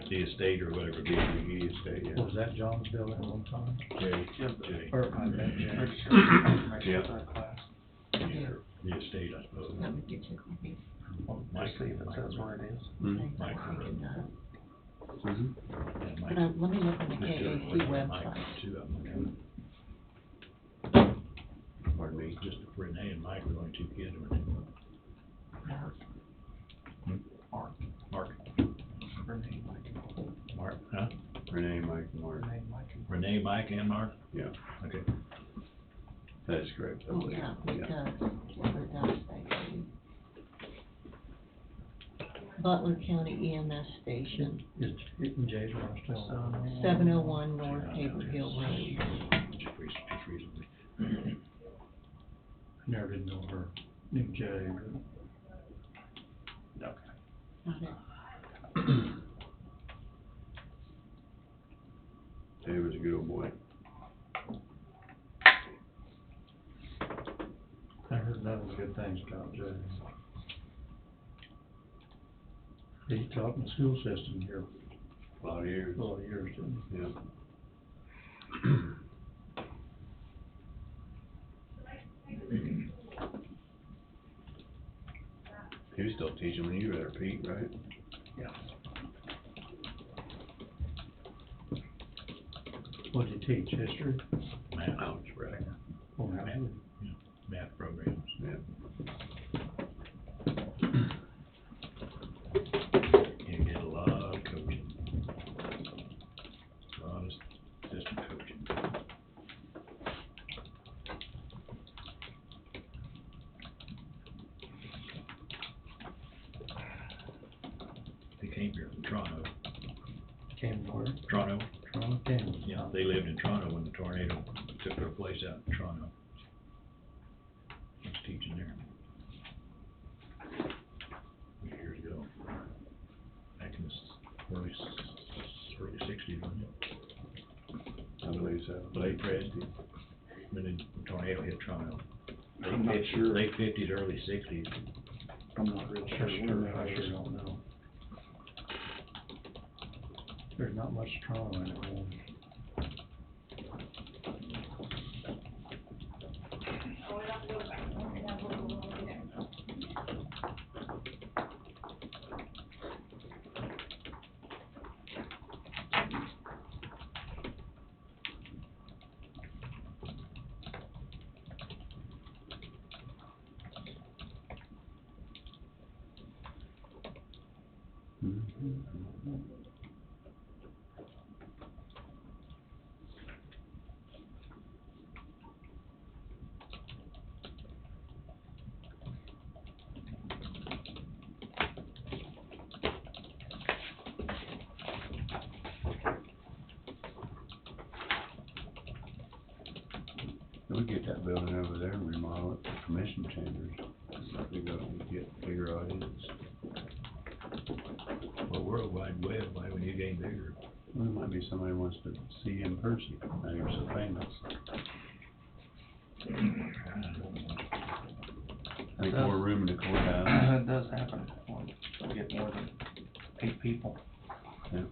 the estate or whatever, BBE estate, yeah. Was that John's building at one time? Jay. Or, I met Jay. Yeah. The estate, I suppose. Let me get you a copy. Mike, See if it says where it is. Mike. Mhm. Yeah, Mike. But let me look on the Mr. KAC Mike, website. two of them. Pardon me? Just Renee and Mike were the only two kids, weren't they? Mark. Renee, Mike. Mark, huh? Renee, Mike, and Mark. Renee, Mike, and Renee, Mike, and Mark? Yeah, Okay. that is correct. I Oh, believe. yeah, because, what it does say, Butler County EMS Station, Is it in Jay's house still? 701 North Tabor Hill Road. Just recently. I never did know her, knew Jay, but. Okay. Okay. He was a good old boy. I heard nothing but good things about Jay. He taught in the school system here A lot of years. a lot of years, didn't he? Yeah. He was still teaching when you were there, Pete, right? Yeah. What did he teach, history? Math. Algebra. Oh, no. Math programs. Yeah. You get a lot of coaching. A lot of assistant coaching. They came here from Toronto. Came to where? Toronto. Toronto, Kansas. Yeah, they lived in Toronto when the tornado took their place out in Toronto. I was teaching there. Years ago. Back in the early sixties, wasn't it? I believe so. Late Preston, when the tornado hit Toronto. I'm not sure. Late fifties, early sixties. I'm not real sure. I sure don't know. There's not much Toronto in it, man. We get that building over there and remodel it for commission chambers. We go and get bigger audience. Well, World Wide Web, why would you get bigger? Well, there might be somebody who wants to see you in person. Now you're so famous. I think more room in the courthouse. It does happen. We get more than 8 people. Yeah.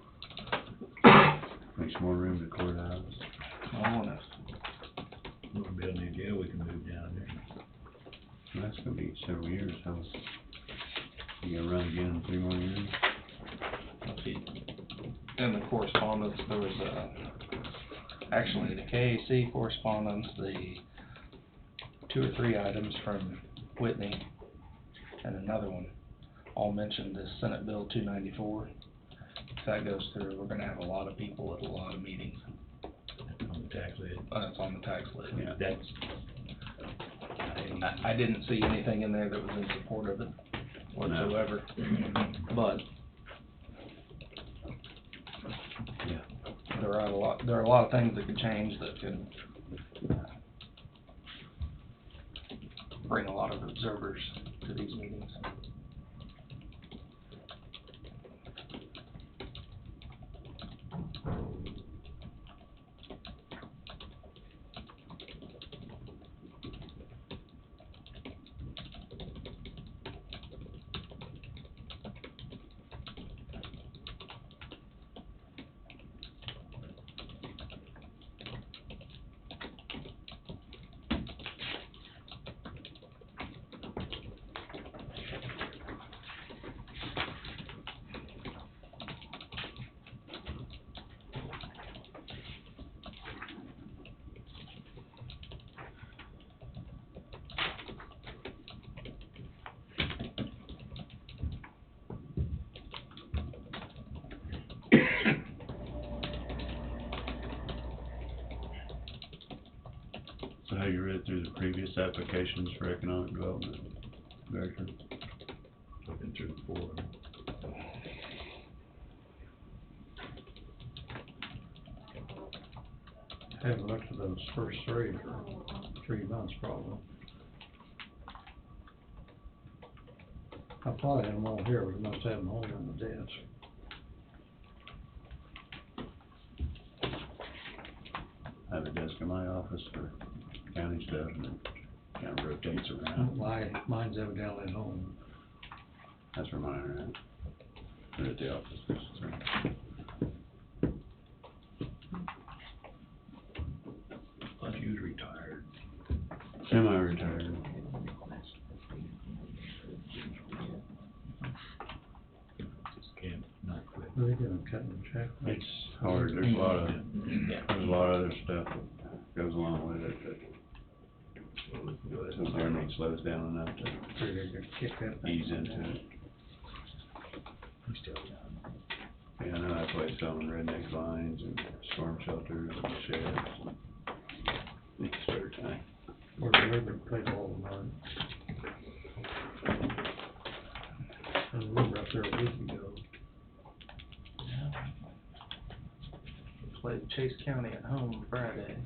Makes more room in the courthouse. Honest. We're building a jail, we can move down there. Well, that's gonna be several years, so you gonna run again in 3 more years? Let's see. In the correspondence, there was actually the KAC correspondence, the 2 or 3 items from Whitney, and another one, all mentioned this Senate Bill 294. If that goes through, we're gonna have a lot of people at a lot of meetings. On the tax lid. It's on the tax lid. Yeah. That's, I didn't see anything in there that was in support of it whatsoever, but yeah, there are a lot of things that could change that could bring a lot of observers to these meetings. So have you read through the previous applications for economic development, Director? looking through the 4. Haven't looked at those first 3 for 3 months probably. I probably had them all here, we must have them home on the desk. I have a desk in my office for county stuff, and it kind of rotates around. Mine's evidently at home. That's where mine are at. They're at the office. So. Plus you was retired. Semi-retired. Can't not quit. Are they gonna cut and check? It's hard, there's a lot of other stuff that goes along with it, but sometimes everything slows down enough to ease into it. He's still young. Yeah, I know that's why he's selling redneck vines and storm shelters and sheds. It's spare time. Or the river played all the time. And the river up there a week ago. Played Chase County at home Friday.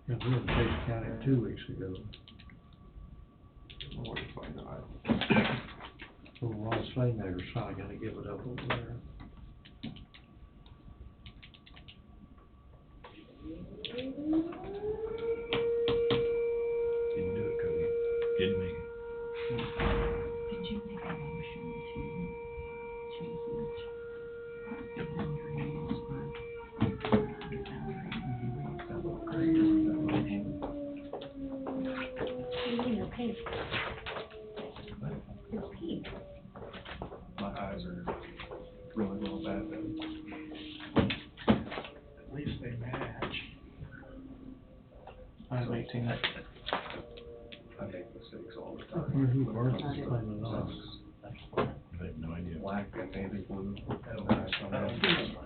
And we were in Chase County 2 weeks ago. What if I got? So Ross Slaymaker's finally gonna give it up over there. Didn't do it, Cody. Didn't make it. Did you make a motion to change the vendor names for the salary? 2018. I make mistakes all the I time. wonder who Barnes is claiming on. I have no idea. Black and navy blue, and then I come in.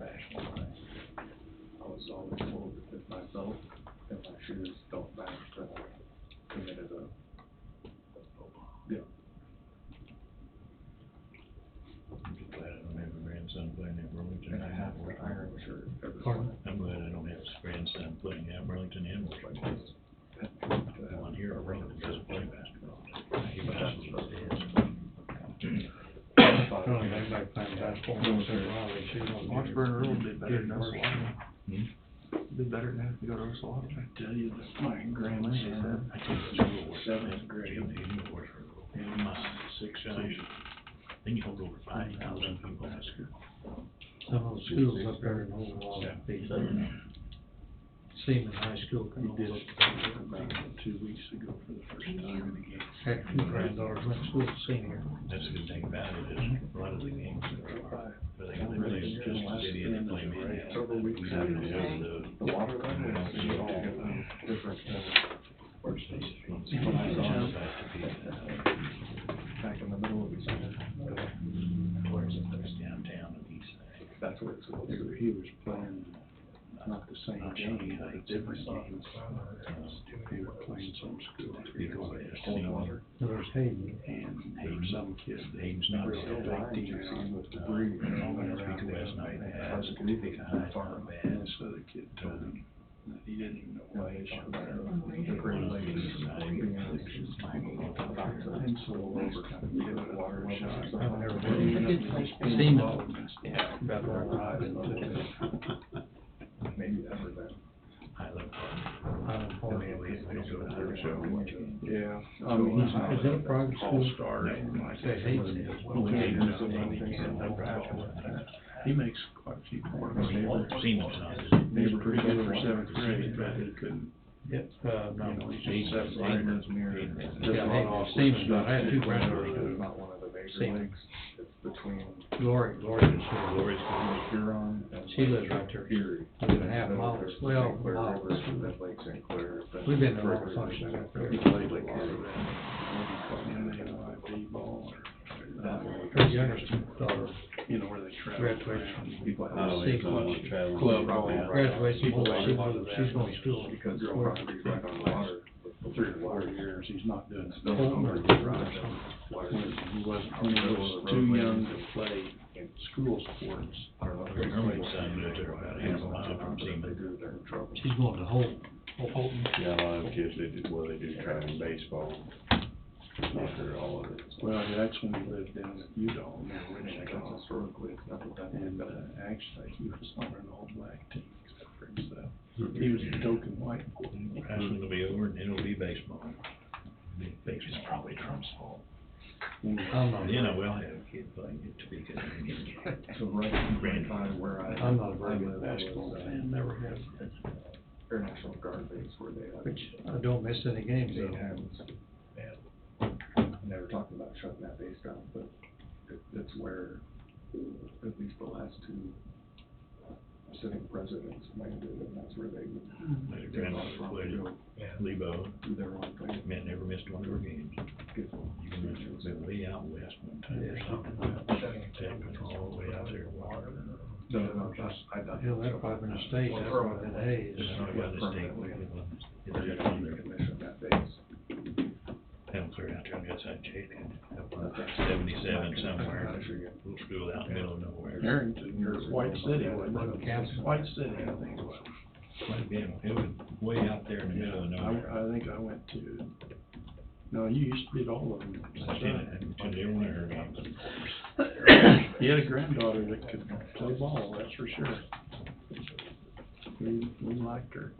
I was always told to fit my belt and my shoes don't match, then I committed a, yeah. I'm just glad I don't have a grandson playing at Burlington. And I have to iron the shirt every Pardon? morning. I'm glad I don't have a grandson playing at Burlington and Washington. The one here at Burlington doesn't play basketball. He passes those days. I don't think anybody playing basketball knows their knowledge. She's gonna get Washburn Rural would be better than University. Be better than having to go to Ursula. I tell you that my grandson, I took the school work. seventh grade, He works for, in my sixth generation. Then you hold over 5,000 people in school. Some of the schools up there in Old Seaman High School he can did almost, it about 2 weeks ago for the first time in the game. had two granddaughters went to school senior. That's the good thing about it, is a lot of the games are, they only play just the city and they play Minneapolis. Several weeks We ago, have to go to the water level is all different than when I saw it back in the middle of the summer. Where's it, there's downtown and east side. That's what it's supposed to be. He was playing not the same game, but different games. They were playing some school. Cold water. There's Hayden. And some kid, Hayden's not really so big team with debris and all that around Speaker West not it. bad, Speaker High's not bad. And so the kid told him that he didn't even know why he shot there. The Great Lakes being able to Pencil over kind of give it a water shot. I've never It's a been. good place. Seaman. Yeah, about right into it. maybe ever been. I love Yeah, I mean, Is it a private school? All-star, like Say Hayden is. he makes quite a few points. Seaman's not. He was pretty good for seventh grade, but he couldn't, Yep, you know, he's just seventh grade. Yeah, Hayden, Seaman's not, I had two granddaughters. It's not one of the major Seaman. lakes, it's between Glory is here. Gloria's Huron and. She lives right there. Erie. Within a half mile, There's the well, St. Clair miles. River, and then Lake St. Clair. then We've been to a lot further of functions than up there. He played a lot of that, NAIB ball, Her youngest daughter you know, where they travel. graduation. People have Oh, it's on traveling. Club ball. Graduation, she's going to school. Because your property's right on the water, for 3 or 4 years, he's not doing Still stuff. don't When he was too young to play in school sports. I don't know. Herman's son lives there about half a mile from They Seaman. do, they're in trouble. She's going to Holton. Holton. Yeah, a lot of kids, they do try in baseball. Not sure all of it. Well, that's when he lived down at Udall, near Wichita. Because historically, it's never been. And, actually, he was on an all-black team, except for himself. He was the token white boy. Wrestling will be over and it'll be baseball. Baseball's probably Trump's fault. I'm not, You know, we'll have a kid playing it to be good. So right in time where I'm not a very good basketball fan, never have. Air National Guard base where they have. Which I don't miss any games Eight though. hands. And they were talking about shutting that base down, but it's where at least the last 2 sitting presidents landed, and that's where they would. My grandmother played at Lebo, Do their own thing. man, never missed one of her games. Get You can mention, it was way out west one time or something. Taking all the way out there, water. No, I don't. Hell, that'd probably been a state, that's probably been Hayes. It's not about the state, They're it's gonna on there. decommission that base. Hell, clear out there on the outside Jayden, up on 77 somewhere, little school out in the middle of nowhere. Harrington, you're White City, wasn't it? White City, I think it was. Might have been, it was way out there in the middle of nowhere. I think I went to, no, you used to beat all of them. I attended every one of her games. He had a granddaughter that could play ball, that's for sure. We liked her.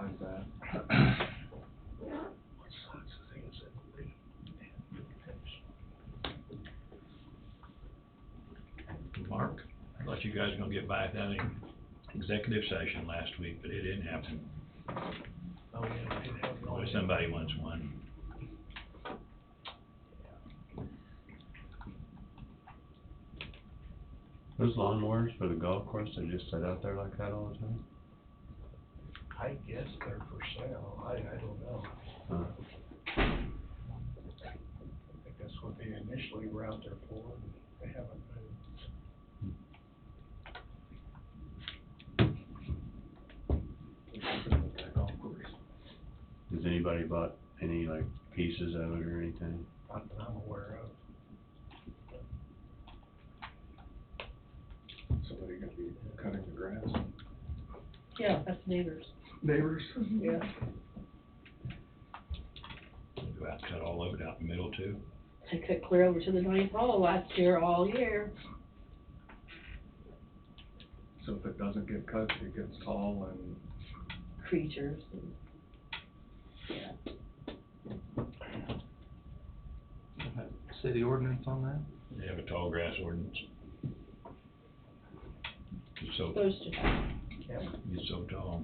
behind that. Mark, I thought you guys were gonna get back that executive session last week, but it didn't happen. Oh, yeah, we did have Well, somebody wants one. Those lawnmowers for the golf course, they just sit out there like that all the time? I guess they're for sale, I don't know. I guess what they initially were out there for, and they haven't moved. Has anybody bought any like pieces of it or anything? Not that I'm aware of. Somebody gonna be cutting the grass. Yeah, that's neighbors. Neighbors? Yeah. Go out and cut all of it out in the middle too. I cut clear over to the ninth hole last year, all year. So if it doesn't get cut, it gets tall and Creatures and, yeah. City ordinance on that? They have a tall grass ordinance. It's so, Supposed to have it's so tall.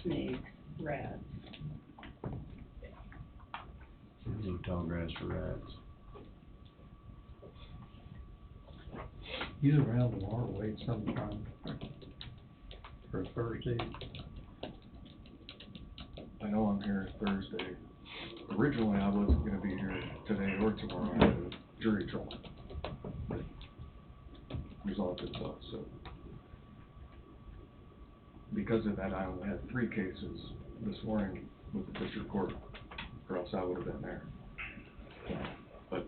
snakes, rats. Any tall grass for rats. You around tomorrow, wait sometime for Thursday? I know I'm here Thursday. Originally, I wasn't gonna be here today or tomorrow. I had a jury trial. It resolved itself, so. Because of that, I only had 3 cases this morning with the district court, or else I would have been there. But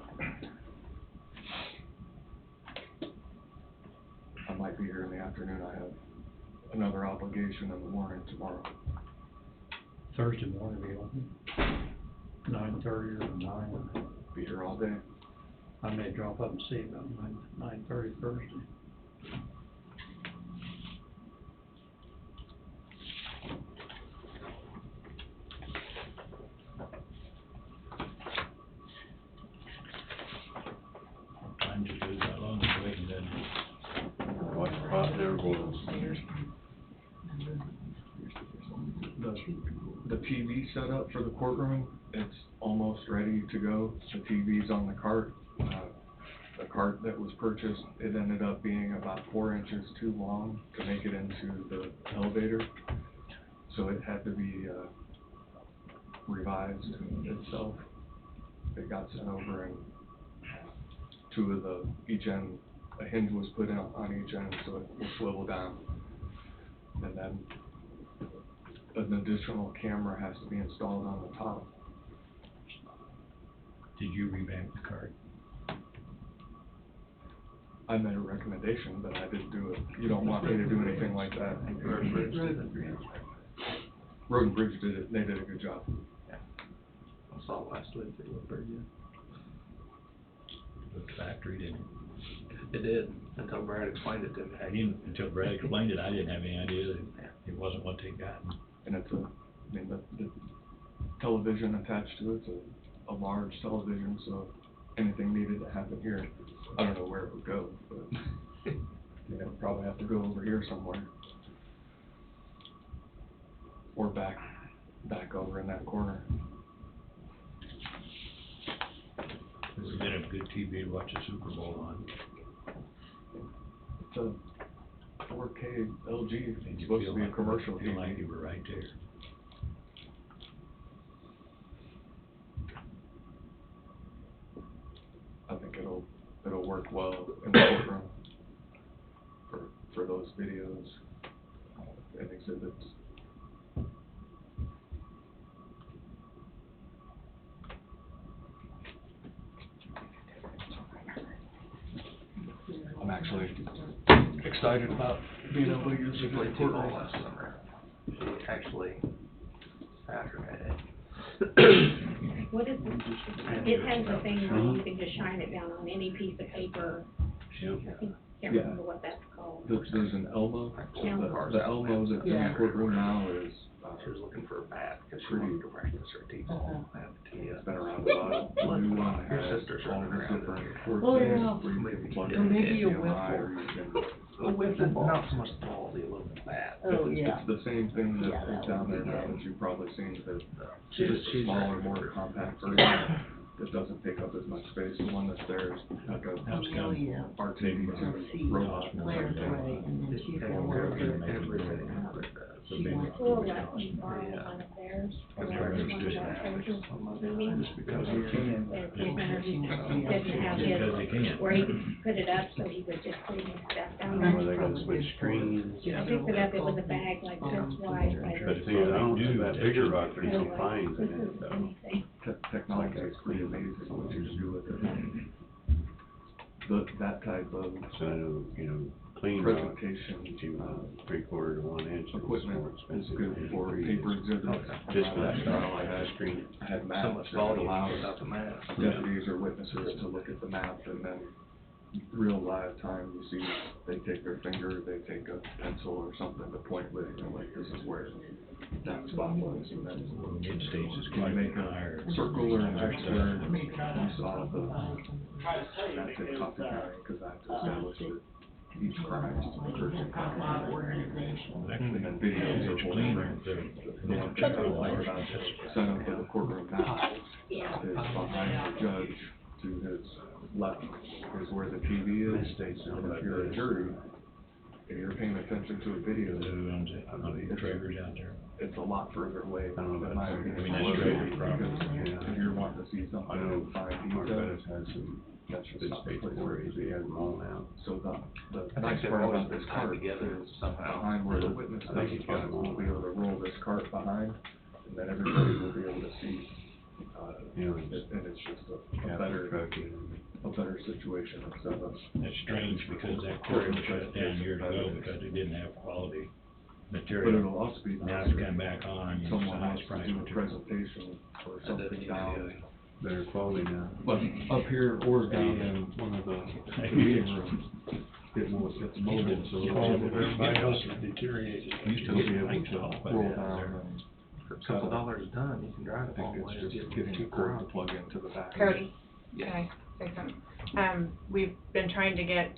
I might be here in the afternoon. I have another obligation in the morning tomorrow. Thursday morning be open, 9:30 or 9. Be here all day. I may drop up and see you about 9:30 Thursday. Time just goes that long, it's waiting, doesn't it? What spot there was? The TV setup for the courtroom, it's almost ready to go. The TV's on the cart. The cart that was purchased, it ended up being about 4 inches too long to make it into the elevator. So it had to be revised itself. It got sent over and 2 of the, each end, a hinge was put on each end so it will swivel down. And then an additional camera has to be installed on the top. Did you revamp the cart? I made a recommendation, but I didn't do it. You don't want me to do anything like that. Road and Bridge did it, they did a good job. I saw it last week, it looked pretty good. Looked factory, didn't it? It did, until Brad explained it to me. I didn't, until Brad explained it, I didn't have any idea that it wasn't what they got. And it's the television attached to it's a large television, so anything needed to happen here, I don't know where it would go, but you know, probably have to go over here somewhere. Or back over in that corner. This has been a good TV to watch the Super Bowl on. It's a 4K LG, And it's you supposed feel to be a like- commercial feel like TV. you were right there. I think it'll work well in the courtroom for those videos and exhibits. I'm actually excited about being able to use She the played courtroom. T-ball last summer. She actually, Saturday. What is it? It has a thing where you can just shine it down on any piece of paper. I think can't Yeah. remember what that's called. There's an Elmo, Elmo. the Elmo that's in Yeah. the courtroom now is, She was looking for a bat, because she Pretty- wanted to practice her T-ball. it's been around a while. The new one Your has sister's all running the around different in port Oh, things yeah. where you can plug Or in maybe a HDMI, or wiffle. you can. A wiffle ball. Not so much the ball, the aluminum bat. Oh, It's- yeah. It's the same thing Yeah, that that is down would there be now good. that you've probably seen, the, She's- just a she's smaller, ready more for it. compact version that doesn't take up as much space. The one that's there is like a Amelia R2D2 robot. Claire's away, and then she's gonna work her. She wants We'll to. let me borrow one of theirs. That's for what I was one of just- our appraisal meetings. Just because we can. That he's gonna, didn't have Because they his, can. where he could put it up, so he would just put his stuff down Where there. they gotta switch screens. Just picked it up, it was a bag like this wide, like But this. see, I don't do that bigger rock, there's So, some fines in this it, is though. anything. Technology is pretty amazing what you can do with it. That type of So, you know, clean rock, presentation, 3/4 to 1 inch is more equipment is expensive good than for three. paper exhibits. Just for that When stuff, I like had- the screen. I had So maps much that volume allows without the map. deputies or witnesses to look at the map, and then real live time, you see, they take their finger, they take a pencil or something to point with, and like, this is where that spot was, and then Mid states is can quite you a make bit higher. a circle or an X where you saw that's in Coffee County, because I have to establish that each crime occurs in Coffee County. Actually, And then videos it's are cleaner. The one thing I don't like about the setup of the courtroom now is behind the judge to his left is where the TV is, and if you're a jury, if you're paying attention to a video, Who owns it? I know the Traeger's out there. it's a lot further away, I don't know, in my that's- opinion. I mean, that's Traeger's property. Because if you're wanting to see something I know and find Mark details, Bettis has some that's just good not the states place. where he has them all now. So the I think nice they've part always about been this tied cart together is somehow. behind where the witness I think he's got them all. will be able to roll this cart behind, and then everybody will be able to see, You know, and it's just a Capital better, trucking. a better situation instead of. That's strange because that quarry was shut down years ago because it didn't have quality But material. it'll also be Now nice it's if come back on and it's someone highest wants to price do a material. presentation or something down, Better quality now. but up here or down in one of the meeting rooms. It will, it's mobile, so it'll All of be able everybody else is deteriorated. Used to We'll be be able able to to talk roll about that down there. and. For a couple dollars a ton, you can I drive a long think way it's to just get getting to a the cord to garage. plug into the back. Cody, can I say something? We've been trying to get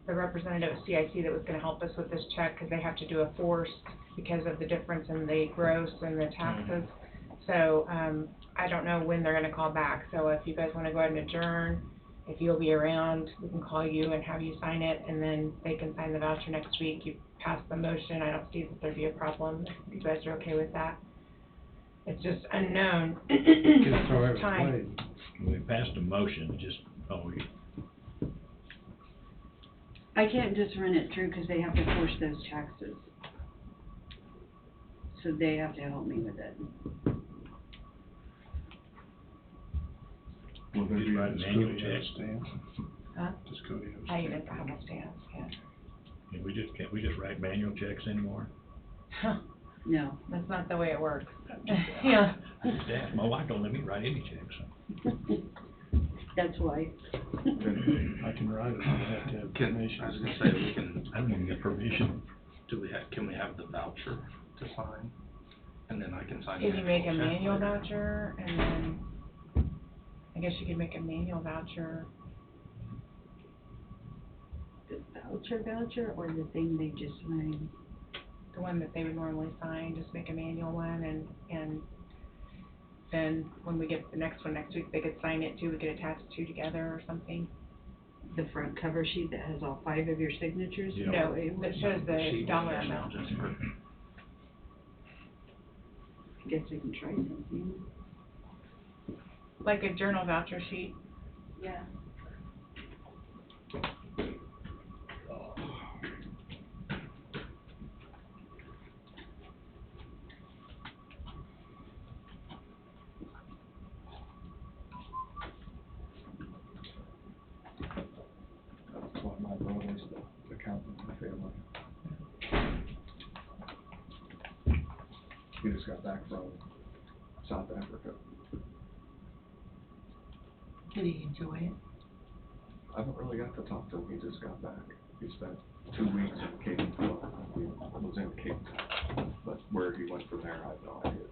the representative at CIC that was gonna help us with this check, cause they have to do a force because of the difference in the gross and the taxes. So, I don't know when they're gonna call back, so if you guys wanna go ahead and adjourn, if you'll be around, we can call you and have you sign it, and then they can sign the voucher next week. You pass the motion, I don't see that there'd be a problem, if you guys are okay with that. It's just unknown. Just throw every Time. blade. We passed a motion, just, I can't just run it through because they have to force those taxes. So they have to help me with it. Will there Just be write a a manual Cody check. stamp? Huh? Does Cody have a I stamp? even have a stamp, yeah. can't we just write manual checks anymore? No. That's not the way it works. Yeah. I just asked, my wife don't let me write any checks. That's why. I can write it, I have to have permission. I was gonna say, we can, I don't want to get permission. can we have the voucher to sign? And then I can sign the If you make a actual check manual later. voucher, and then, I guess you could make a manual voucher. The voucher, or the thing they just signed? The one that they would normally sign, just make a manual one, and then when we get the next one next week, they could sign it too, we could attach the two together or something. The front cover sheet that has all 5 of your signatures? Yeah. No, it shows the Sheet dollar measure amount. just for- Guess I can try something. Like a journal voucher sheet. Yeah. That's why my brother's the accountant in the family. He just got back from South Africa. Did he enjoy it? I haven't really got to talk to him, he just got back. He He spent 2 weeks in Cape, well, he was in Cape Town, but where he went from there, I have no idea.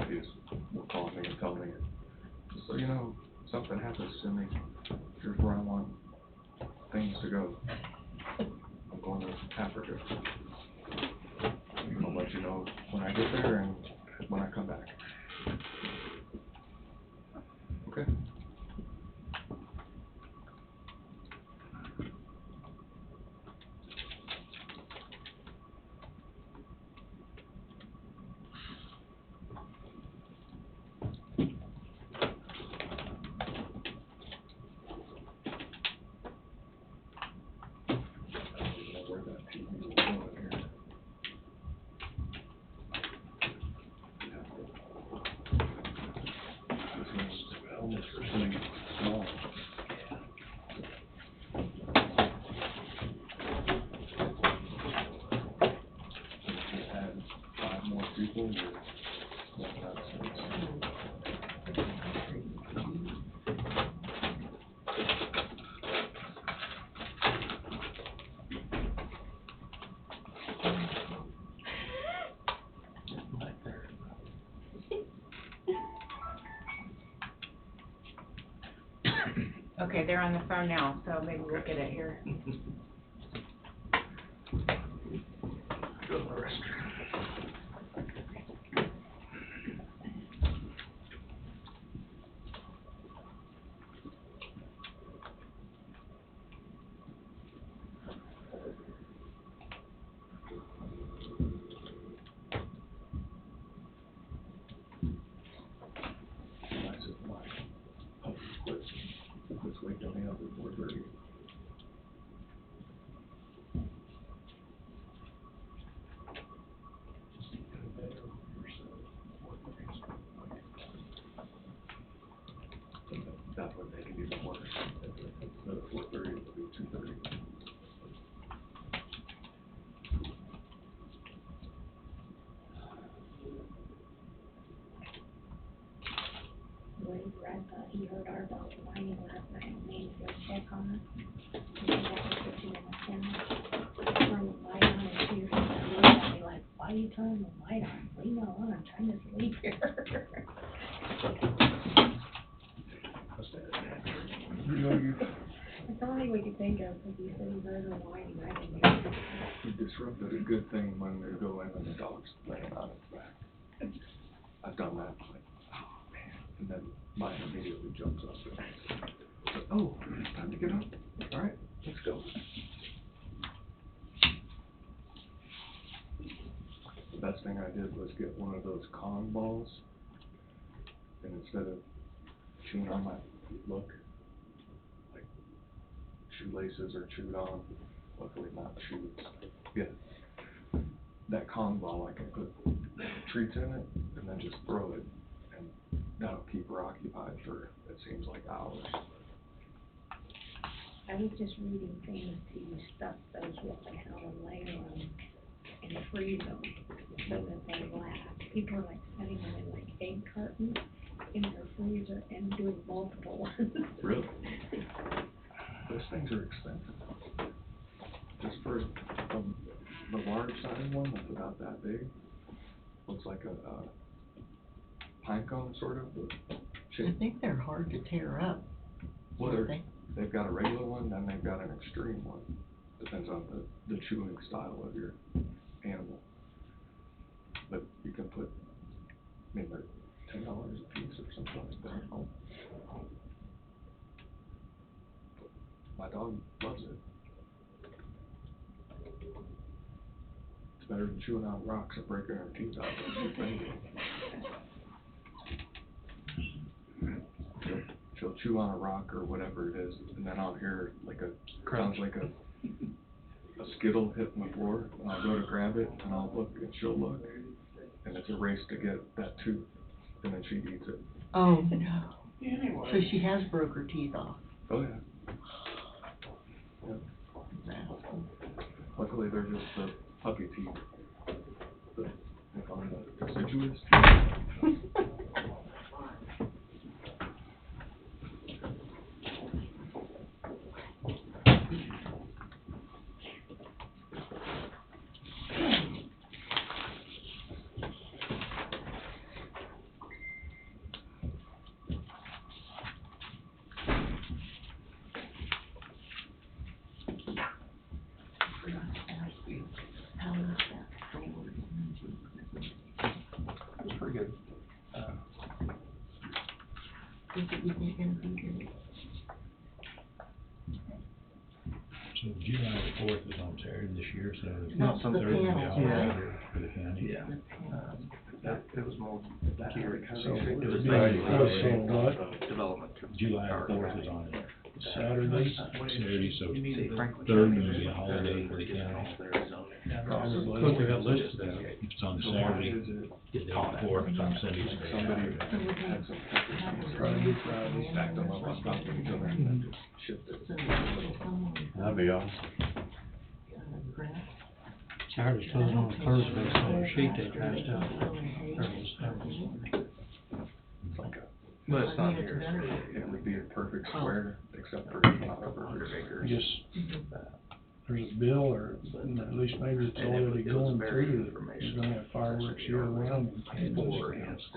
He just will call me and tell me, so you know, something happens to me, here's where I want things to go. I'm going to Africa. I'll let you know when I get there and when I come back. Okay. Okay, they're on the phone now, so maybe we'll get it here. Go to the restroom. Let's wait till me up at 4:30. That would make it even worse. Instead of 4:30, it would be 2:30. Wade Brad thought he heard our dog whining last night and made him check on us. And he had to put you in the kennel. Turned the light on and she was looking at me like, why are you turning the light on? Leave me alone, I'm trying to sleep here. That's the only thing we could think of, because he said he heard her whining, I didn't hear it. He disrupted a good thing when they go in and the dog's laying on its back. I've done that, like, oh man, and then mine immediately jumps up. So, oh, it's time to get up. All right, let's go. The best thing I did was get one of those Kong balls, and instead of chewing on my look, like shoelaces are chewed on, luckily not shoes. Yeah, that Kong ball, I can put treats in it and then just throw it, and that'll keep her occupied for, it seems like, hours. I was just reading things to stuff those with and how to layer them and freeze them so that they last. People are like setting them in like egg cartons in their freezer and doing multiple ones. Really? Those things are expensive. Just for the large size one that's about that big, looks like a pine cone sort of shape. I think they're hard to tear up. Well, they've got a regular one, then they've got an extreme one. Depends on the chewing style of your animal. But you can put, I mean, they're $10 a piece or something like that. My dog loves it. It's better than chewing on rocks and breaking her teeth out when she's baby. She'll chew on a rock or whatever it is, and then I'll hear like sounds like a skittle hitting the floor, and I'll go to grab it, and I'll look, and she'll look, and it's a race to get that tooth, and then she eats it. Oh, no. So she has broke her teeth off. Oh, yeah. Yeah. Luckily, they're just the puppy teeth. They call them the deciduous teeth. So July the 4th is on Saturday this year, so it's Not something- Thursday, yeah. holiday for the county. Yeah. It was more geared, So it was it'd be- Friday. so what? Development. July the 4th is on there. Saturday? Saturday, so See, Franklin third County would be a is- holiday for the county. Probably. What they got listed as. It's on Saturday, the day before, it's on Sunday, it's Somebody Saturday. had some pictures Friday, Friday. stacked them up on top of each other and then just shipped it. That'd be awesome. Saturday's closing on Thursday, so the sheet they passed out. But it's not here. It would be a perfect square, except for not over 100 acres. Yes. There's a bill, or at least maybe it's already going through, that you're gonna have fireworks year round.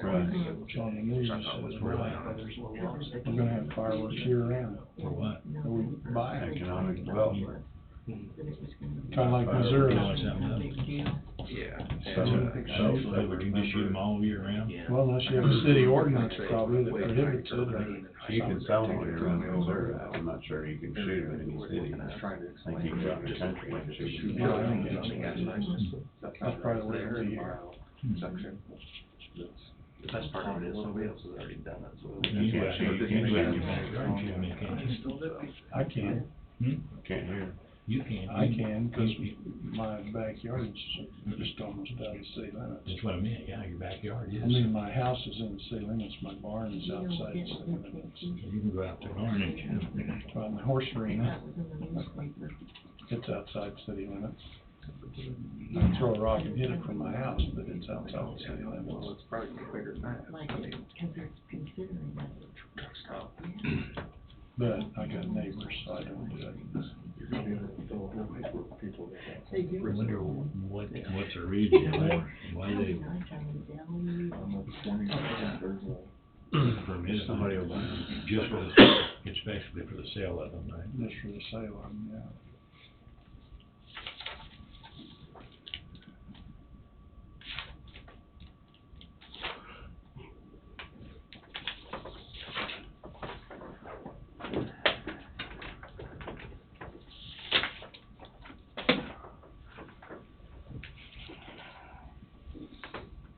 Right. It's on the news, says, we're gonna have fireworks year round. For what? Or we buy it. Economic development. Kinda like Missouri. You know what's happening? Yeah. So would you just shoot them all year round? Well, unless you have a city ordinance probably that prohibits it, or. You can sell them all year round in Missouri, I'm not sure you can shoot them in any city. I was trying to I explain. think you can go out in the country and shoot them. Yeah, I think That's That's probably what it'll be. Section. The best part of it is somebody else has already done it, so. You can go out in your backyard, shoot them, can't you? I can, Can't hear. You can. I can, cause my backyard's just almost out of the city limits. That's what I meant, yeah, your backyard is. I mean, my house is in the city limits, my barn is outside the city limits. You can go out there, darn it, you. On the horse arena, it's outside city limits. I can throw a rock and hit it from my house, but it's outside the city Well, limits. it's probably bigger than that. I mean, But I got neighbors, so I don't do it. I wonder what's the reason, why they permit Somebody will buy them. just for the, it's basically for the sale of them, right? Just for the sale of them, yeah.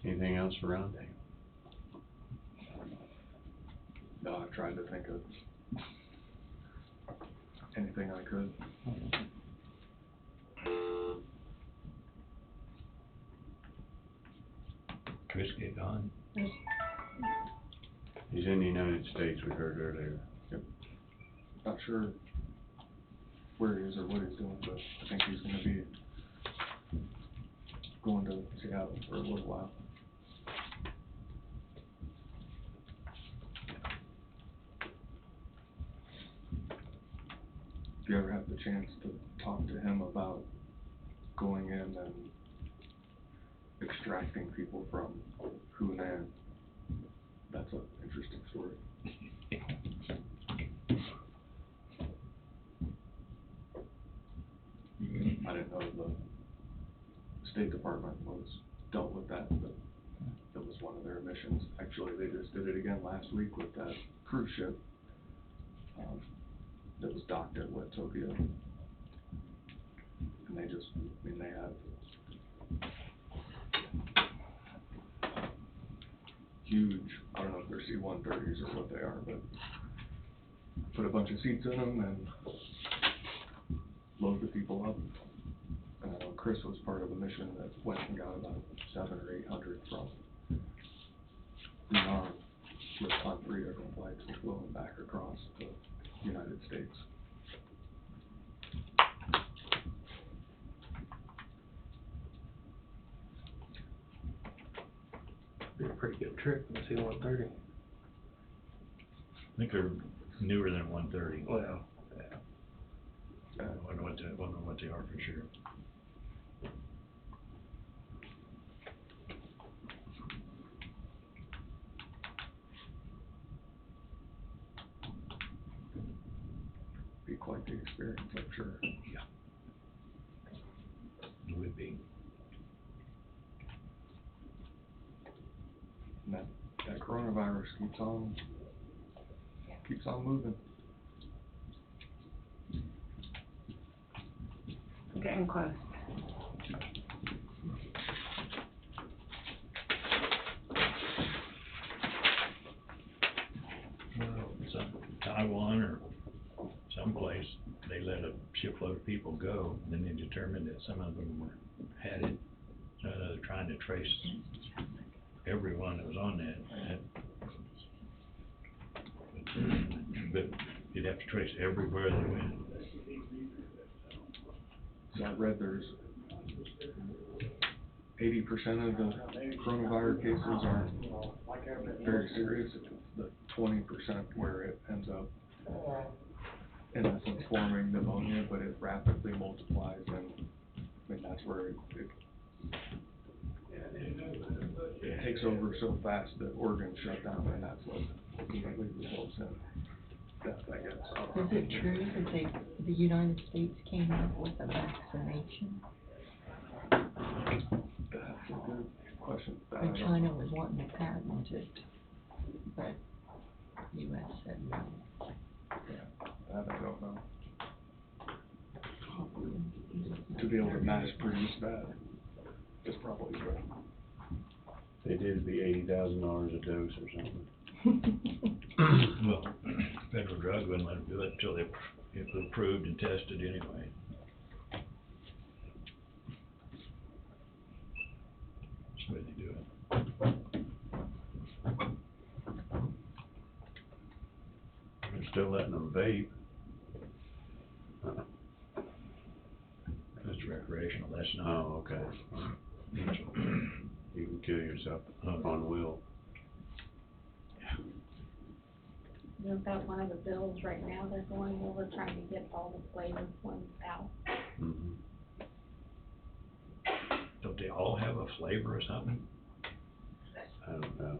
Anything else around? No, I tried to think of anything I could. Chris get gone? He's in the United States, we heard earlier. Not sure where he is or what he's doing, but I think he's gonna be going to Seattle for a little while. If you ever have the chance to talk to him about going in and extracting people from Hunan, that's an interesting story. I didn't know the State Department dealt with that, but that was one of their missions. Actually, they just did it again last week with that cruise ship that was docked at Wet'suwet'en. And they just, I mean, they had huge, I don't know if they're C-130s or what they are, but put a bunch of seats in them and load the people up. And I know Chris was part of a mission that went and got about 700 or 800 from Yunnan with on 3 different flights and flew them back across the United States. Be a pretty good trip, the C-130. I think they're newer than 130. Well, yeah. I wonder what they are for sure. Be quite the experience, I'm sure. Yeah. It would be. And that coronavirus keeps on keeps on moving. Getting close. Some Taiwan or someplace, they let a shipload of people go, and then they determined that some of them had it. So they're trying to trace everyone that was on that. But you'd have to trace everywhere they went. So I read there's 80% of the coronavirus cases are very serious. It's the 20% where it ends up, in essence, forming pneumonia, but it rapidly multiplies, and I mean, that's where it takes over so fast that organs shut down, and that's what ultimately results in death, I guess. Is it true that the United States came up with a vaccination? That's a good question. And China was wanting to patent it, but US said no. Yeah, that I don't know. To be able to mass produce that is probably good. They did it'd be $80,000 a dose or something. Well, federal drug wouldn't let them do it until it was approved and tested anyway. That's the way they do it. They're still letting them vape. That's recreational, that's not. Oh, okay. You can kill yourself on will. Isn't that one of the bills right now they're going over, trying to get all the flavored ones out? Mhm. Don't they all have a flavor or something? I don't know.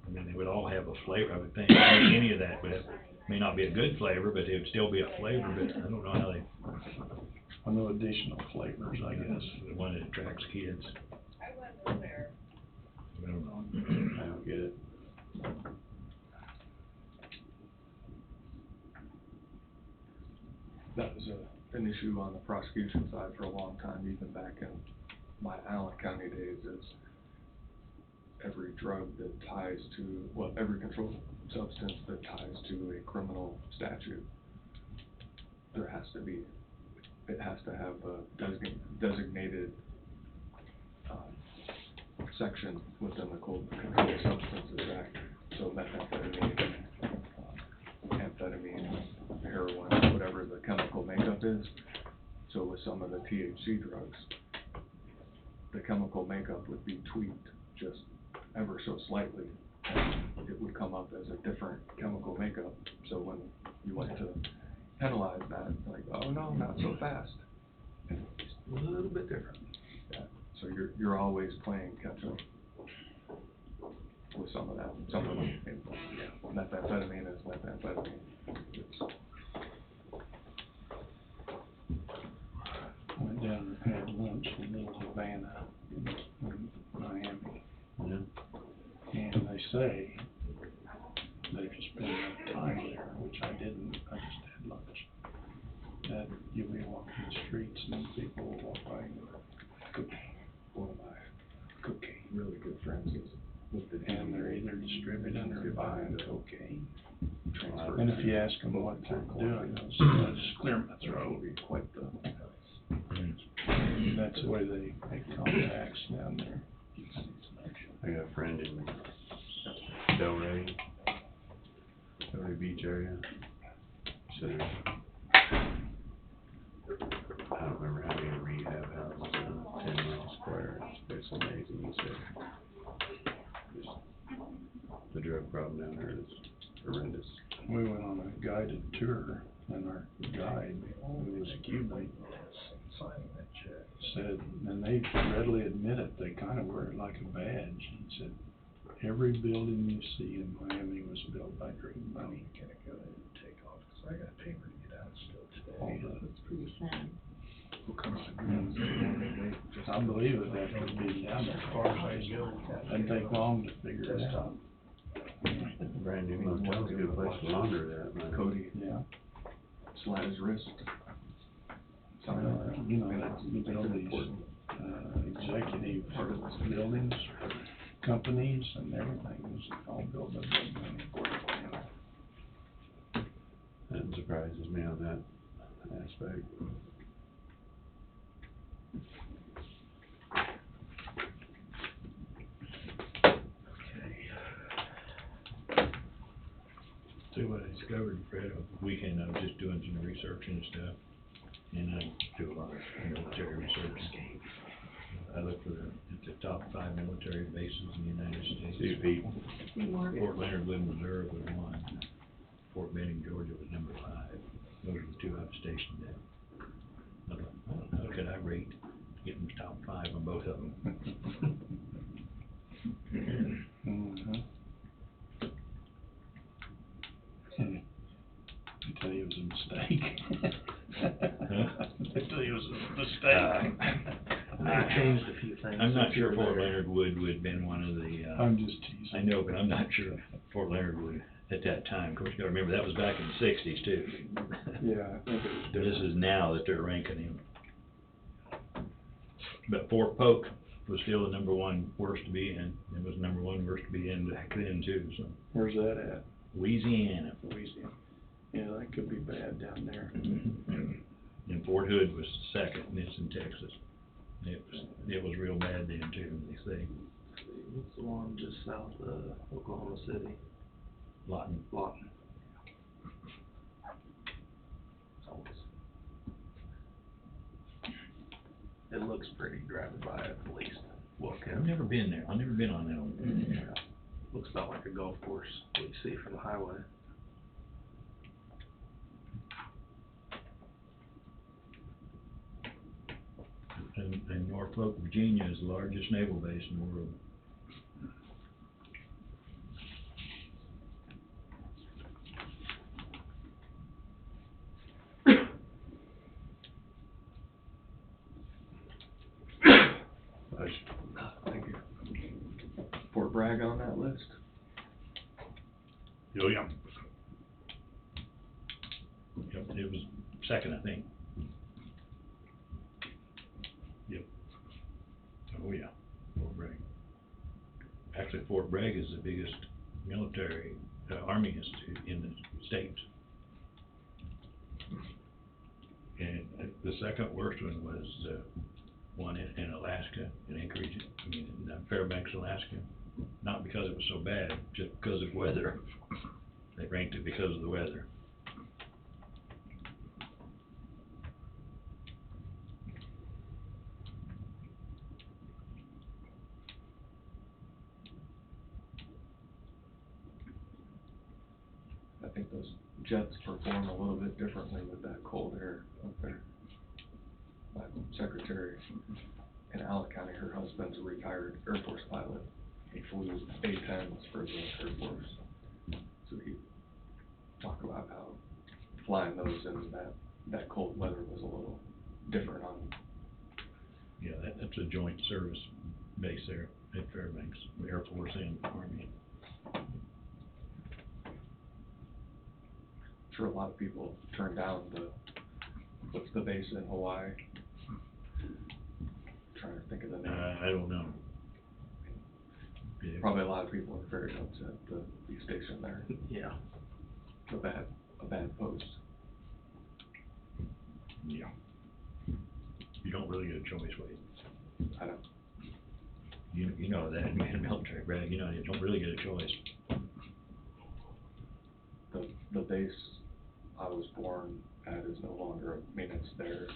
I mean, they would all have a flavor, I would think, any of that would have, may not be a good flavor, but it would still be a flavor, but I don't know how they. I know additional flavors, I guess. The one that attracts kids. I don't know. I don't get it. That was an issue on the prosecution side for a long time, even back in my Allen County days, is every drug that ties to, well, every controlled substance that ties to a criminal statute, there has to be, it has to have a designated section within the Controlled Substances Act. So methamphetamine, amphetamine, heroin, whatever the chemical makeup is. So with some of the THC drugs, the chemical makeup would be tweaked just ever so slightly. And it would come up as a different chemical makeup. So when you went to penalize that, like, oh no, not so fast. And it's a little bit different. Yeah. So you're always playing catch up with some of that. Some of them, yeah, methamphetamine is methamphetamine. I went down and had lunch in Little Havana in Miami. Yeah. And they say they've just been enough time there, which I didn't, I just had lunch, that you'll be walking the streets and people will walk by and cocaine. One of my cocaine really good friends is with the And they're either distributing or buying cocaine. transfer. And if you ask them what they're doing, they'll say, "I just clear my throat." Quite the. That's the way they make contacts down there. I got a friend in Delray Beach area. So there's, I don't remember how many rehab houses in 10 miles square. It's amazing, he said. Just, the drug problem down there is horrendous. We went on a guided tour, and our guide, who was a Cuban, said, and they readily admit it, they kind of wear it like a badge. He said, every building you see in Miami was built by drug money. I got paper to get out still All today. the, It's pretty sad. I believe it after being down there as far as I go. Doesn't take long to figure it out. Brand new motel's a good place to launder that, man. Cody Yeah. slat his wrist. Something like that. You know, I mean, you it's build an these, important executive part of this. buildings for companies and everything, is all built by big money, you know. That surprises me on that aspect. See what I discovered, Fred, over the weekend, I was just doing some research and stuff, and I do a lot of military research. I look for the top 5 military bases in the United States. See, Pete. Fort Leonard Wood, Missouri was 1. Fort Benning, Georgia was number 5. Those were the 2 I was stationed at. I thought, well, how could I rate getting the top 5 on both of them? Mhm. They tell you it was a mistake. They tell you it was a mistake. They've changed a few things. I'm not since you sure were Fort there. Leonard Wood would have been one of the, I'm just teasing. I know, but I'm not sure Fort Leonard Wood at that time. Of course, you gotta remember, that was back in the 60s too. Yeah, I think it was This different. is now that they're ranking him. But Fort Polk was still the number 1 worst to be in. It was number 1 worst to be in back then too, so. Where's that at? Louisiana. Louisiana. Yeah, that could be bad down there. And Fort Hood was second, and it's in Texas. It was real bad then too, they say. What's the one just south of Oklahoma City? Lawton. Lawton. It's always- It looks pretty driving by it at least. Look, I've never been there. I've never been on that one. yeah. Looks about like a golf course, what you see from the highway. And Norfolk, Virginia is the largest naval base in the world. Thank you. Fort Bragg on that list? Oh, yeah. Yep, it was second, I think. Yep. Oh, yeah, Fort Bragg. Actually, Fort Bragg is the biggest military, Army institute in the States. And the second worst one was, one in Alaska, in Anchorage, in Fairbanks, Alaska. Not because it was so bad, just because of weather. They ranked it because of the weather. I think those jets perform a little bit differently with that cold air up there. My secretary in Allen County, her husband's a retired Air Force pilot. He flew A-10s for the Air Force. So he talked about how flying those in that cold weather was a little different on. Yeah, that's a joint service base there at Fairbanks, the Air Force and Army. I'm sure a lot of people turn down what's the base in Hawaii? Trying to think of the name. I don't know. Yeah. Probably a lot of people are very upset to be stationed there. Yeah. A bad post. Yeah. You don't really get a choice, Wade. I don't. You know that, in the military, Brad, you know, you don't really get a choice. The base I was born at is no longer, I mean, it's there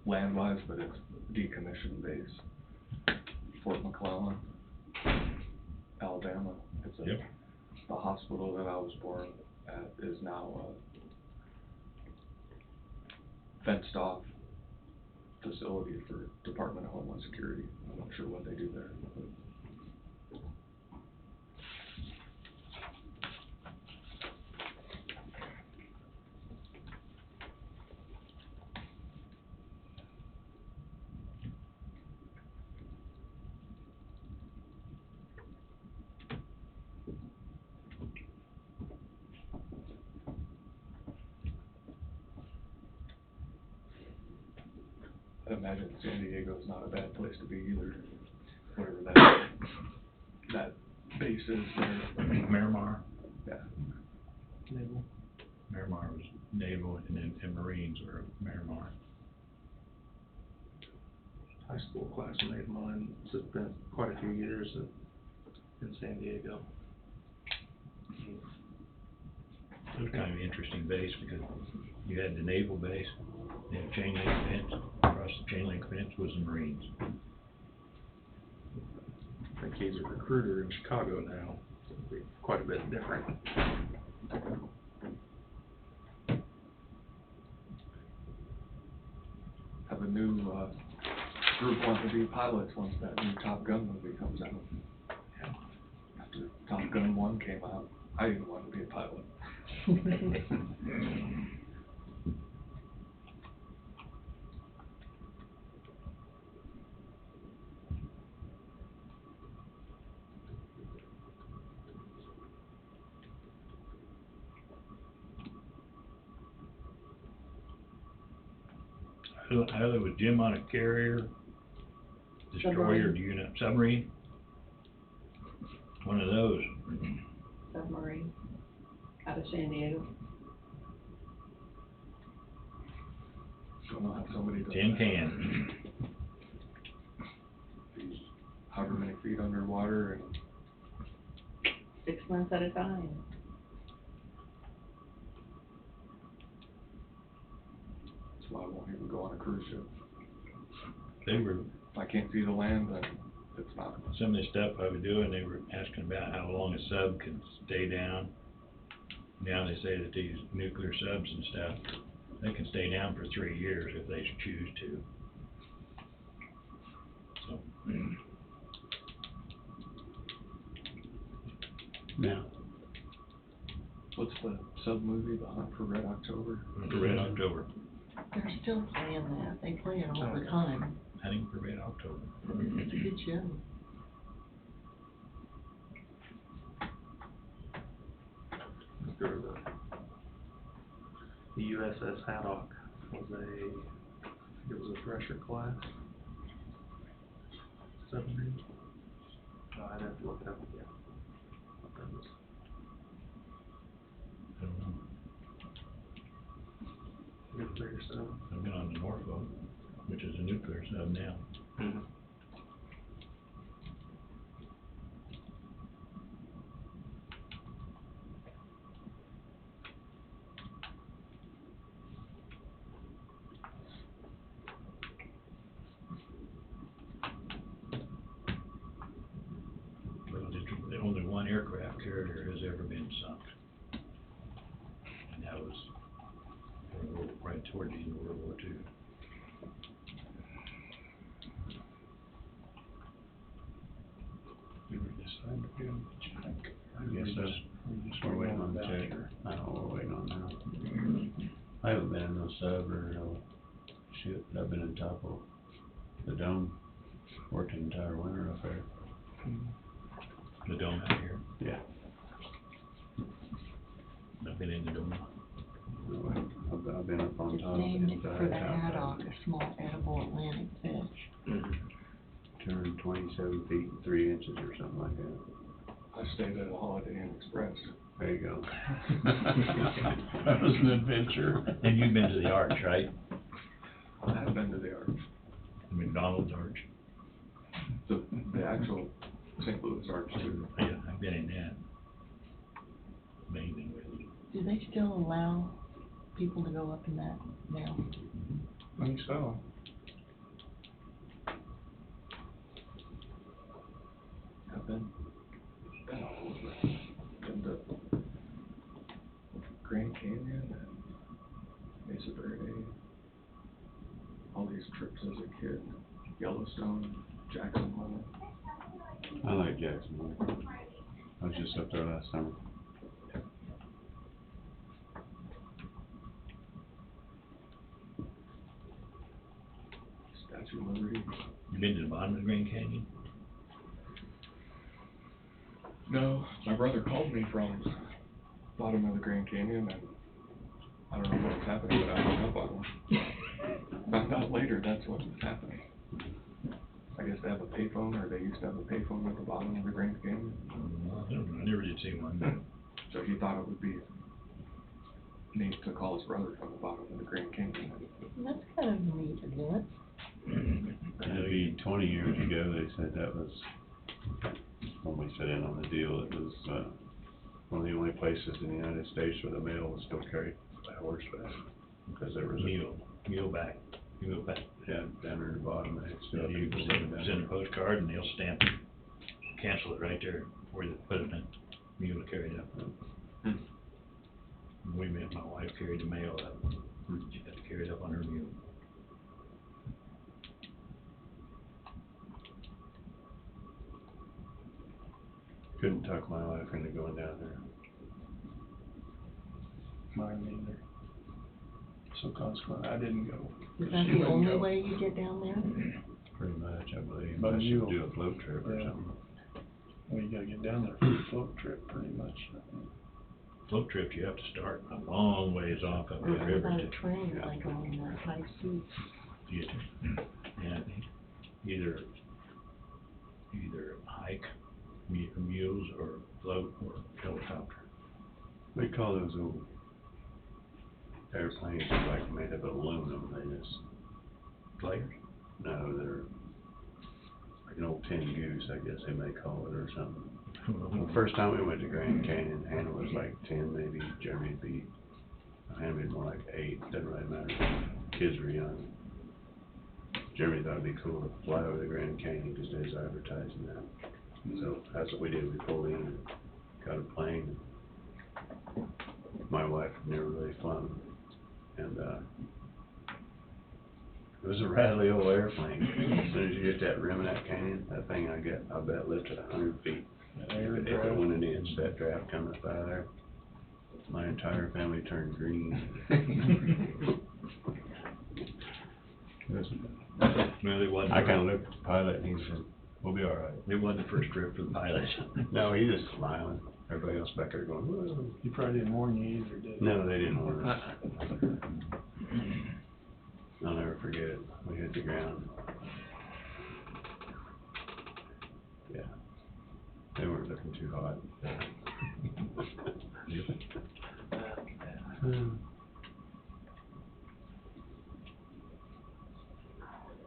land-wise, but it's decommissioned base. Fort McClellan, Alabama. It's Yep. The hospital that I was born at is now a fenced-off facility for Department of Homeland Security. I'm not sure what they do there. I imagine San Diego's not a bad place to be either, whatever that base is there. Miramar, Yeah. Naval. Miramar was naval, and then, and Marines were Miramar. High school classmate of mine spent quite a few years in San Diego. It was kind of an interesting base because you had the naval base, you had chain link fence, across the chain link fence was the Marines. I think he's a recruiter in Chicago now, so it'll be quite a bit different. Have a new, group wanting to be pilots once that new Top Gun movie comes out. After Top Gun 1 came out, I didn't want to be a pilot. I live with Jim on a carrier, destroyer, Submarine. do you know, submarine? One of those. Submarine, out of San Diego. Don't know how somebody does Tin that. can. However many feet underwater and 6 months at a time. that's why I won't even go on a cruise ship. They were, If I can't see the land, then it's not. some of the stuff I was doing, they were asking about how long a sub can stay down. Now they say that these nuclear subs and stuff, they can stay down for 3 years if they choose to. So, Now, What's the sub movie, The Hunt for Red October? Red October, They're still playing that, they play it all the time. Hunting for Red October. It's a good show. There was the USS Haddock was it was a Thresher class submarine. I'd have to look it up again. What that was. I don't know. Nuclear sub. I've been on the Norfolk, which is a nuclear sub now. Mm-hmm. Well, the only one aircraft carrier has ever been sunk. And that was right toward the end of World War II. We would decide to do the check. I guess that's, We just we're waiting on the voucher. check. I know, we're waiting on that. I haven't been in no sub or no ship, I've been in top of the dome, worked the entire winter up there. The dome out here. Yeah. I've been in the dome. I've been up on It's top. named inside, for the outside. haddock, a small edible Atlantic fish. 227 feet and 3 inches or something like that. I stayed at a Holiday Inn Express. There you go. That was an adventure. And you've been to the Arch, right? I have been to the Arch. The McDonald's Arch. The actual St. Louis Arch too. Yeah, I've been in that. Amazing, really. Do they still allow people to go up in that now? I think so. I've been all over. Been to Grand Canyon and Mesa Verde. All these trips as a kid. Yellowstone, Jackson Hole. I like Jackson Hole. I was just up there last summer. Statue of Liberty. You been to the bottom of the Grand Canyon? No, my brother called me from bottom of the Grand Canyon, and I don't know what was happening, but I hung up on him. Found out later that's what was happening. used to have a payphone at the bottom of the Grand Canyon. I never did see one. So he thought it would be neat to call his brother from the bottom of the Grand Canyon. That's kind of neat, isn't it? Maybe 20 years ago, they said that was, when we sat in on the deal, it was, one of the only places in the United States where the mail was still carried by horseback. Because there was Mule back. Yeah, down at the bottom, they still have You people living down send a there. postcard and they'll stamp it, cancel it right there where they put it in, mule to carry it up. We met, my wife carried the mail up, she had to carry it up on her mule. Couldn't talk my wife into going down there. Mine neither. So consequently, I didn't go. Is that She the wouldn't only go. way you get down there? Pretty much, I believe. By Unless you mule. do a float trip or Yeah. something. Well, you gotta get down there for the float trip, pretty much. Float trip, you have to start a long ways off up the What river about to a train, like on high seas? get to, and either hike, mules, or float, or helicopter. We call those old airplanes like made of aluminum, they just, Players? no, they're like an old tin goose, I guess they may call it or something. The first time we went to Grand Canyon, Hannah was like 10 maybe, Jeremy'd be, Hannah would be more like 8, doesn't really matter, kids were young. Jeremy thought it'd be cool to fly over the Grand Canyon because there's advertising that. So that's what we did, we pulled in and got a plane. My wife had never really flown, and it was a rattly old airplane. As soon as you hit that rim of that canyon, that thing I bet lifted 100 feet. If it went an inch, that draft coming up out of there, my entire family turned green. Well, it wasn't. I kinda looked at the pilot and he said, "We'll be all right." It wasn't the first trip for the pilot. No, he was smiling. Everybody else back there going, "Whoa." You probably didn't warn you either, did you? No, they didn't warn us. I'll never forget it. We hit the ground. Yeah. They weren't looking too hot.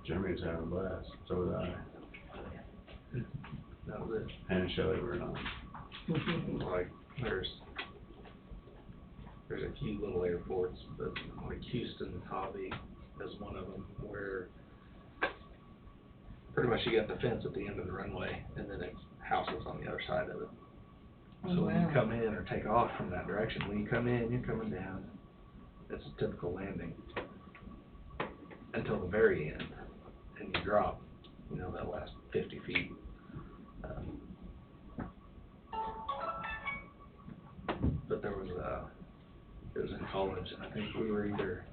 Jeremy was having a blast, so was I. That was it. And Shelley were on. Like, there's a few little airports, but like Houston Hobby is one of them where pretty much you got the fence at the end of the runway and then it's houses on the other side of it. Oh, So when you wow. come in or take off from that direction, when you come in, you're coming down. It's a typical landing until the very end, and you drop, that last 50 feet. But there was it was in college, and I think we were either,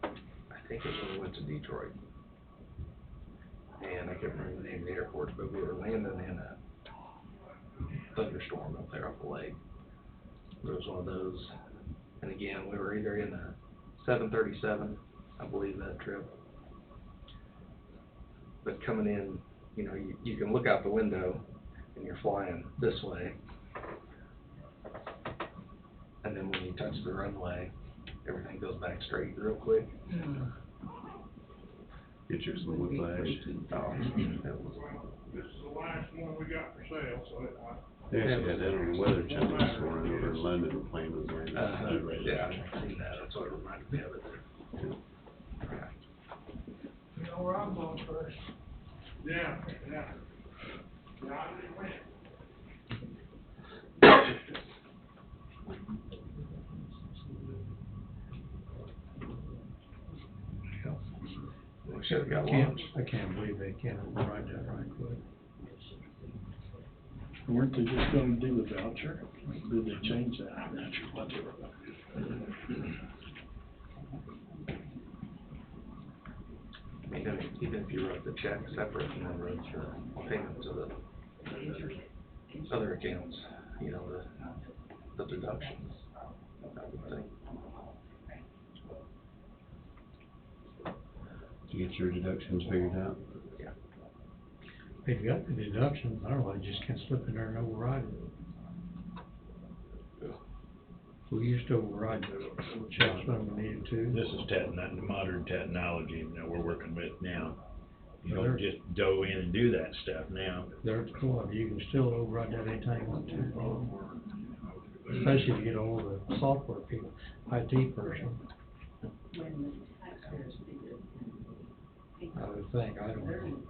I think it was when we went to Detroit, and I can't remember the name of the airport, but we were landing in a thunderstorm up there off the lake. It was one of those, and again, we were either in a 737, I believe that trip, but coming in, you can look out the window, and you're flying this way, and then when you touch the runway, everything goes back straight real quick. Get you some whiplash. Oh, it was. This is the last one we got for sale, so They actually had that on the Weather Channel this morning over in London, the plane was landing. Yeah, I've seen that, that's what reminded me of it. you know where I'm going first. Yeah. Yeah, I didn't win. We should've got Can't, lunch. I can't believe they can't override that right quick. Weren't they just gonna do the voucher? Did they change that? I'm not sure what they were gonna do. Even if you wrote the check separate and then wrote your payment to the other accounts, the deductions, I would think. Did you get your deductions figured out? Yeah. They've got the deduction, I don't know, you just can't slip in there and override it. We used to override the checks when we needed to. This is modern technology that we're working with now. You Well, don't just go in and do that stuff now. There's one, you can still override that anytime you want to. Especially if you get all the software people, IT person. I would think, I don't know.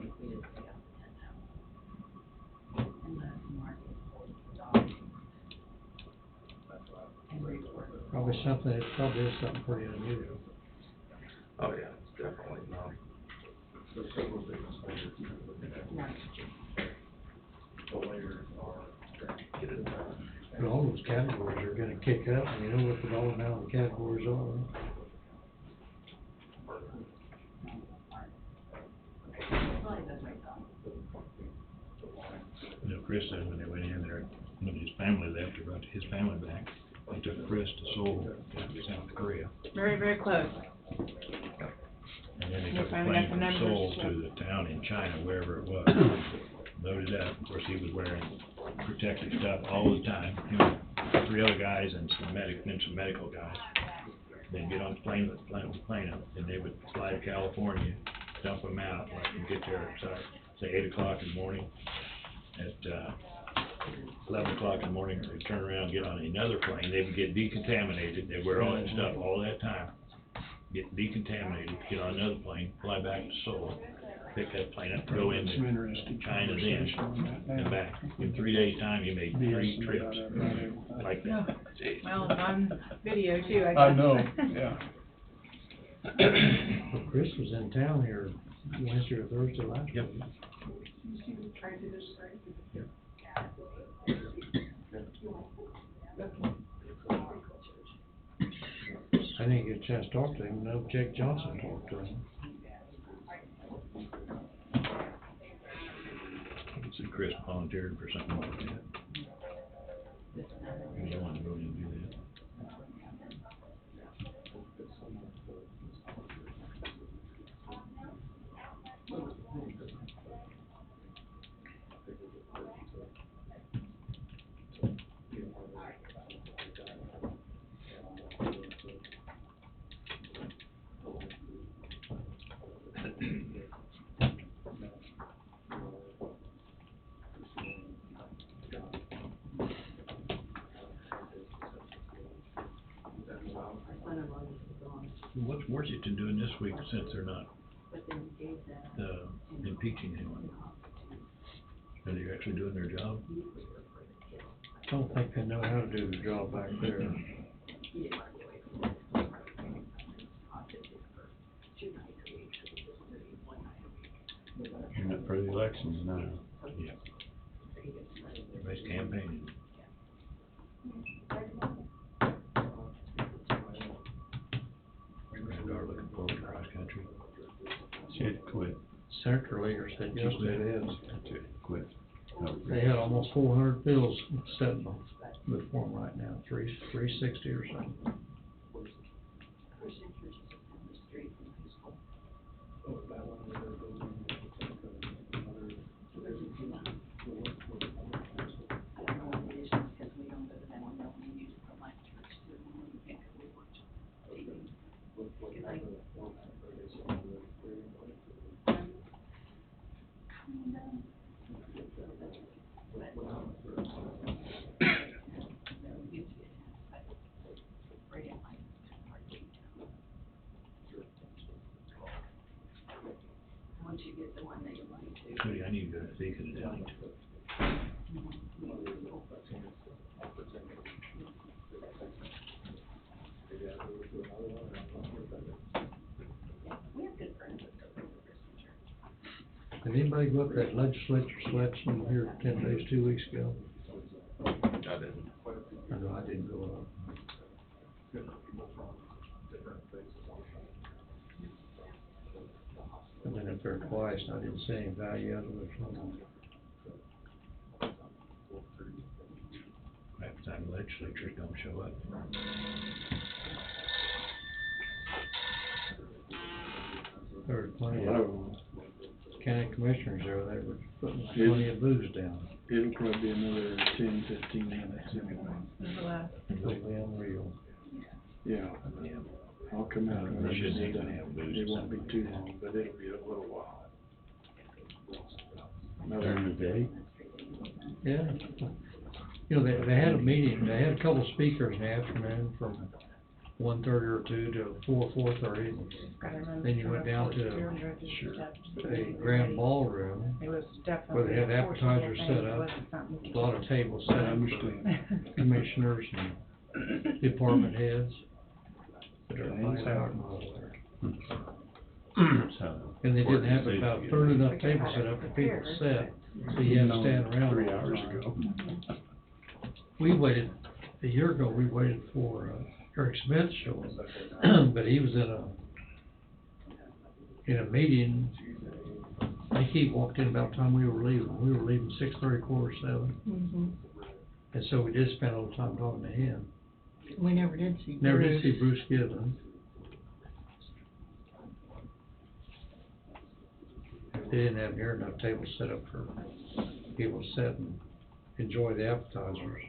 Probably something, it probably is something pretty unusual. Oh, yeah, definitely not. But all those categories are gonna kick up, and you know what the dollar amount of the categories are. You know, Chris said when they went in there, when his family left, he brought his family back, they took Chris to Seoul, down to South Korea. Very, very close. And then they We took a finally plane got the from Seoul numbers. to the town in China, wherever it was, loaded up. Of course, he was wearing protective stuff all the time, him and 3 other guys and some medical guys. They'd get on the plane with them, and they would fly to California, dump them out, like, and get there at, say, 8 o'clock in the morning. At, 11 o'clock in the morning, they'd turn around, get on another plane, they would get decontaminated, they'd wear all that stuff all that time, get decontaminated, get on another plane, fly back to Seoul, pick that plane up, go into Some interesting China then, conversation on that now. and back. In 3 days' time, he made 3 trips like that. Well, on video too, I guess. I know, yeah. Well, Chris was in town here Wednesday or Thursday last week. I didn't get a chance to talk to him, no, Jake Johnson talked to him. See, Chris volunteered for something like that. He didn't want to go in and do that. What's Washington doing this week since they're not, impeaching anyone? Are they actually doing their job? I don't think they know how to do the job back there. Not for the elections now. Yeah. Everybody's campaigning. Granddaughter looking forward to cross country. She had to quit. Senator leader said She yesterday quit. they had almost 400 bills sitting before them right now, 360 or something. Cody, I need to go to Zeke in Dillington. Did anybody go up that legislature selection here 10 days, 2 weeks ago? I didn't. I know I didn't go up. I went up there twice, and I didn't see any value out of it. Half the time the legislatures don't show up. There were plenty of county commissioners commissioners there, they were putting Yeah. plenty of booze down. It'll probably be another 10, 15 minutes anyway. There's a lot. It'll be unreal. Yeah. I'll come out when We shouldn't it's even done. have booze It won't be or too long, but it'll be a little while. During the day? Yeah. You know, they had a meeting, they had a couple speakers in the afternoon from 1:30 or 2 to 4:30. Then you went down to a grand ballroom It was where definitely. they had a fortunate appetizers thing. set It up, wasn't something- a lot of tables set I up understand. for commissioners and department heads. But Yeah, everybody he's out out. and all there. So, And they didn't have organization about again. 30 enough tables set up for people to sit, so you had to stand around. 3 all the hours time. ago. We waited, a year ago, we waited for, Eric Smith show up, but he was in a meeting. I think he walked in about the time we were leaving. We were leaving 6:30, 7:15. Mhm. And so we did spend a little time talking to him. We never did see Never did Bruce. see Bruce Given. They didn't have near enough tables set up for people to sit and enjoy the appetizers.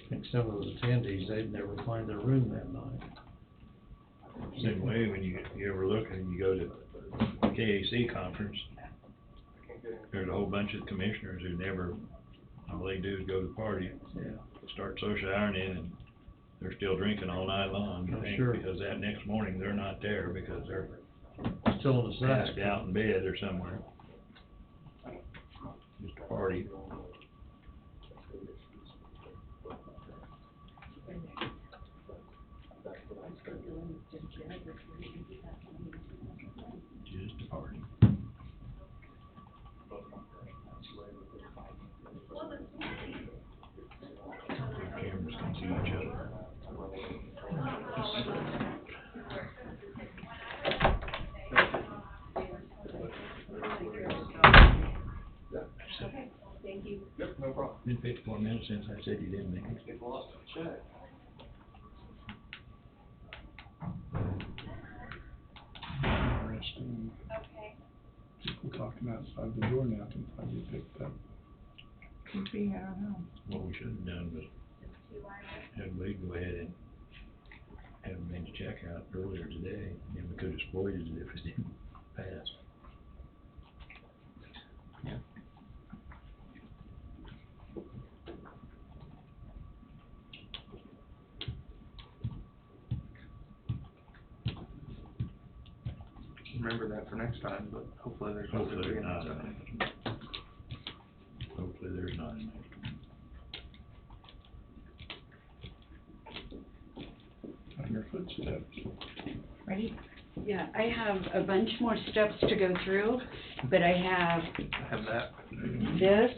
I think some of those attendees, they'd never find their room that night. Same way, when you ever look and you go to KAC conference, there's a whole bunch of commissioners who never, all they do is go to the party. Yeah. Start social ironing and they're still drinking all night long. Oh, sure. Because that next morning, they're not there because they're Still in the sack. passed out in bed or somewhere. Just a party. Just a party. Cameras can see each other. Thank you. Yep, no problem. Been 54 minutes since I said you didn't make it. Get lost in check. Interesting. Okay. People talking outside the door now can probably pick up. Could be, I don't know. What we should have done was had Wade go ahead and have him made the check out earlier today, and we could have exploited it if it didn't pass. Remember that for next time, but hopefully there's not Hopefully gonna be there's next not. time. Hopefully there's not enough. On your footsteps. Ready? Yeah, I have a bunch more steps to go through, but I have I have that. this.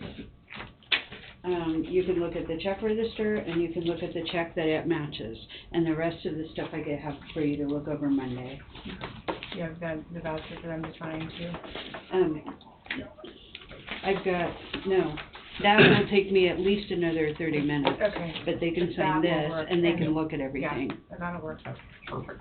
You can look at the check register and you can look at the check that it matches. And the rest of the stuff I get have for you to look over Monday. You have the voucher for them to sign too. I've got, no, that will take me at least another 30 minutes. Okay. But they can That sign will this work. and they can look at everything. Yeah, that'll work. Perfect.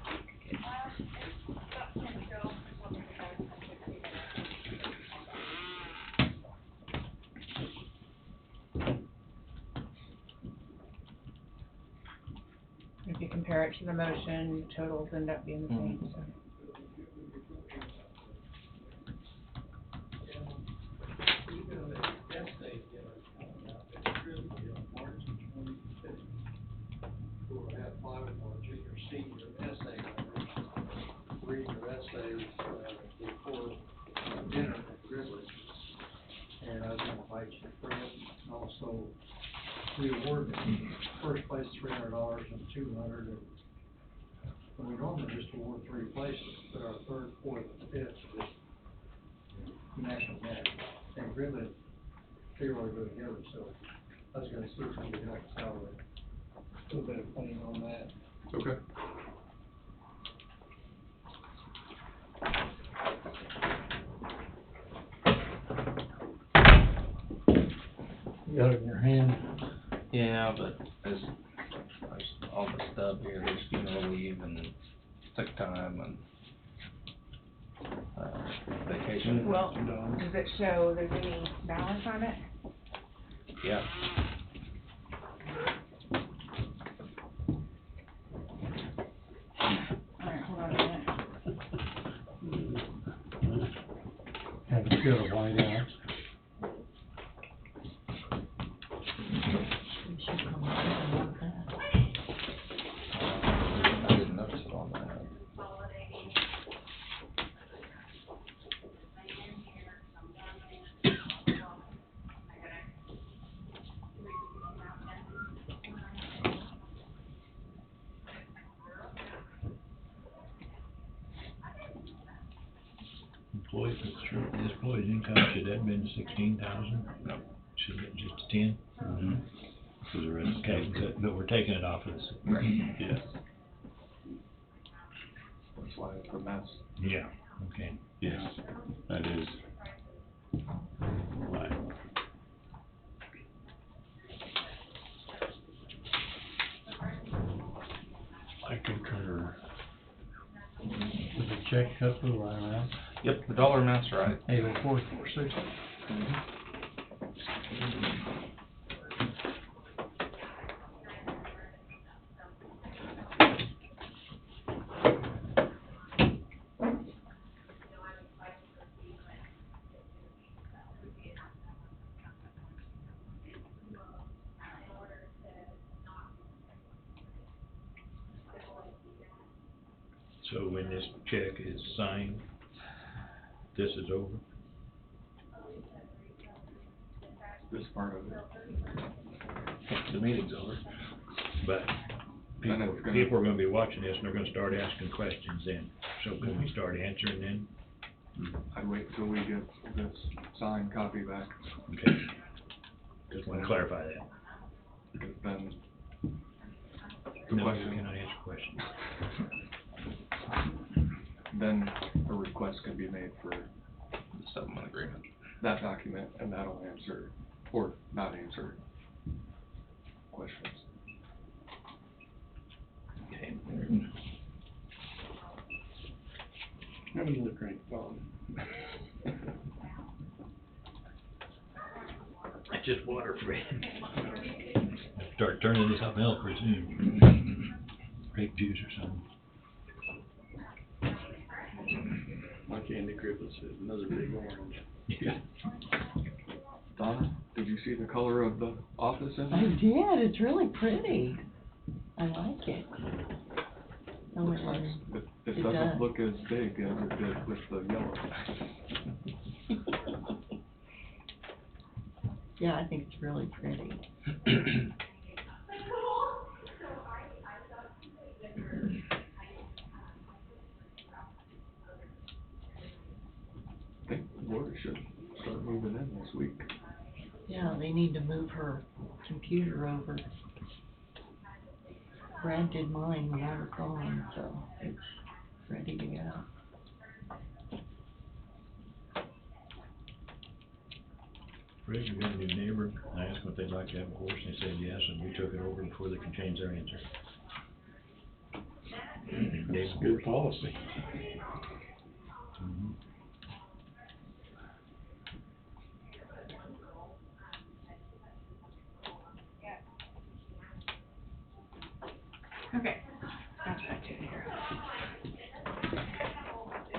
If you compare it to the motion, totals end up being the same, so. Read your essays before dinner at Grizzly. And I was gonna invite you to print, and also we award first place $300 and 200, and we normally just award 3 places, but our third, fourth, and fifth is national match. And Grizzly, they really go together, so I was gonna see if we could help us out with a little bit of planning on that. Okay. You got it in your hand. Yeah, but there's all the stuff here, there's funeral leave and sick time and, vacation. Well, does it show there's any balance on it? Yeah. Alright, hold on a minute. Have a bit of white out. I didn't notice it on that. Employees, this employee's income, should that have been 16,000? No. Should it just 10? Mm-hmm. So the rest, okay, but we're taking it off of this. Right. Yes. That's why it's a mess. Yeah, okay. Yes, that is. Right. I concur. Does the check cut the right amount? Yep, the dollar amount's right. 804,460. So when this check is signed, this is over? This part of it. The meeting's over. But Then people, it's gonna- people are gonna be watching this and they're gonna start asking questions then. So can we start answering then? I'd wait till we get this signed copy back, Okay. Just wanna clarify that. because then No, question. we cannot answer questions. then a request can be made for The settlement agreement. that document, and that'll answer, or not answer, questions. Okay. Have another drink, Bob. It's just water, Fred. Start turning into something else pretty soon. Grape juice or something. My candy cripples is another big orange. Yeah. Donna, did you see the color of the office in I there? did, it's really pretty. I like it. Oh, Looks it nice. is. It It doesn't does. look as big as it did with the yellow. Yeah, I think it's really pretty. I think Lori should start moving in this week. Yeah, they need to move her computer over. Brad did mine when I was gone, so it's ready to go. Fred, you got a new neighbor? I asked them if they'd like to have a horse, and they said yes, and we took it over before they could change their answer. That's good policy. Mhm. Okay, got that taken care of.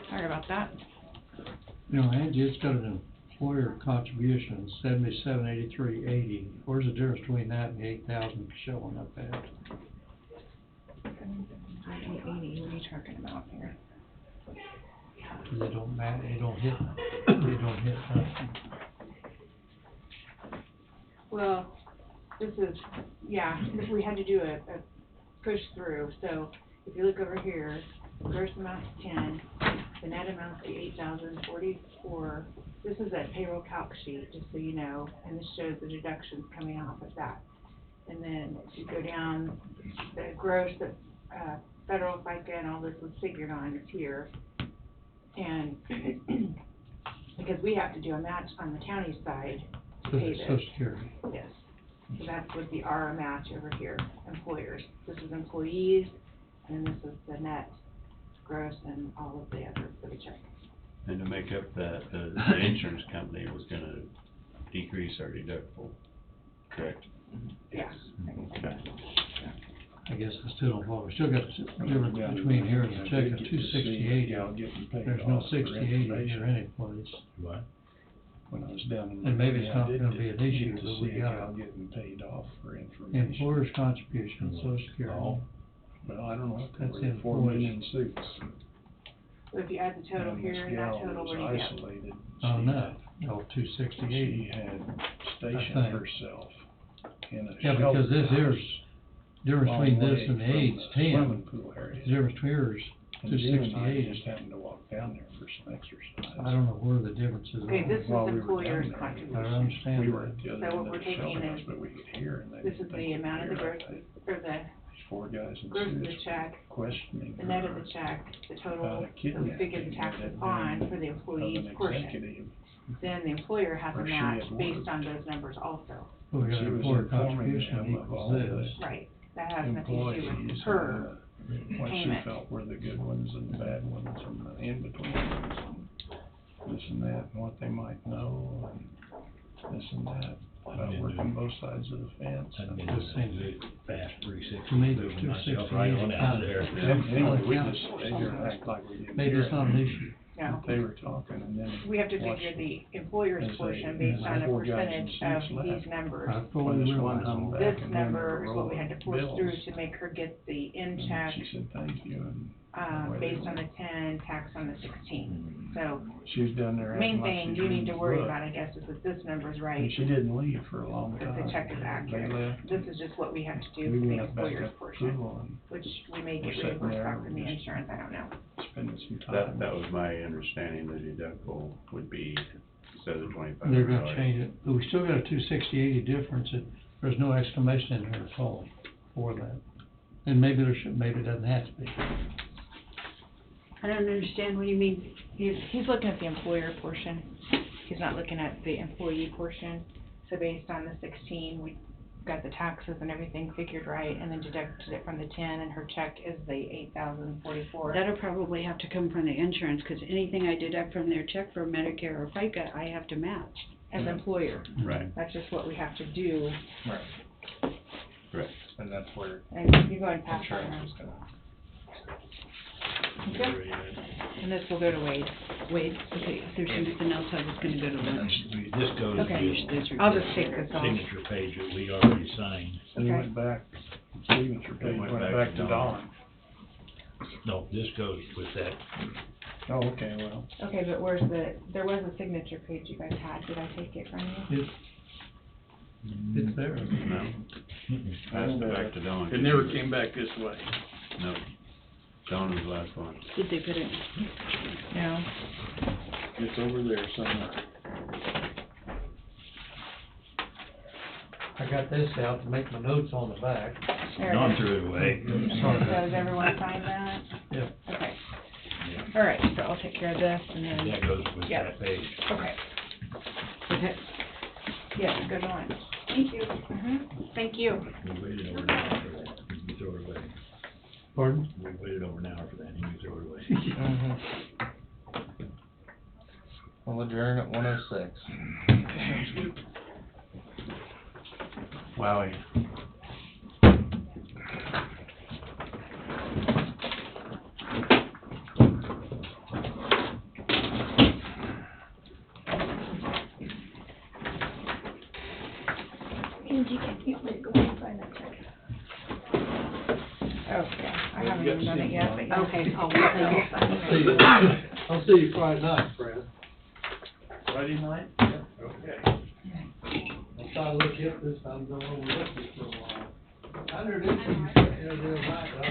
Sorry about that. You know, Angie, it's got an employer contribution, 7783.80. Where's the difference between that and the 8,000 showing up at? 880, what are you talking about here? They don't they don't hit nothing. Well, this is, we had to do a push through, so if you look over here, the gross amount's 10, the net amount's 8,044. This is a payroll calc sheet, just so you know, and this shows the deductions coming off of that. And then if you go down, the gross, the federal FICA and all this was figured on is here. And because we have to do a match on the county side to pay this. Social Security. Yes. So that would be our match over here, employers. This is employees, and this is the net gross and all of the other for the check. And to make up that, the insurance company was gonna decrease our deductible, correct? Yeah. Okay. I guess I still don't follow, we still got the difference between here and the check of 268. There's no 68 here anyplace. What? When I was down in. And maybe it's not I did gonna be an get issue, to but we see a got gal getting paid off for information. employer's contribution, Social Security. Oh. Well, I don't know what That's they were, 4 million suits. So if you add the total And this here and that gal total, was what do you get? isolated. Oh, She no, had- no, 268. She had stationed think. herself in a Yeah, because this shelter here's, difference long between this way and the from AIDS, the 10. swimming pool area. Difference between yours, And Jim and I 268. just happened to walk down there for some exercise. I don't know where the difference is. Okay, this is While we were employer's down there. contribution. I understand We were that. at the other So end what of we're the taking shelter house, is- but we could hear, and they This is didn't the think we amount of the could gross, hear. or the These 4 guys in gross of the suits check, questioning the net of her the check, the total, about a that we kidnapping figure the that taxes had on been for the of employee's an portion. executive. Then the employer has a where she match had based worked. on those numbers also. Well, we got She was employer informing contribution them of all equals this. the Right, that has nothing to do employees with her. and what she payment. felt were the good ones and the bad ones and the in-between ones and this and that, and what they might know and this and that, about working both sides of the fence. I'd been just saying, fast 360, To me, moving myself right 268 on out of there. Anyway, we just stayed there and acted like we didn't Maybe hear it's not it. an issue. No. They were talking and then. We have to watched figure the employer's as they- portion based as on a 4 guys in percentage of suits left. these numbers. I When fully this one realize hung all back that. This and then number the is what we had to push bills. through to make her get the in And check, she said, thank you, and. away they based on went. the 10, tax on the 16. So, She was down there main acting like thing she you need to didn't worry look. about, I guess, is that this number's right, And she didn't leave for a long that time. the check is They accurate. left. This is just what we have to do We for the went back employer's up portion, to pool and which we may we're get sitting reimbursed there back from the and just- insurance, I don't know. spending some That, time. that was my understanding, the deductible would be, instead of $2,500. They're gonna change it, but we still got a 260/80 difference, and there's no exclamation in here at all for that. And maybe there should, maybe it doesn't have to be. I don't understand what you mean. He's looking at the employer portion, he's not looking at the employee portion. So based on the 16, we got the taxes and everything figured right, and then deducted it from the 10, and her check is the 8,044. That'll probably have to come from the insurance, because anything I deduct from their check for Medicare or FICA, I have to match. As employer. Right. That's just what we have to do, Right, Correct. and that's where and you go and pass that insurance around. is gonna. Okay. And this will go to Wade. Wait, okay, if there's something else I was gonna go to lunch. This goes Okay. with I'll just take this the off. signature page that we already signed. And he Okay. went back, signature page went back to Dawn. No, this goes with that. Oh, okay, well, Okay, but there was a signature page you guys had, did I take it from you? It's there. No. Passed it back to Dawn. it never came back this way. No. Dawn was the last one. Did they put it? No. It's over there somewhere. I got this out to make my notes on the back. There Dawn it is. threw it away. So does everyone sign that? Yeah. Okay. All right, so I'll take care of this and then. That goes with Yeah. that page. Okay. Okay. Yes, good one. Thank you. Thank you. We waited over an hour for that. You throw it away. Pardon? We waited over an hour for that and you throw it away. We'll adjourn at 1:06. Wowie. Angie, you want me to go and sign that check? Okay, I haven't even done it yet, but yeah. Okay, I'll wait till you sign See you. it. I'll see you Friday night, Fred. Friday night? Yeah. Okay. I'll try to look at this, I'm going to look at it for a while. I introduced you,